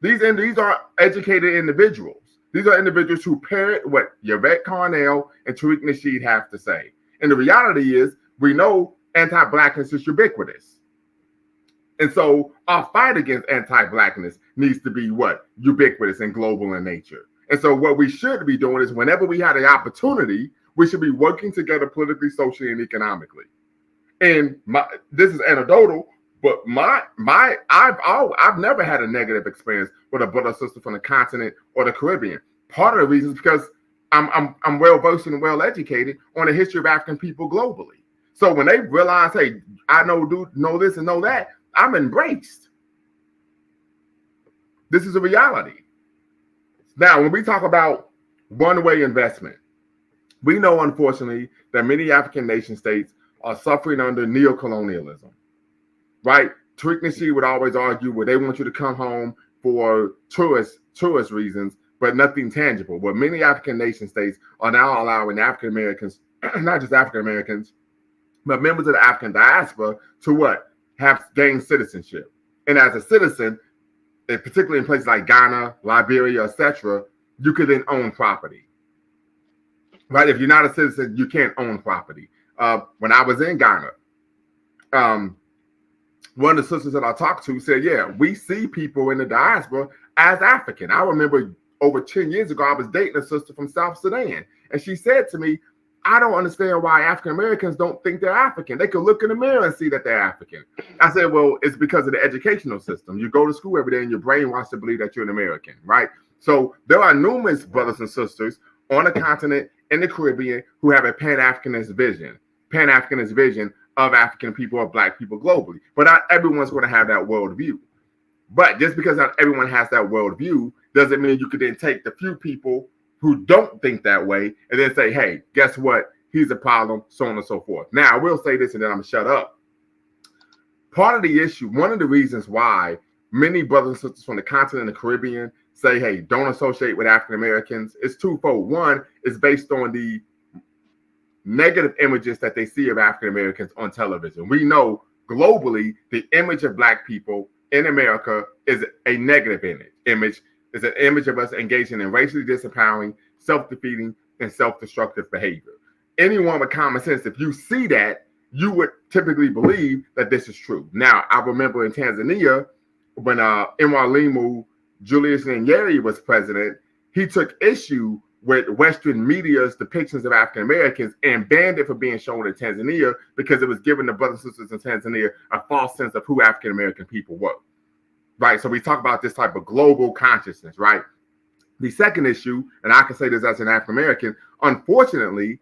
These are educated individuals. These are individuals who parrot what Yvette Carnell and Tariq Nasheed have to say. And the reality is, we know anti-Blackness is ubiquitous. And so our fight against anti-Blackness needs to be what? Ubiquitous and global in nature. And so what we should be doing is whenever we have the opportunity, we should be working together politically, socially, and economically. And this is anecdotal, but I've never had a negative experience with a brother or sister from the continent or the Caribbean. Part of the reason is because I'm well versed and well educated on the history of African people globally. So when they realize, hey, I know this and know that, I'm embraced. This is a reality. Now, when we talk about one-way investment, we know, unfortunately, that many African nation states are suffering under neocolonialism, right? Tariq Nasheed would always argue, well, they want you to come home for tourist reasons, but nothing tangible. But many African nation states are now allowing African Americans, not just African Americans, but members of the African diaspora to what? Have gained citizenship. And as a citizen, particularly in places like Ghana, Liberia, etc., you could then own property. Right? If you're not a citizen, you can't own property. When I was in Ghana, one of the sisters that I talked to said, yeah, we see people in the diaspora as African. I remember over 10 years ago, I was dating a sister from South Sudan. And she said to me, I don't understand why African Americans don't think they're African. They could look in the mirror and see that they're African. I said, well, it's because of the educational system. You go to school every day and you're brainwashed to believe that you're an American, right? So there are numerous brothers and sisters on the continent, in the Caribbean, who have a Pan-Africanist vision of African people or Black people globally. But not everyone's going to have that worldview. But just because not everyone has that worldview doesn't mean you could then take the few people who don't think that way and then say, hey, guess what? He's a problem, so on and so forth. Now, I will say this and then I'm going to shut up. Part of the issue, one of the reasons why many brothers and sisters from the continent and the Caribbean say, hey, don't associate with African Americans, is twofold. One is based on the negative images that they see of African Americans on television. We know globally the image of Black people in America is a negative image. It's an image of us engaging in racially disempowering, self-defeating, and self-destructive behavior. Anyone with common sense, if you see that, you would typically believe that this is true. Now, I remember in Tanzania, when Mwalimu Julius Nyerere was president, he took issue with Western media's depictions of African Americans and banned it from being shown in Tanzania because it was giving the brothers and sisters in Tanzania a false sense of who African American people were. Right, so we talk about this type of global consciousness, right? The second issue, and I can say this as an African American, unfortunately,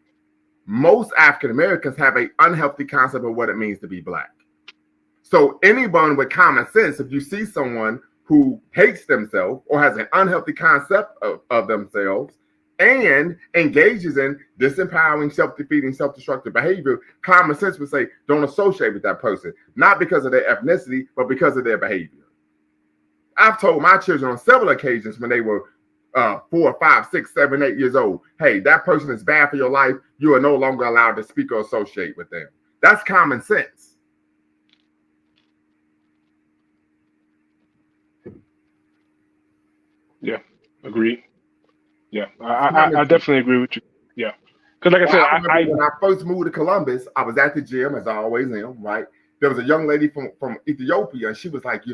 most African Americans have an unhealthy concept of what it means to be Black. So anyone with common sense, if you see someone who hates themselves or has an unhealthy concept of themselves and engages in disempowering, self-defeating, self-destructive behavior, common sense would say, don't associate with that person, not because of their ethnicity, but because of their behavior. I've told my children on several occasions when they were 4, 5, 6, 7, 8 years old, hey, that person is bad for your life. You are no longer allowed to speak or associate with them. That's common sense. Yeah, agreed. Yeah, I definitely agree with you. Yeah, because like I said, when I first moved to Columbus, I was at the gym, as I always am, right? There was a young lady from Ethiopia, and she was like,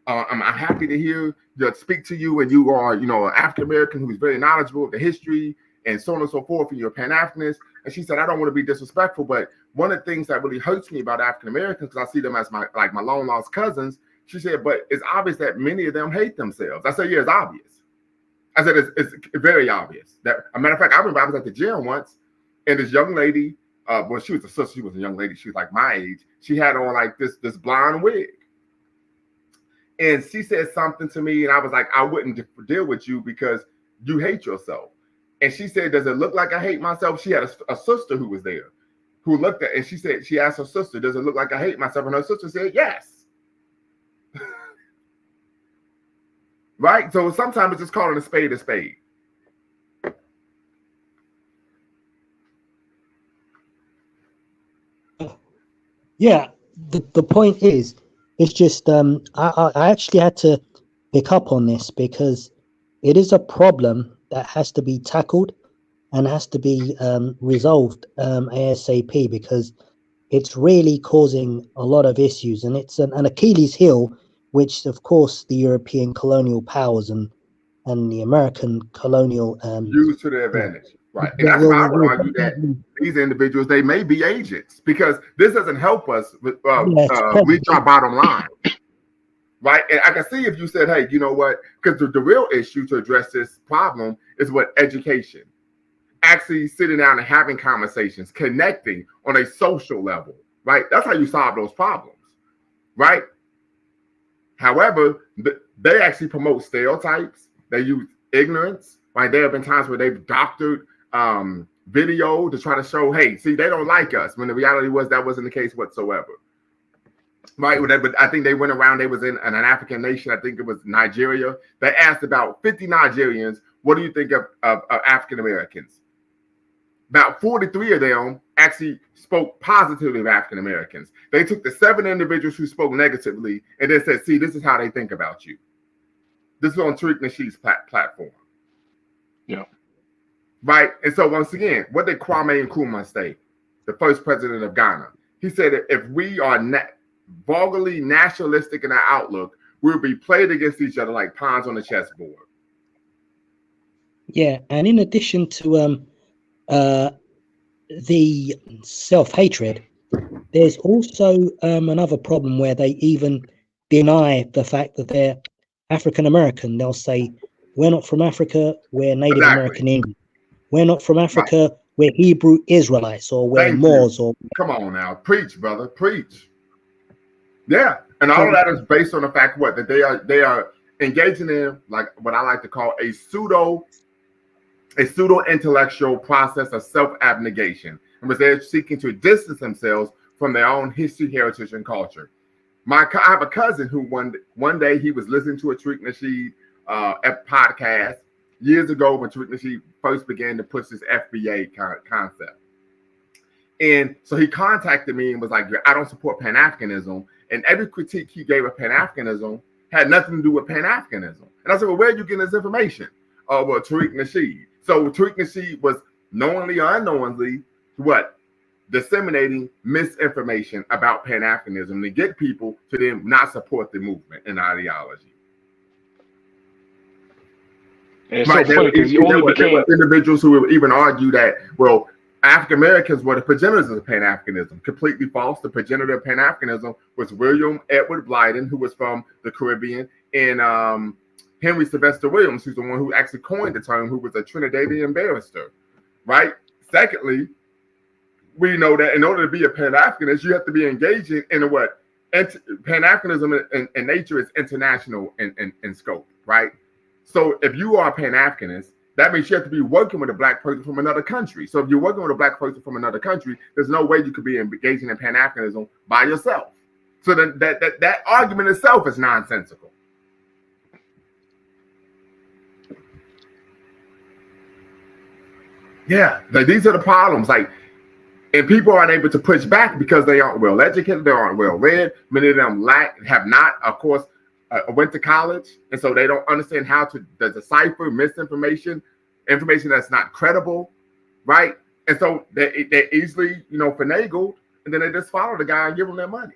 I'm happy to hear speak to you, and you are, an African American who's very knowledgeable of the history and so on and so forth, and you're Pan-Africanist. And she said, I don't want to be disrespectful, but one of the things that really hurts me about African Americans, because I see them as my long lost cousins, she said, but it's obvious that many of them hate themselves. I said, yeah, it's obvious. I said, it's very obvious. That, as a matter of fact, I remember I was at the gym once, and this young lady, well, she was a sister, she was a young lady, she was like my age. She had on like this blonde wig. And she said something to me, and I was like, I wouldn't deal with you because you hate yourself. And she said, does it look like I hate myself? She had a sister who was there who looked at, and she asked her sister, does it look like I hate myself? And her sister said, yes. Right? So sometimes it's just calling a spade a spade. Yeah, the point is, it's just I actually had to pick up on this because it is a problem that has to be tackled and has to be resolved ASAP, because it's really causing a lot of issues, and it's an Achilles heel, which of course the European colonial powers and the American colonial Used to their advantage, right? And that's why I would argue that these individuals, they may be agents, because this doesn't help us with reach our bottom line, right? And I can see if you said, hey, you know what, because the real issue to address this problem is what education, actually sitting down and having conversations, connecting on a social level, right? That's how you solve those problems, right? However, they actually promote stereotypes. They use ignorance, right? There have been times where they've doctored video to try to show, hey, see, they don't like us, when the reality was that wasn't the case whatsoever, right? But I think they went around, they was in an African nation, I think it was Nigeria. They asked about 50 Nigerians, what do you think of African Americans? About 43 of them actually spoke positively of African Americans. They took the 7 individuals who spoke negatively and then said, see, this is how they think about you. This is on Tariq Nasheed's platform. Yeah. Right? And so once again, what did Kwame Nkrumah say, the first president of Ghana? He said that if we are vulgarly nationalistic in our outlook, we'll be played against each other like pawns on a chessboard. Yeah, and in addition to the self-hatred, there's also another problem where they even deny the fact that they're African American. They'll say, we're not from Africa, we're Native American Indian. We're not from Africa, we're Hebrew Israelites, or we're Moors. Or come on now, preach, brother, preach. Yeah, and all of that is based on the fact that they are engaging in, like what I like to call a pseudo intellectual process of self-abnegation, in which they're seeking to distance themselves from their own history, heritage, and culture. I have a cousin who one day he was listening to a Tariq Nasheed podcast years ago when Tariq Nasheed first began to push this FBA concept. And so he contacted me and was like, I don't support Pan-Africanism. And every critique he gave of Pan-Africanism had nothing to do with Pan-Africanism. And I said, well, where are you getting this information? Well, Tariq Nasheed. So Tariq Nasheed was knowingly or unknowingly disseminating misinformation about Pan-Africanism to get people to then not support the movement and ideology. And it's so funny because there were individuals who would even argue that, well, African Americans were the progenitors of Pan-Africanism. Completely false. The progenitor of Pan-Africanism was William Edward Blyden, who was from the Caribbean, and Henry Sylvester Williams, who's the one who actually coined the term, who was a Trinidadian barrister, right? Secondly, we know that in order to be a Pan-Africanist, you have to be engaging in what? Pan-Africanism in nature is international in scope, right? So if you are a Pan-Africanist, that means you have to be working with a Black person from another country. So if you're working with a Black person from another country, there's no way you could be engaging in Pan-Africanism by yourself. So that argument itself is nonsensical. Yeah, these are the problems. And people aren't able to push back because they aren't well educated, they aren't well read. Many of them have not, of course, went to college, and so they don't understand how to decipher misinformation, information that's not credible, right? And so they're easily, finagled, and then they just follow the guy and give them their money.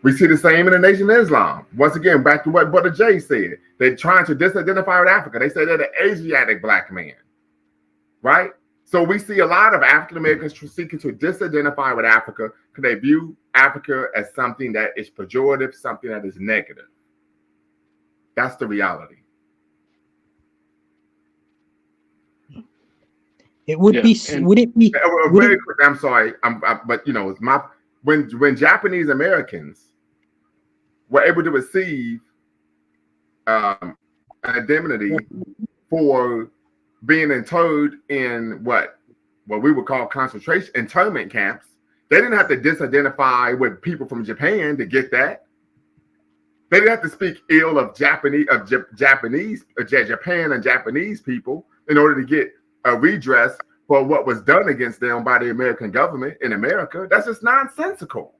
We see the same in the Nation of Islam. Once again, back to what Brother Jay said. They're trying to disidentify with Africa. They say they're the Asiatic Black man, right? So we see a lot of African Americans seeking to disidentify with Africa because they view Africa as something that is pejorative, something that is negative. That's the reality. It would be. Would it be? Very quick. I'm sorry. But it's when Japanese Americans were able to receive an indemnity for being interred in what we would call internment camps. They didn't have to disidentify with people from Japan to get that. They didn't have to speak ill of Japan and Japanese people in order to get a redress for what was done against them by the American government in America. That's just nonsensical.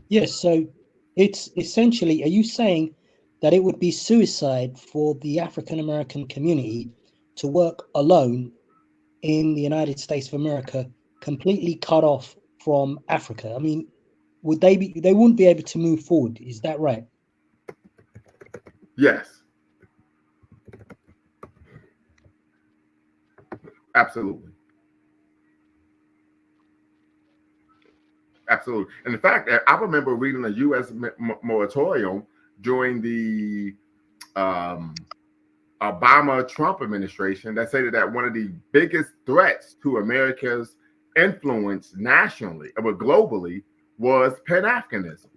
Yes, so it's essentially, are you saying that it would be suicide for the African American community to work alone in the United States of America, completely cut off from Africa? I mean, they wouldn't be able to move forward, is that right? Yes. Absolutely. Absolutely. And in fact, I remember reading a U.S. moratorium during the Obama-Trump administration that stated that one of the biggest threats to America's influence nationally, but globally, was Pan-Africanism.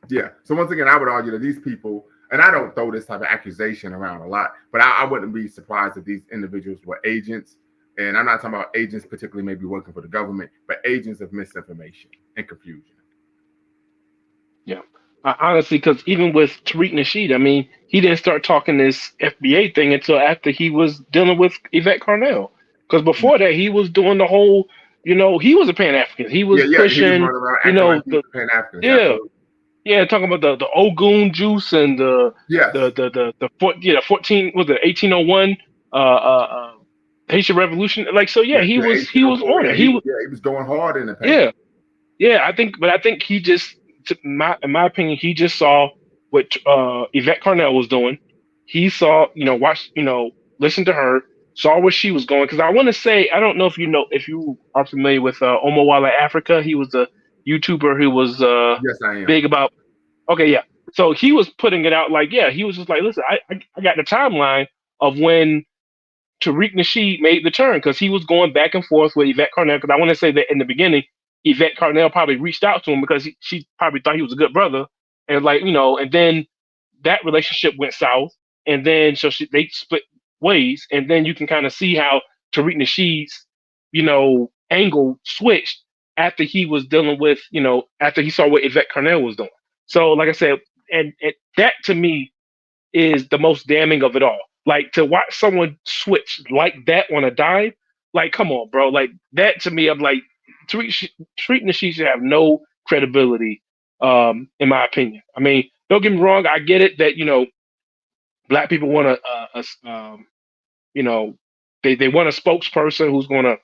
Yeah. So once again, I would argue that these people, and I don't throw this type of accusation around a lot, but I wouldn't be surprised if these individuals were agents. And I'm not talking about agents particularly maybe working for the government, but agents of misinformation and confusion. Yeah. Honestly, because even with Tariq Nasheed, I mean, he didn't start talking this FBA thing until after he was dealing with Yvette Carnell. Because before that, he was doing the whole, he was a Pan-African. He was He was pushing, running around acting like he was Pan-African. yeah, Absolutely. yeah, talking about the Ogun juice and the 1801 Haitian Revolution. Like, so yeah, he was on it. He was going hard in the Pan. Yeah, I think he just, in my opinion, he just saw what Yvette Carnell was doing. He saw, watched, listened to her, saw where she was going. Because I want to say, I don't know if you are familiar with Omowale Africa. He was a YouTuber who was yes, I am. big about. Okay, yeah. So he was putting it out like, yeah, he was just like, listen, I got the timeline of when Tariq Nasheed made the turn, because he was going back and forth with Yvette Carnell. Because I want to say that in the beginning, Yvette Carnell probably reached out to him because she probably thought he was a good brother, and and then that relationship went south, and then they split ways, and then you can kind of see how Tariq Nasheed's angle switched after he was dealing with after he saw what Yvette Carnell was doing. So like I said, and that to me is the most damning of it all. Like, to watch someone switch like that on a dime, like, come on, bro. Like, that to me, I'm like, Tariq Nasheed should have no credibility, in my opinion. I mean, don't get me wrong, I get it that Black people want they want a spokesperson who's going to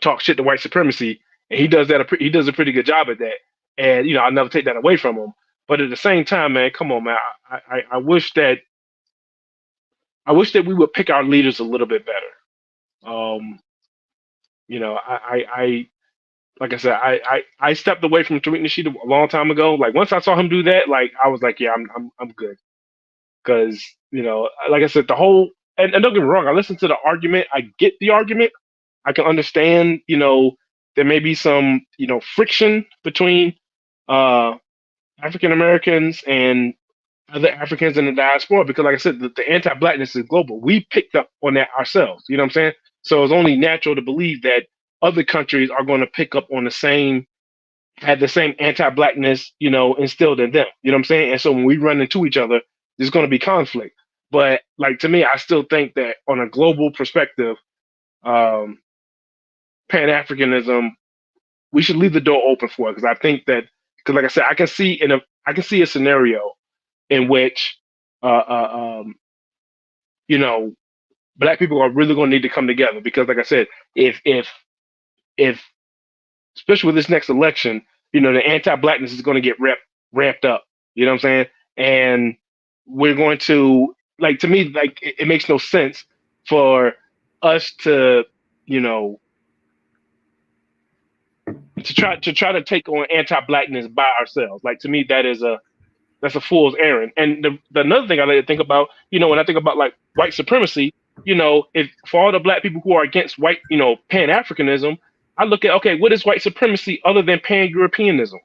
talk shit to white supremacy, and he does that. He does a pretty good job at that, and I'll never take that away from him. But at the same time, man, come on, man. I wish that we would pick our leaders a little bit better. I like I said, I stepped away from Tariq Nasheed a long time ago. Like, once I saw him do that, like, I was like, yeah, I'm good. Because like I said, the whole, and don't get me wrong, I listened to the argument. I get the argument. I can understand. There may be some friction between African Americans and other Africans in the diaspora, because like I said, the anti-Blackness is global. We picked up on that ourselves. You know what I'm saying? So it's only natural to believe that other countries are going to pick up on had the same anti-Blackness, instilled in them. You know what I'm saying? And so when we run into each other, there's going to be conflict. But like, to me, I still think that on a global perspective, Pan-Africanism, we should leave the door open for it, because I think that, because like I said, I can see a scenario in which Black people are really going to need to come together, because like I said, if especially with this next election, the anti-Blackness is going to get ramped up. You know what I'm saying? And we're going to, like, to me, like, it makes no sense for us to try to take on anti-Blackness by ourselves. Like, to me, that's a fool's errand. And the another thing I like to think about, when I think about like white supremacy, if for all the Black people who are against white, Pan-Africanism, I look at, okay, what is white supremacy other than Pan-Europeanism?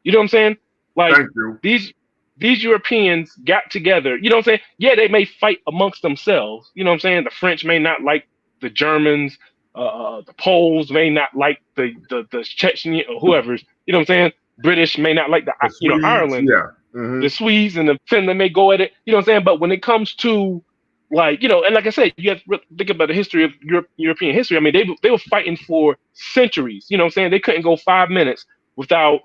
You know what I'm saying? Like, these Europeans got together, you know what I'm saying? Yeah, they may fight amongst themselves. You know what I'm saying? The French may not like the Germans, the Poles may not like the Chechnya or whoever's, you know what I'm saying? British may not like the Swedes, Ireland. yeah. Mm-hmm. The Swedes and the Finland may go at it, you know what I'm saying? But when it comes to like, and like I said, you have to think about the history of European history. I mean, they were fighting for centuries, you know what I'm saying? They couldn't go 5 minutes without,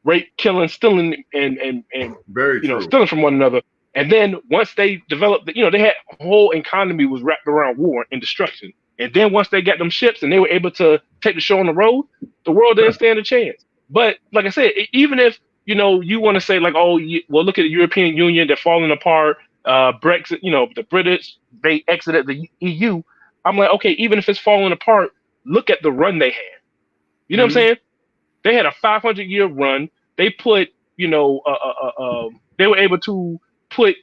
rape, killing, stealing, and Very true. stealing from one another. And then once they developed, they had a whole economy was wrapped around war and destruction. And then once they got them ships and they were able to take the show on the road, the world didn't stand a chance. But like I said, even if you want to say like, oh, well, look at the European Union, they're falling apart. Brexit, the British, they exited the EU. I'm like, okay, even if it's falling apart, look at the run they had. You know what I'm saying? They had a 500-year run. They put, they were able to put,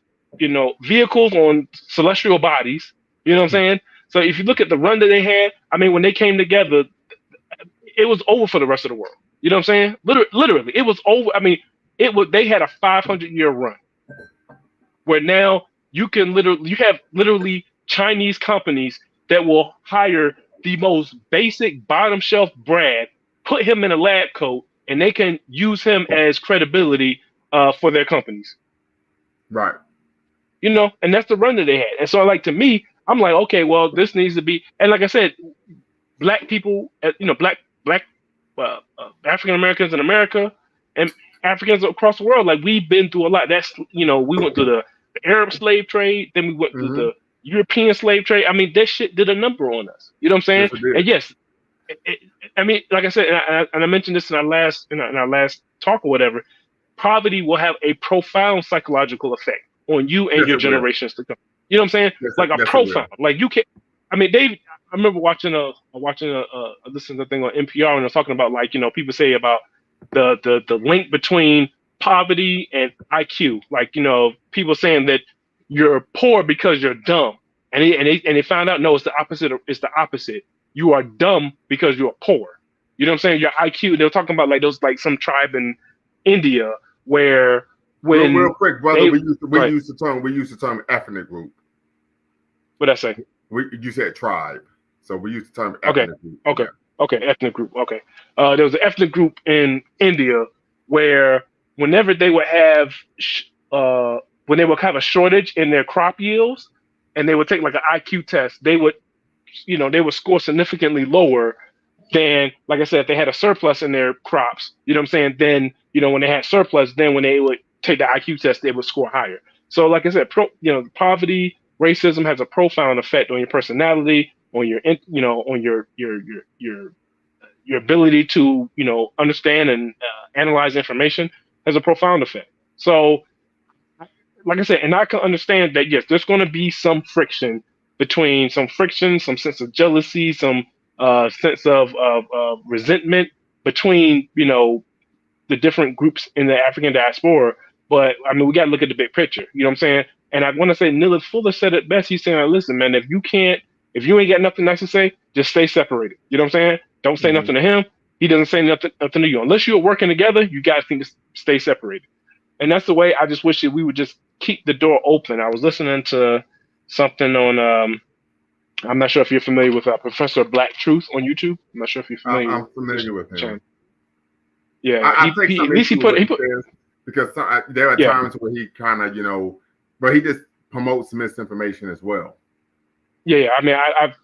vehicles on celestial bodies. You know what I'm saying? So if you look at the run that they had, I mean, when they came together, it was over for the rest of the world. You know what I'm saying? Literally, it was over. I mean, they had a 500-year run where now you have literally Chinese companies that will hire the most basic bottom shelf Brad, put him in a lab coat, and they can use him as credibility for their companies. Right. And that's the run that they had. And so, like, to me, I'm like, okay, well, this needs to be, and like I said, black people, black African Americans in America and Africans across the world, like, we've been through a lot. That's, we went through the Arab slave trade, then we went through the European slave trade. I mean, that shit did a number on us. You know what I'm saying? Yes, it did. And yes, I mean, like I said, and I mentioned this in our last talk or whatever. Poverty will have a profound psychological effect on you and your generations to come. You know what I'm saying? Yes, like a profound. Like you can't. I mean, Dave. I remember watching listening to a thing on NPR and they're talking about, like, people say about the link between poverty and IQ. Like, people saying that you're poor because you're dumb, and they found out, no, it's the opposite. It's the opposite. You are dumb because you're poor. You know what I'm saying? Your IQ. They were talking about like those, like some tribe in India where when real quick, brother, we use the term ethnic group. What'd I say? You said tribe, so we use the term ethnic group. Okay, ethnic group. Okay, there was an ethnic group in India where whenever they would have a shortage in their crop yields, and they would take like an IQ test, they would score significantly lower than, like I said, if they had a surplus in their crops. You know what I'm saying? Then, when they had surplus, then when they would take the IQ test, they would score higher. So, like I said, poverty, racism has a profound effect on your personality, on your, on your ability to, understand and analyze information, has a profound effect. So, like I said, and I can understand that, yes, there's going to be some friction, some sense of jealousy, some sense of resentment between, the different groups in the African diaspora. But I mean, we got to look at the big picture. You know what I'm saying? And I want to say Nilla Fuller said it best. He's saying, listen, man, if you ain't got nothing nice to say, just stay separated. You know what I'm saying? Don't say nothing to him. He doesn't say nothing to you. Unless you're working together, you guys need to stay separated. And that's the way I just wish that we would just keep the door open. I was listening to something on, I'm not sure if you're familiar with Professor Black Truth on YouTube. I'm not sure if you're familiar. I'm familiar with him. Channel. Yeah, I take some issue with what he says, because there are times where he kind of, but he just promotes misinformation as well. Yeah. I mean,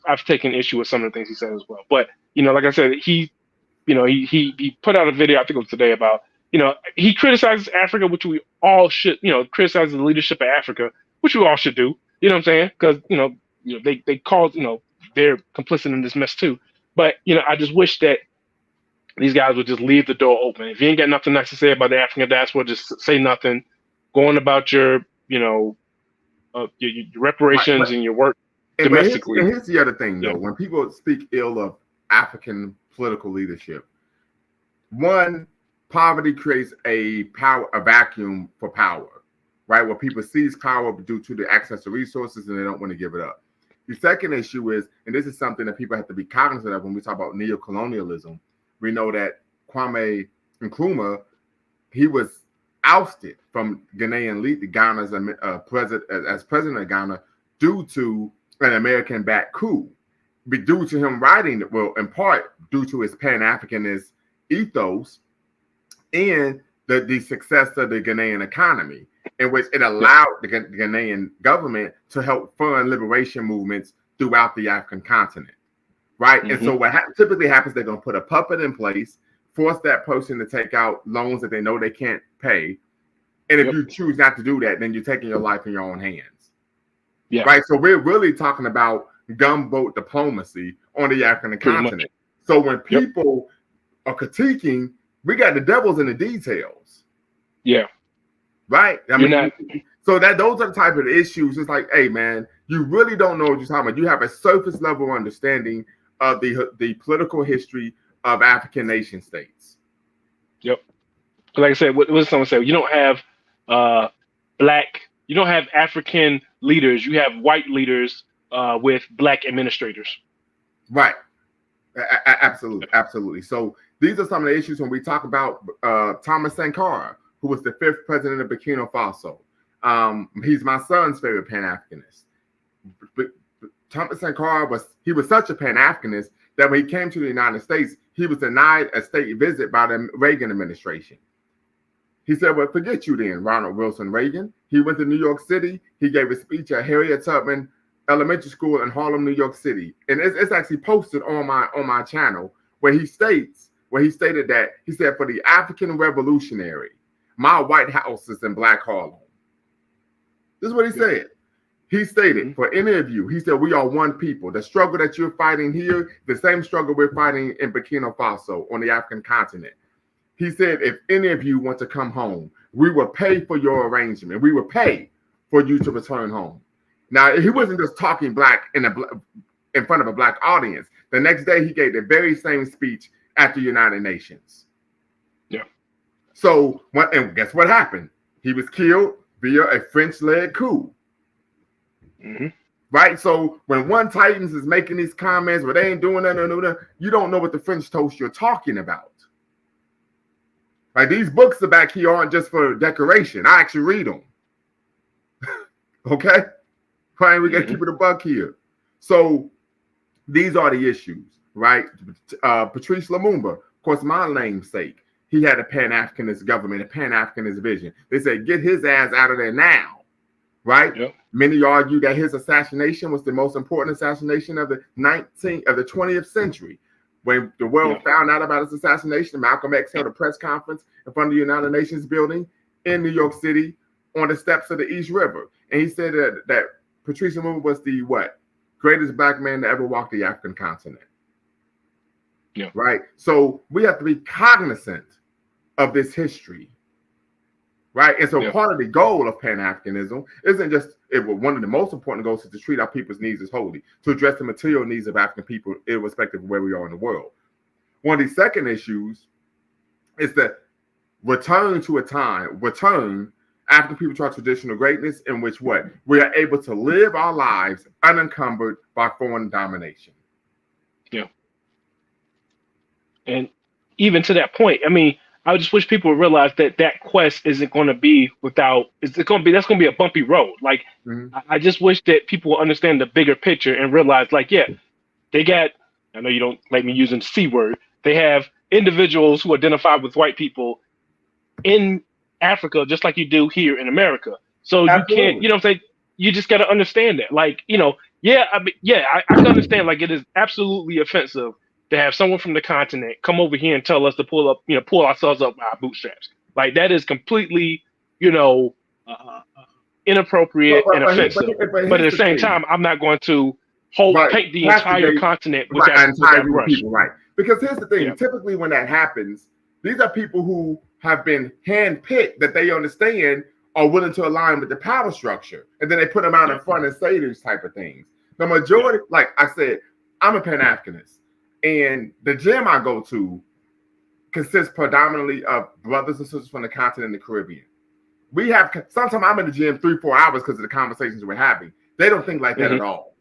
I've taken issue with some of the things he said as well. But like I said, he put out a video, I think it was today, about, he criticizes Africa, which we all should, criticizes the leadership of Africa, which we all should do. You know what I'm saying? Because they cause, they're complicit in this mess too. But I just wish that these guys would just leave the door open. If you ain't got nothing nice to say about the African diaspora, just say nothing. Go on about your, your reparations and your work domestically. Here's the other thing, though. When people speak ill of African political leadership, one, poverty creates a vacuum for power, right? Where people seize power due to the access to resources and they don't want to give it up. The second issue is, and this is something that people have to be cognizant of when we talk about neocolonialism, we know that Kwame Nkrumah, he was ousted from Ghana's president of Ghana due to an American-backed coup, due to him writing, well, in part due to his Pan-Africanist ethos, and the success of the Ghanaian economy, in which it allowed the Ghanaian government to help fund liberation movements throughout the African continent, right? And so what typically happens, they're going to put a puppet in place, force that person to take out loans that they know they can't pay. And if you choose not to do that, then you're taking your life in your own hands. Yeah. Right. So we're really talking about gunboat diplomacy on the African continent. So when people are critiquing, we got the devils in the details. Yeah. Right. I mean, so those are the type of issues. It's like, hey, man, you really don't know what you're talking about. You have a surface level understanding of the political history of African nation states. Yep. Like I said, what someone said, you don't have you don't have African leaders. You have white leaders with black administrators. Right. Absolutely. Absolutely. So these are some of the issues when we talk about Thomas Sankara, who was the 5th president of Burkina Faso. He's my son's favorite Pan-Africanist. But Thomas Sankara was such a Pan-Africanist that when he came to the United States, he was denied a state visit by the Reagan administration. He said, well, forget you then, Ronald Wilson Reagan. He went to New York City. He gave a speech at Harriet Tubman Elementary School in Harlem, New York City. And it's actually posted on my channel where he stated that, he said, for the African revolutionary, my White House is in Black Harlem. This is what he said. He stated, for any of you, he said, we are one people. The struggle that you're fighting here, the same struggle we're fighting in Burkina Faso on the African continent. He said, if any of you want to come home, we will pay for your arrangement. We will pay for you to return home. Now, he wasn't just talking black in front of a black audience. The next day, he gave the very same speech at the United Nations. Yeah. So, and guess what happened? He was killed via a French-led coup. Right? So when one Titans is making these comments where they ain't doing that, you don't know what the French toast you're talking about. Right? These books are back here aren't just for decoration. I actually read them. Okay? Fine, we got to keep it a buck here. So these are the issues, right? Patrice Lumumba, of course, my namesake, he had a Pan-Africanist government, a Pan-Africanist vision. They said, get his ass out of there now, right? Yep. Many argue that his assassination was the most important assassination of the 20th century. When the world found out about his assassination, Malcolm X held a press conference in front of the United Nations building in New York City on the steps of the East River. And he said that Patrice Lumumba was the greatest black man to ever walk the African continent. Yeah. Right. So we have to be cognizant of this history. Right. And so part of the goal of Pan-Africanism isn't just one of the most important goals is to treat our people's needs as wholly, to address the material needs of African people, irrespective of where we are in the world. One of the second issues is the return African people to our traditional greatness, in which we are able to live our lives unencumbered by foreign domination. Yeah. And even to that point, I mean, I just wish people would realize that quest isn't going to be that's going to be a bumpy road. Like, I just wish that people would understand the bigger picture and realize, they got, I know you don't like me using the C word, they have individuals who identify with white people in Africa, just like you do here in America. So Absolutely. You can't, you know what I'm saying? You just got to understand that. I can understand, it is absolutely offensive to have someone from the continent come over here and tell us to pull ourselves up by our bootstraps. Like, that is completely, inappropriate and offensive. But at the same time, I'm not going to paint the entire continent with that brush. People, right. Because here's the thing, typically when that happens, these are people who have been handpicked that they understand are willing to align with the power structure. And then they put them out in front and say these type of things. The majority, like I said, I'm a Pan-Africanist. And the gym I go to consists predominantly of brothers and sisters from the continent and the Caribbean. Sometimes I'm in the gym 3-4 hours because of the conversations we're having. They don't think like that at all.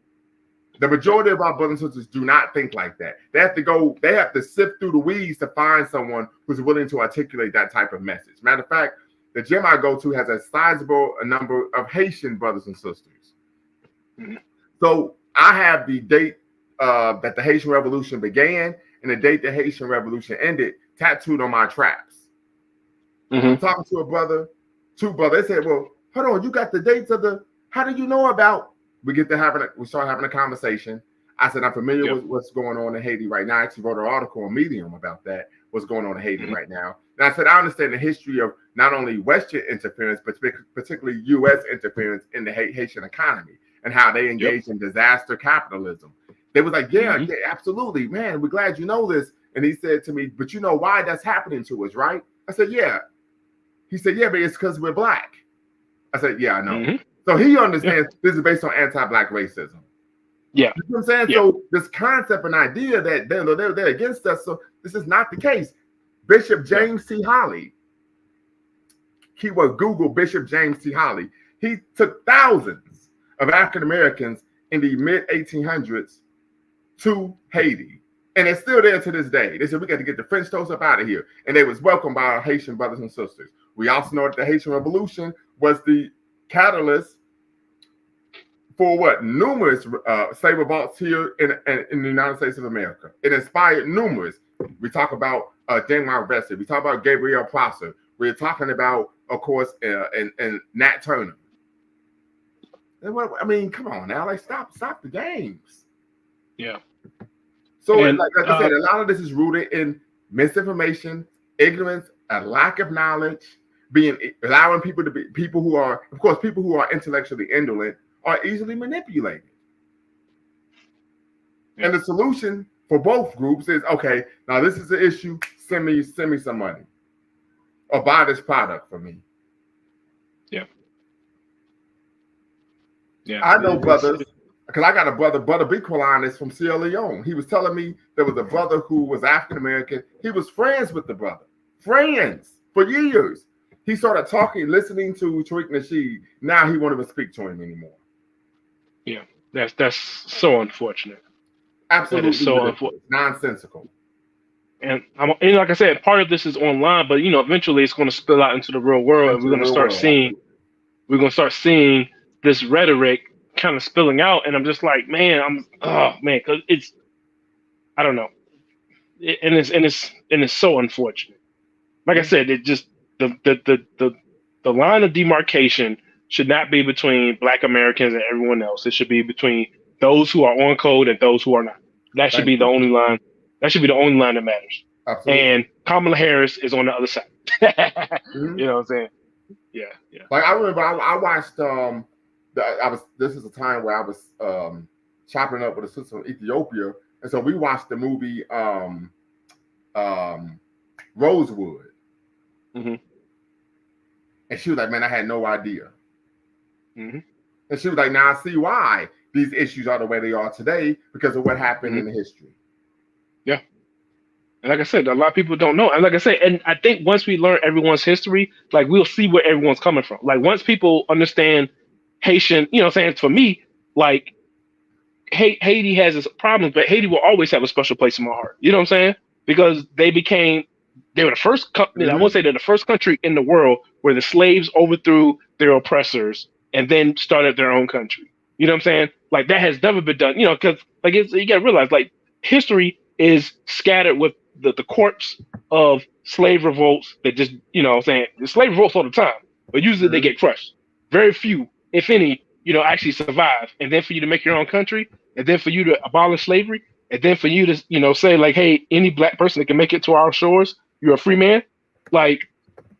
The majority of our brothers and sisters do not think like that. They have to sift through the weeds to find someone who's willing to articulate that type of message. Matter of fact, the gym I go to has a sizable number of Haitian brothers and sisters. So I have the date that the Haitian Revolution began and the date the Haitian Revolution ended tattooed on my traps. I'm talking to a brother, two brothers. They said, well, hold on, you got the dates of the, how do you know about? We start having a conversation. I said, I'm familiar with what's going on in Haiti right now. I actually wrote an article on Medium about that, what's going on in Haiti right now. And I said, I understand the history of not only Western interference, but particularly U.S. interference in the Haitian economy and how they engage in disaster capitalism. They was like, yeah, absolutely, man. We're glad you know this. And he said to me, but you know why that's happening to us, right? I said, yeah. He said, yeah, but it's because we're Black. I said, yeah, I know. So he understands this is based on anti-Black racism. Yeah. You know what I'm saying? So this concept and idea that they're against us, so this is not the case. Bishop James T. Holly, keyword Google Bishop James T. Holly, he took thousands of African Americans in the mid 1800s to Haiti. And it's still there to this day. They said, we got to get the French toast up out of here. And they was welcomed by our Haitian brothers and sisters. We also know that the Haitian Revolution was the catalyst for what? Numerous slave revolts here in the United States of America. It inspired numerous. We talk about Daniel Vesey. We talk about Gabriel Prosser. We're talking about, of course, and Nat Turner. I mean, come on now, like stop the games. Yeah. So, like I said, a lot of this is rooted in misinformation, ignorance, a lack of knowledge, allowing people to be people who are, of course, people who are intellectually indolent are easily manipulated. Yeah. And the solution for both groups is, okay, now this is the issue. Send me some money, or buy this product for me. Yeah. Yeah. I know brothers. Because I got a brother Biqualine is from Sierra Leone. He was telling me there was a brother who was African American. He was friends with the brother, friends for years. He started talking, listening to Tariq Nasheed. Now he won't even speak to him anymore. Yeah, that's so unfortunate. Absolutely, so unfortunate, nonsensical. And like I said, part of this is online, but eventually it's going to spill out into the real world, and we're going to start seeing this rhetoric kind of spilling out, and I'm just like, man, because it's, I don't know, and it's so unfortunate. Like I said, it just the line of demarcation should not be between Black Americans and everyone else. It should be between those who are on code and those who are not. That should be the only line. That should be the only line that matters. Absolutely. And Kamala Harris is on the other side. You know what I'm saying? Yeah. Like I remember, I watched. This is a time where I was chopping up with a sister from Ethiopia, and so we watched the movie Rosewood. And she was like, man, I had no idea. And she was like, now I see why these issues are the way they are today, because of what happened in the history. Yeah. And like I said, a lot of people don't know. And like I said, and I think once we learn everyone's history, like we'll see where everyone's coming from. Like once people understand Haitian, you know what I'm saying? For me, like Haiti has its problems, but Haiti will always have a special place in my heart. You know what I'm saying? Because they were the first company, I won't say they're the first country in the world where the slaves overthrew their oppressors and then started their own country. You know what I'm saying? Like that has never been done, because like you got to realize, like history is scattered with the corpse of slave revolts that just, you know what I'm saying? The slave revolts all the time, but usually they get crushed. Very few, if any, actually survive. And then for you to make your own country, and then for you to abolish slavery, and then for you to, say like, hey, any Black person that can make it to our shores, you're a free man. Like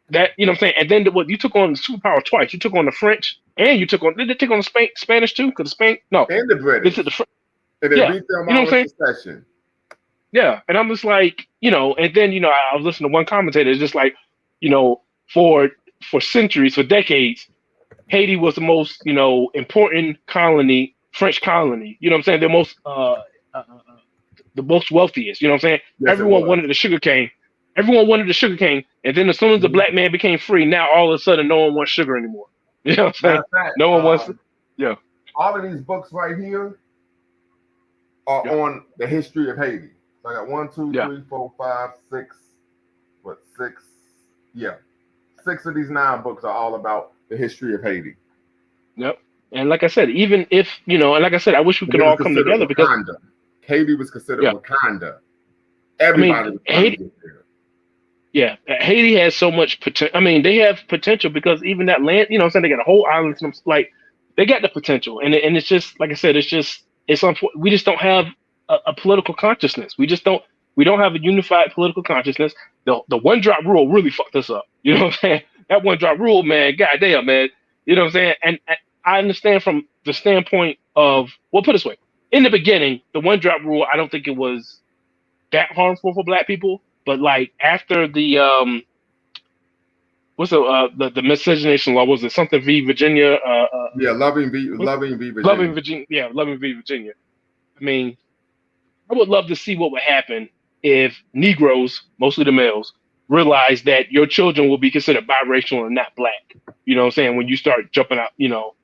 that, you know what I'm saying? And then you took on the superpower twice. You took on the French, and did they take on the Spanish too? Because no. And the British. And they beat them all in succession. Yeah. And I'm just like, and then, I was listening to one commentator, it's just like, for centuries, for decades, Haiti was the most, important colony, French colony. You know what I'm saying? The most wealthiest. You know what I'm saying? Yes, everyone wanted the sugar cane. Everyone wanted the sugar cane. And then as soon as the Black man became free, now all of a sudden no one wants sugar anymore. You know what I'm saying? No one wants. Yeah. All of these books right here are on the history of Haiti. So I got 1, 2, 3, 4, 5, 6. What, 6? Yeah. 6 of these 9 books are all about the history of Haiti. Yep. And like I said, even if, and like I said, I wish we could all come together because Haiti was considered Wakanda. Everybody was Haiti, Yeah, Haiti has so much potential. I mean, they have potential because even that land, you know what I'm saying, they got a whole island. Like, they got the potential. And it's just, like I said, it's unfortunate. We just don't have a political consciousness. We don't have a unified political consciousness. The one drop rule really fucked us up. You know what I'm saying? That one drop rule, man, goddamn, man. You know what I'm saying? And I understand from the standpoint of, well, put it this way. In the beginning, the one drop rule, I don't think it was that harmful for black people. But like after the what's the miscegenation law, was it something v Virginia? Yeah, loving v Loving Virginia. Virginia, yeah, Loving v Virginia. I mean, I would love to see what would happen if Negroes, mostly the males, realize that your children will be considered biracial and not black. You know what I'm saying? When you start jumping out, you know,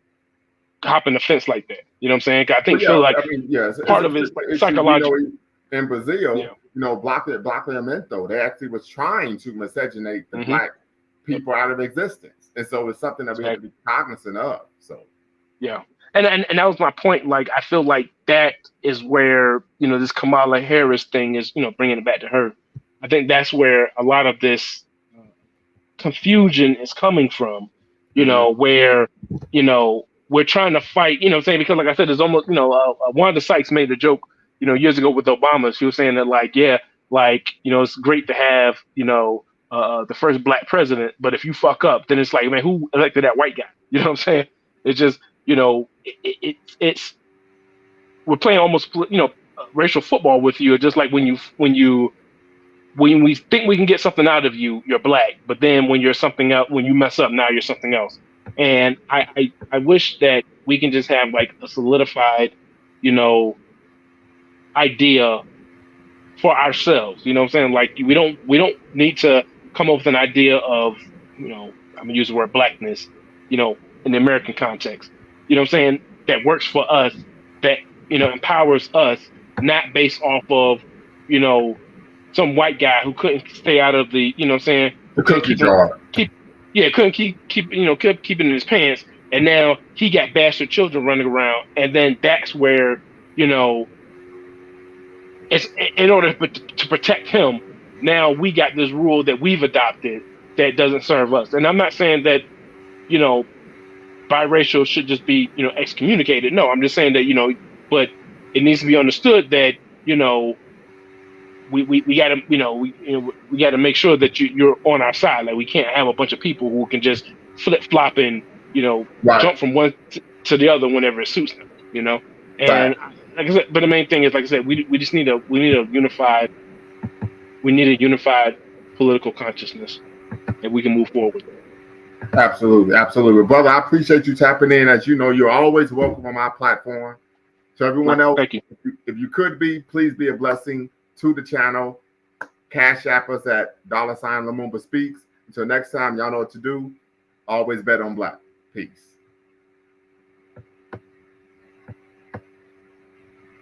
hopping the fence like that. You know what I'm saying? I think But yeah, feel like I mean, yeah, part of it is like issue, psychological. In Brazil, Yeah. Blacklamento, they actually was trying to miscegenate the Mhm. black people out of existence, and so it's something that we have to be cognizant of. So yeah, and that was my point. Like, I feel like that is where, you know, this Kamala Harris thing is, you know, bringing it back to her. I think that's where a lot of this confusion is coming from. You know, where, you know, we're trying to fight. You know, what I'm saying, because like I said, there's almost, you know, Wanda Sykes made the joke, you know, years ago with Obama. She was saying that, like, yeah, like, you know, it's great to have, you know, the first black president, but if you fuck up, then it's like, man, who elected that white guy? You know what I'm saying? It's just, you know, it's we're playing almost, you know, racial football with you. Just like when we think we can get something out of you, you're black, but then when you're something else, when you mess up, now you're something else. And I wish that we can just have like a solidified, you know, idea for ourselves. You know what I'm saying? Like, we don't need to come up with an idea of, you know, I'm gonna use the word blackness, you know, in the American context. You know what I'm saying? That works for us, that, you know, empowers us, not based off of, you know, some white guy who couldn't stay out of the, you know what I'm saying? the cookie jar. Couldn't keep you know, kept keeping it in his pants, and now he got bastard children running around, and then that's where, you know, it's in order to protect him. Now we got this rule that we've adopted that doesn't serve us. And I'm not saying that, you know, biracial should just be, you know, excommunicated. No, I'm just saying that, you know, but it needs to be understood that, you know, we got to, you know, we got to make sure that you're on our side. Like, we can't have a bunch of people who can just flip flop and, you know, jump from one to the other whenever it suits them, you know. And like I said, but the main thing is, like I said, we need a unified political consciousness, and we can move forward. Absolutely, brother. I appreciate you tapping in. As you know, you're always welcome on my platform. So everyone else, thank you. If you could be, please be a blessing to the channel. Cash app us at $Lumumba Speaks. Until next time, y'all know what to do. Always bet on black. Peace.